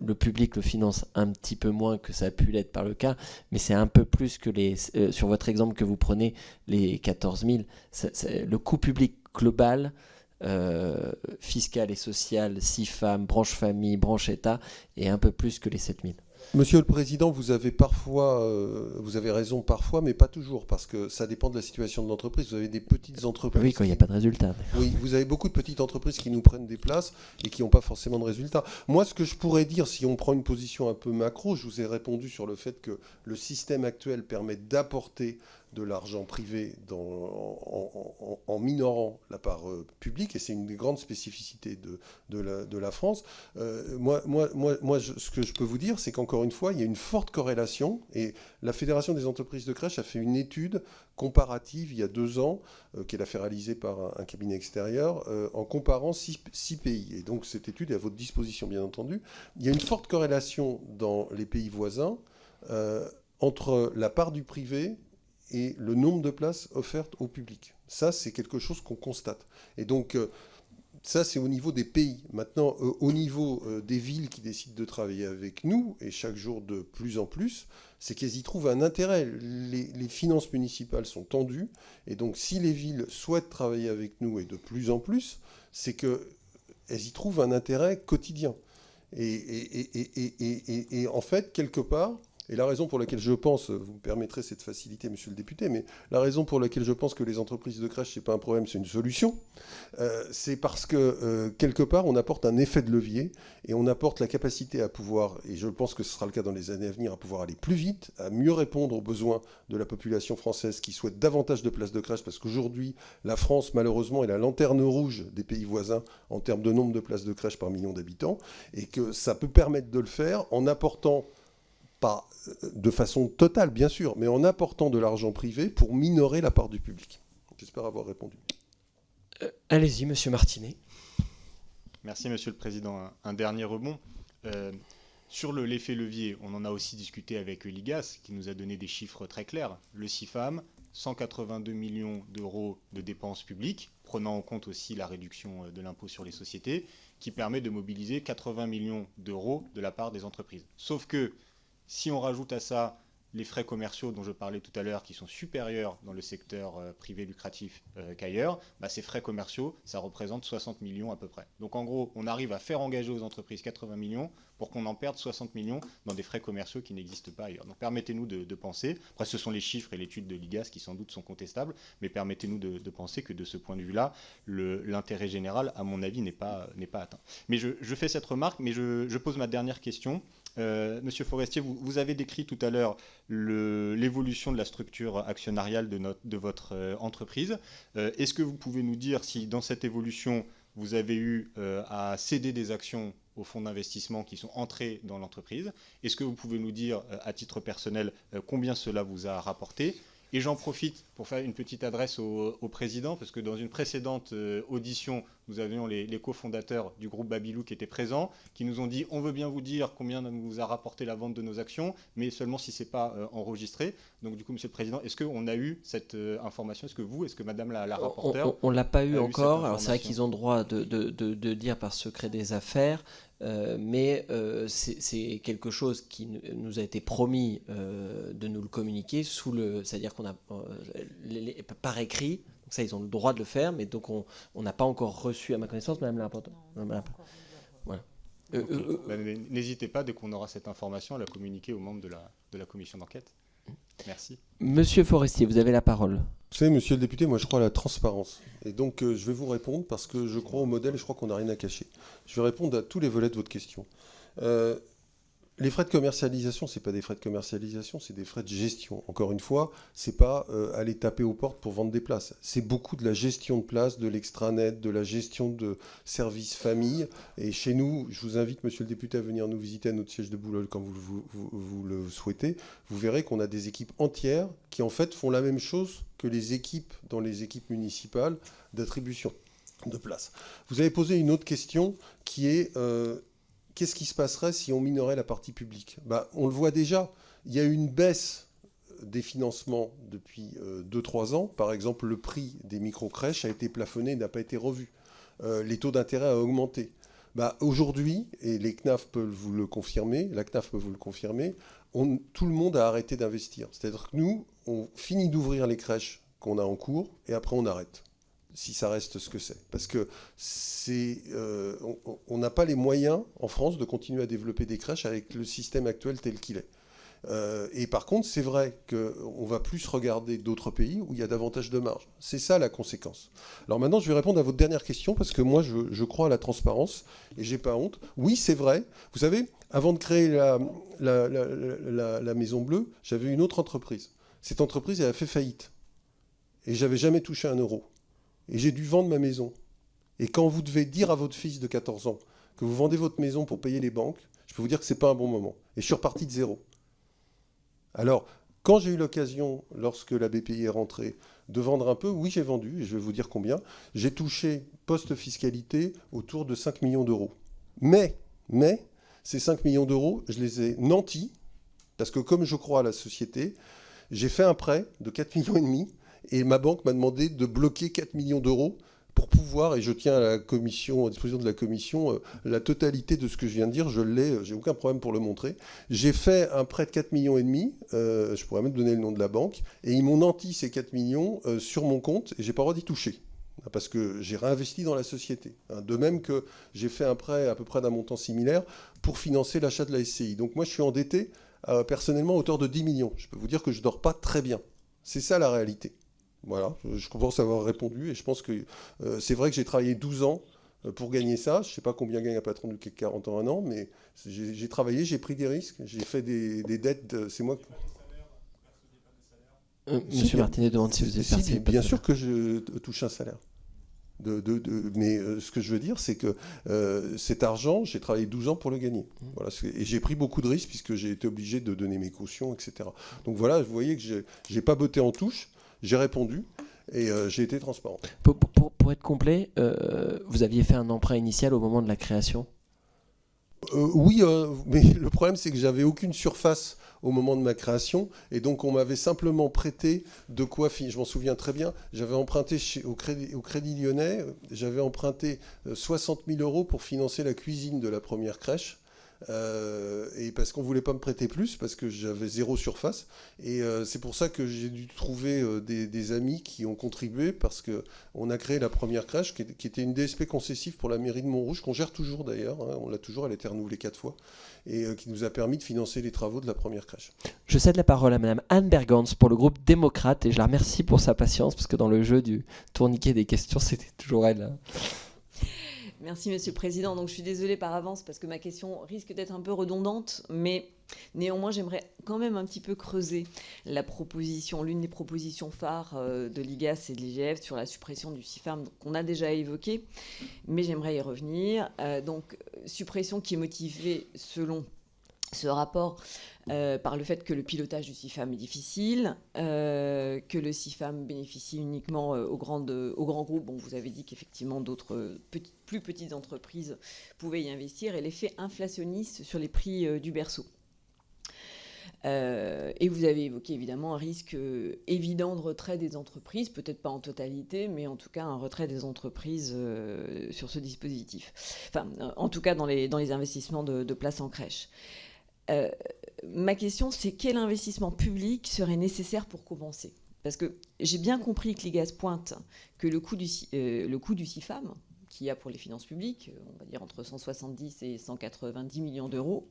le public le finance un petit peu moins que ça a pu l'être par le cas, mais c'est un peu plus que sur votre exemple que vous prenez, les 14 000. Le coût public global, fiscal et social, CIFAM, branche famille, branche État, est un peu plus que les 7000. Monsieur le Président, vous avez raison parfois, mais pas toujours, parce que ça dépend de la situation de l'entreprise. Vous avez des petites entreprises... Oui, quand il n'y a pas de résultat. Oui, vous avez beaucoup de petites entreprises qui nous prennent des places et qui n'ont pas forcément de résultats. Moi, ce que je pourrais dire, si on prend une position un peu macro, je vous ai répondu sur le fait que le système actuel permet d'apporter de l'argent privé en minorant la part publique, et c'est une des grandes spécificités de la France. Ce que je peux vous dire, c'est qu'encore une fois, il y a une forte corrélation, et la Fédération des entreprises de crèche a fait une étude comparative il y a 2 ans, qu'elle a fait réaliser par un cabinet extérieur, en comparant 6 pays. Et donc cette étude est à votre disposition, bien entendu. Il y a une forte corrélation dans les pays voisins entre la part du privé et le nombre de places offertes au public. Ça, c'est quelque chose qu'on constate. Et donc, ça, c'est au niveau des pays. Maintenant, au niveau des villes qui décident de travailler avec nous, et chaque jour de plus en plus, c'est qu'elles y trouvent un intérêt. Les finances municipales sont tendues, et donc si les villes souhaitent travailler avec nous, et de plus en plus, c'est qu'elles y trouvent un intérêt quotidien. Et en fait, quelque part, et la raison pour laquelle je pense, vous me permettrez cette facilité, monsieur le député, mais la raison pour laquelle je pense que les entreprises de crèche, ce n'est pas un problème, c'est une solution, c'est parce que, quelque part, on apporte un effet de levier et on apporte la capacité à pouvoir, et je pense que ce sera le cas dans les années à venir, à pouvoir aller plus vite, à mieux répondre aux besoins de la population française qui souhaite davantage de places de crèche, parce qu'aujourd'hui, la France, malheureusement, est la lanterne rouge des pays voisins en termes de nombre de places de crèche par million d'habitants, et que ça peut permettre de le faire en apportant, pas de façon totale, bien sûr, mais en apportant de l'argent privé pour minorer la part du public. J'espère avoir répondu. Allez-y, monsieur Martinet. Merci, Monsieur le Président. Un dernier rebond. Sur l'effet levier, on en a aussi discuté avec l'IGAS, qui nous a donné des chiffres très clairs. Le CIFAM, 182 millions d'euros de dépenses publiques, prenant en compte aussi la réduction de l'impôt sur les sociétés, qui permet de mobiliser 80 millions d'euros de la part des entreprises. Sauf que, si on rajoute à ça les frais commerciaux dont je parlais tout à l'heure, qui sont supérieurs dans le secteur privé lucratif qu'ailleurs, ces frais commerciaux, ça représente 60 millions à peu près. Donc en gros, on arrive à faire engager aux entreprises 80 millions pour qu'on en perde 60 millions dans des frais commerciaux qui n'existent pas ailleurs. Donc permettez-nous de penser, après ce sont les chiffres et l'étude de l'IGAS qui sans doute sont contestables, mais permettez-nous de penser que de ce point de vue-là, l'intérêt général, à mon avis, n'est pas atteint. Mais je fais cette remarque, mais je pose ma dernière question. Monsieur Forestier, vous avez décrit tout à l'heure l'évolution de la structure actionnariale de votre entreprise. Est-ce que vous pouvez nous dire si dans cette évolution, vous avez eu à céder des actions aux fonds d'investissement qui sont entrés dans l'entreprise? Est-ce que vous pouvez nous dire, à titre personnel, combien cela vous a rapporté? Et j'en profite pour faire une petite adresse au président, parce que dans une précédente audition, nous avions les cofondateurs du groupe Babylou qui étaient présents, qui nous ont dit « on veut bien vous dire combien nous a rapporté la vente de nos actions, mais seulement si ce n'est pas enregistré ». Donc du coup, Monsieur le Président, est-ce qu'on a eu cette information? Est-ce que Madame la rapporteure on ne l'a pas eu encore. Alors c'est vrai qu'ils ont le droit de dire par secret des affaires, mais c'est quelque chose qui nous a été promis de nous le communiquer, c'est-à-dire qu'on a par écrit. Donc ça, ils ont le droit de le faire, mais donc on n'a pas encore reçu, à ma connaissance, Madame la rapporteure. Voilà. N'hésitez pas, dès qu'on aura cette information, à la communiquer aux membres de la commission d'enquête. Merci. Monsieur Forestier, vous avez la parole. Vous savez, monsieur le député, moi je crois à la transparence. Et donc je vais vous répondre parce que je crois au modèle et je crois qu'on n'a rien à cacher. Je vais répondre à tous les volets de votre question. Les frais de commercialisation, ce n'est pas des frais de commercialisation, c'est des frais de gestion. Encore une fois, ce n'est pas aller taper aux portes pour vendre des places. C'est beaucoup de la gestion de places, de l'extranet, de la gestion de services famille. Et chez nous, je vous invite, monsieur le député, à venir nous visiter à notre siège de Boulogne quand vous le souhaitez. Vous verrez qu'on a des équipes entières qui, en fait, font la même chose que les équipes dans les équipes municipales d'attribution de places. Vous avez posé une autre question qui est... qu'est-ce qui se passerait si on minorait la partie publique? On le voit déjà, il y a eu une baisse des financements depuis 2-3 ans. Par exemple, le prix des micro-crèches a été plafonné et n'a pas été revu. Les taux d'intérêt ont augmenté. Aujourd'hui, et les CNAF peuvent vous le confirmer, la CNAF peut vous le confirmer, tout le monde a arrêté d'investir. C'est-à-dire que nous, on finit d'ouvrir les crèches qu'on a en cours et après on arrête. Si ça reste ce que c'est. Parce que on n'a pas les moyens en France de continuer à développer des crèches avec le système actuel tel qu'il est. Et par contre, c'est vrai qu'on va plus regarder d'autres pays où il y a davantage de marge. C'est ça la conséquence. Alors maintenant, je vais répondre à votre dernière question parce que moi, je crois à la transparence et j'ai pas honte. Oui, c'est vrai. Vous savez, avant de créer la Maison Bleue, j'avais une autre entreprise. Cette entreprise, elle a fait faillite. Et j'avais jamais touché 1 euro. Et j'ai dû vendre ma maison. Et quand vous devez dire à votre fils de 14 ans que vous vendez votre maison pour payer les banques, je peux vous dire que ce n'est pas un bon moment. Et je suis reparti de zéro. Alors, quand j'ai eu l'occasion, lorsque la BPI est rentrée, de vendre un peu, oui, j'ai vendu, et je vais vous dire combien. J'ai touché, post-fiscalité, autour de 5 millions d'euros. Mais, ces 5 millions d'euros, je les ai nantis, parce que comme je crois à la société, j'ai fait un prêt de 4,5 millions, et ma banque m'a demandé de bloquer 4 millions d'euros pour pouvoir, et je tiens à la commission, à disposition de la commission, la totalité de ce que je viens de dire, je l'ai, j'ai aucun problème pour le montrer. J'ai fait un prêt de 4,5 millions, je pourrais même donner le nom de la banque, et ils m'ont nanti ces 4 millions sur mon compte, et j'ai pas le droit d'y toucher. Parce que j'ai réinvesti dans la société. De même que j'ai fait un prêt à peu près d'un montant similaire pour financer l'achat de la SCI. Donc moi, je suis endetté personnellement à hauteur de 10 millions. Je peux vous dire que je ne dors pas très bien. C'est ça la réalité. Voilà, je pense avoir répondu. Et je pense que c'est vrai que j'ai travaillé 12 ans pour gagner ça. Je ne sais pas combien gagne un patron du CAC 40 en un an, mais j'ai travaillé, j'ai pris des risques, j'ai fait des dettes. C'est moi... Monsieur Martinet demande si vous êtes perçu. Bien sûr que je touche un salaire. Mais ce que je veux dire, c'est que cet argent, j'ai travaillé 12 ans pour le gagner. Voilà, et j'ai pris beaucoup de risques puisque j'ai été obligé de donner mes cautions, etc. Donc voilà, vous voyez que je n'ai pas botté en touche, j'ai répondu et j'ai été transparent. Pour être complet, vous aviez fait un emprunt initial au moment de la création ? Oui, mais le problème, c'est que j'avais aucune surface au moment de ma création, et donc on m'avait simplement prêté de quoi finir. Je m'en souviens très bien, j'avais emprunté au Crédit Lyonnais, j'avais emprunté 60 000 € pour financer la cuisine de la première crèche, et parce qu'on ne voulait pas me prêter plus, parce que j'avais 0 surface, et c'est pour ça que j'ai dû trouver des amis qui ont contribué, parce qu'on a créé la première crèche, qui était une DSP concessive pour la mairie de Montrouge, qu'on gère toujours d'ailleurs, hein, on l'a toujours, elle a été renouvelée 4 fois, et qui nous a permis de financer les travaux de la première crèche. Je cède la parole à Madame Anne Bergans pour le groupe démocrate, et je la remercie pour sa patience, parce que dans le jeu du tourniquet des questions, c'était toujours elle. Merci Monsieur le Président. Donc je suis désolée par avance parce que ma question risque d'être un peu redondante, mais néanmoins j'aimerais quand même un petit peu creuser l'une des propositions phares de l'IGAS et de l'IGF sur la suppression du CIFAM qu'on a déjà évoqué, mais j'aimerais y revenir. Donc suppression qui est motivée selon ce rapport par le fait que le pilotage du CIFAM est difficile, que le CIFAM bénéficie uniquement aux grands groupes. Bon, vous avez dit qu'effectivement d'autres plus petites entreprises pouvaient y investir, et l'effet inflationniste sur les prix du berceau. Et vous avez évoqué évidemment un risque évident de retrait des entreprises, peut-être pas en totalité, mais en tout cas un retrait des entreprises sur ce dispositif. Enfin, en tout cas dans les investissements de places en crèche. Ma question, c'est quel investissement public serait nécessaire pour compenser ? Parce que j'ai bien compris que l'IGAS pointe que le coût du CIFAM, qui a pour les finances publiques, on va dire entre 170 et 190 millions d'euros,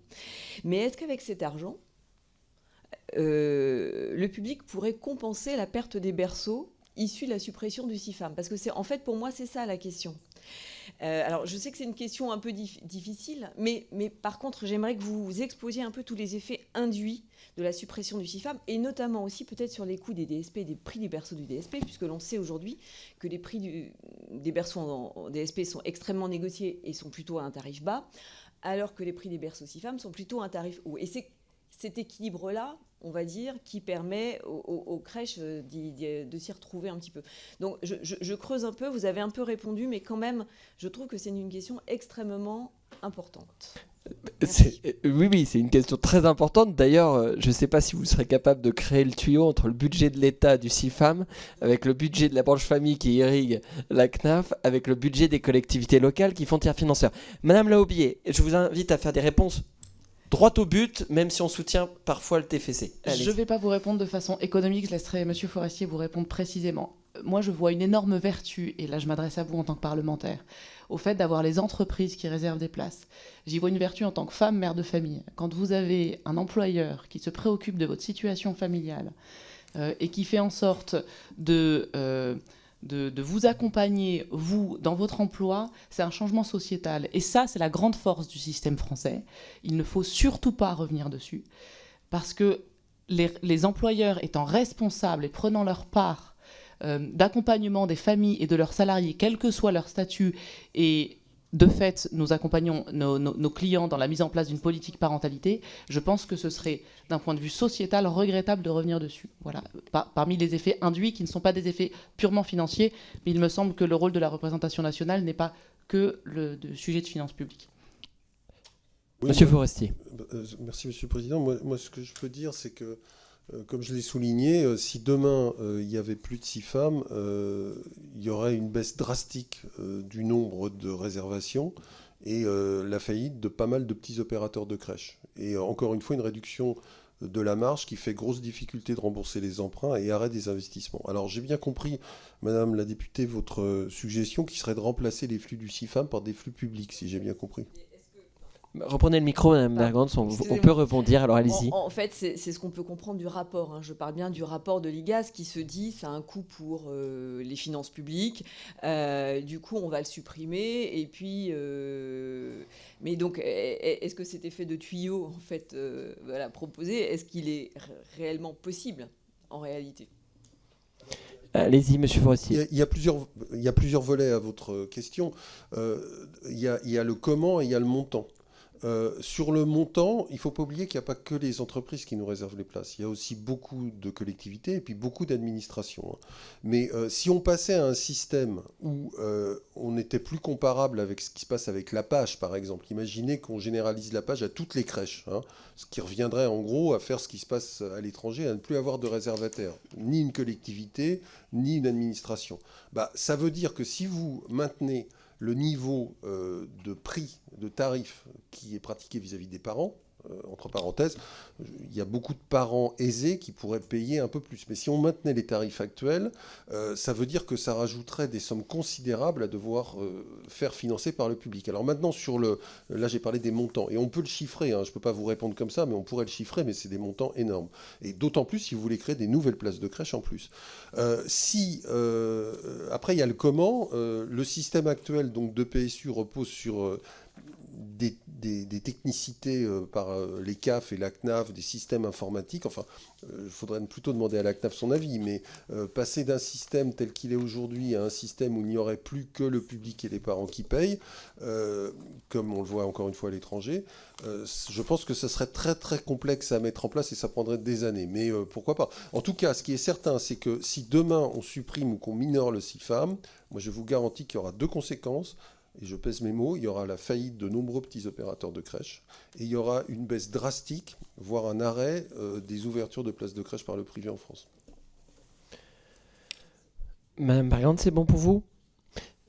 mais est-ce qu'avec cet argent, le public pourrait compenser la perte des berceaux issus de la suppression du CIFAM ? Parce que en fait, pour moi, c'est ça la question. Alors, je sais que c'est une question un peu difficile, mais par contre, j'aimerais que vous exposiez un peu tous les effets induits de la suppression du CIFAM, et notamment aussi peut-être sur les coûts des DSP, des prix du berceau du DSP, puisque l'on sait aujourd'hui que les prix des berceaux en DSP sont extrêmement négociés et sont plutôt à un tarif bas, alors que les prix des berceaux CIFAM sont plutôt à un tarif haut. Et c'est cet équilibre-là, on va dire, qui permet aux crèches de s'y retrouver un petit peu. Donc je creuse un peu, vous avez un peu répondu, mais quand même, je trouve que c'est une question extrêmement importante. Oui, c'est une question très importante. D'ailleurs, je ne sais pas si vous serez capable de créer le tuyau entre le budget de l'État du CIFAM, avec le budget de la branche famille qui irrigue la CNAF, avec le budget des collectivités locales qui font tiers financeur. Madame Laaubier, je vous invite à faire des réponses droit au but, même si on soutient parfois le TFC. Allez. Je ne vais pas vous répondre de façon économique, je laisserai Monsieur Forestier vous répondre précisément. Moi, je vois une énorme vertu, et là je m'adresse à vous en tant que parlementaire, au fait d'avoir les entreprises qui réservent des places. J'y vois une vertu en tant que femme, mère de famille. Quand vous avez un employeur qui se préoccupe de votre situation familiale et qui fait en sorte de vous accompagner, vous, dans votre emploi, c'est un changement sociétal. Et ça, c'est la grande force du système français. Il ne faut surtout pas revenir dessus, parce que les employeurs étant responsables et prenant leur part d'accompagnement des familles et de leurs salariés, quel que soit leur statut, et de fait, nous accompagnons nos clients dans la mise en place d'une politique parentalité, je pense que ce serait, d'un point de vue sociétal, regrettable de revenir dessus. Voilà. Parmi les effets induits, qui ne sont pas des effets purement financiers, mais il me semble que le rôle de la représentation nationale n'est pas que le sujet de finances publiques. Oui, Monsieur Forestier. Merci, Monsieur le Président. Moi, ce que je peux dire, c'est que Comme je l'ai souligné, si demain il n'y avait plus de CIFAM, il y aurait une baisse drastique du nombre de réservations et la faillite de pas mal de petits opérateurs de crèches. Et encore une fois, une réduction de la marge qui fait grosse difficulté de rembourser les emprunts et arrêt des investissements. Alors j'ai bien compris, Madame la députée, votre suggestion qui serait de remplacer les flux du CIFAM par des flux publics, si j'ai bien compris. Reprenez le micro, Madame Bergant, on peut rebondir, alors allez-y. En fait, c'est ce qu'on peut comprendre du rapport. Hein. Je parle bien du rapport de l'IGAS qui se dit ça a un coût pour les finances publiques. Du coup, on va le supprimer. Et puis, mais donc, est-ce que cet effet de tuyau, en fait, voilà, proposé, est-ce qu'il est réellement possible en réalité? Allez-y, Monsieur Forestier. Il y a plusieurs volets à votre question. Il y a le comment et il y a le montant. Sur le montant, il ne faut pas oublier qu'il n'y a pas que les entreprises qui nous réservent les places. Il y a aussi beaucoup de collectivités et puis beaucoup d'administrations. Mais si on passait à un système où on n'était plus comparable avec ce qui se passe avec la page, par exemple, imaginez qu'on généralise la page à toutes les crèches, ce qui reviendrait en gros à faire ce qui se passe à l'étranger, à ne plus avoir de réservataires, ni une collectivité, ni une administration. Ça veut dire que si vous maintenez le niveau de prix, de tarif qui est pratiqué vis-à-vis des parents, entre parenthèses, il y a beaucoup de parents aisés qui pourraient payer un peu plus. Mais si on maintenait les tarifs actuels, ça veut dire que ça rajouterait des sommes considérables à devoir faire financer par le public. Alors maintenant, là j'ai parlé des montants, et on peut le chiffrer, je ne peux pas vous répondre comme ça, mais on pourrait le chiffrer, mais c'est des montants énormes. Et d'autant plus si vous voulez créer des nouvelles places de crèche en plus. Après, il y a le comment. Le système actuel donc, de PSU repose sur des technicités par les CAF et la CNAF, des systèmes informatiques. Enfin, il faudrait plutôt demander à la CNAF son avis, mais passer d'un système tel qu'il est aujourd'hui à un système où il n'y aurait plus que le public et les parents qui payent, comme on le voit encore une fois à l'étranger, je pense que ce serait très très complexe à mettre en place et ça prendrait des années. Mais pourquoi pas? En tout cas, ce qui est certain, c'est que si demain on supprime ou qu'on minore le CIFAM, moi je vous garantis qu'il y aura deux conséquences. Et je pèse mes mots, il y aura la faillite de nombreux petits opérateurs de crèches et il y aura une baisse drastique, voire un arrêt des ouvertures de places de crèche par le privé en France. Madame Bergant, c'est bon pour vous?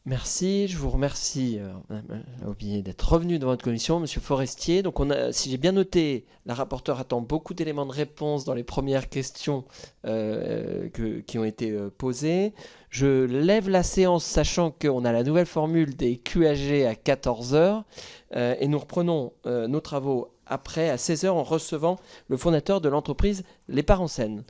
Merci, je vous remercie Madame Laubier d'être revenue dans votre commission. Monsieur Forestier, donc si j'ai bien noté, la rapporteure attend beaucoup d'éléments de réponse dans les premières questions qui ont été posées. Je lève la séance sachant qu'on a la nouvelle formule des QAG à 14h et nous reprenons nos travaux après à 16h en recevant le fondateur de l'entreprise Les Parents Saines.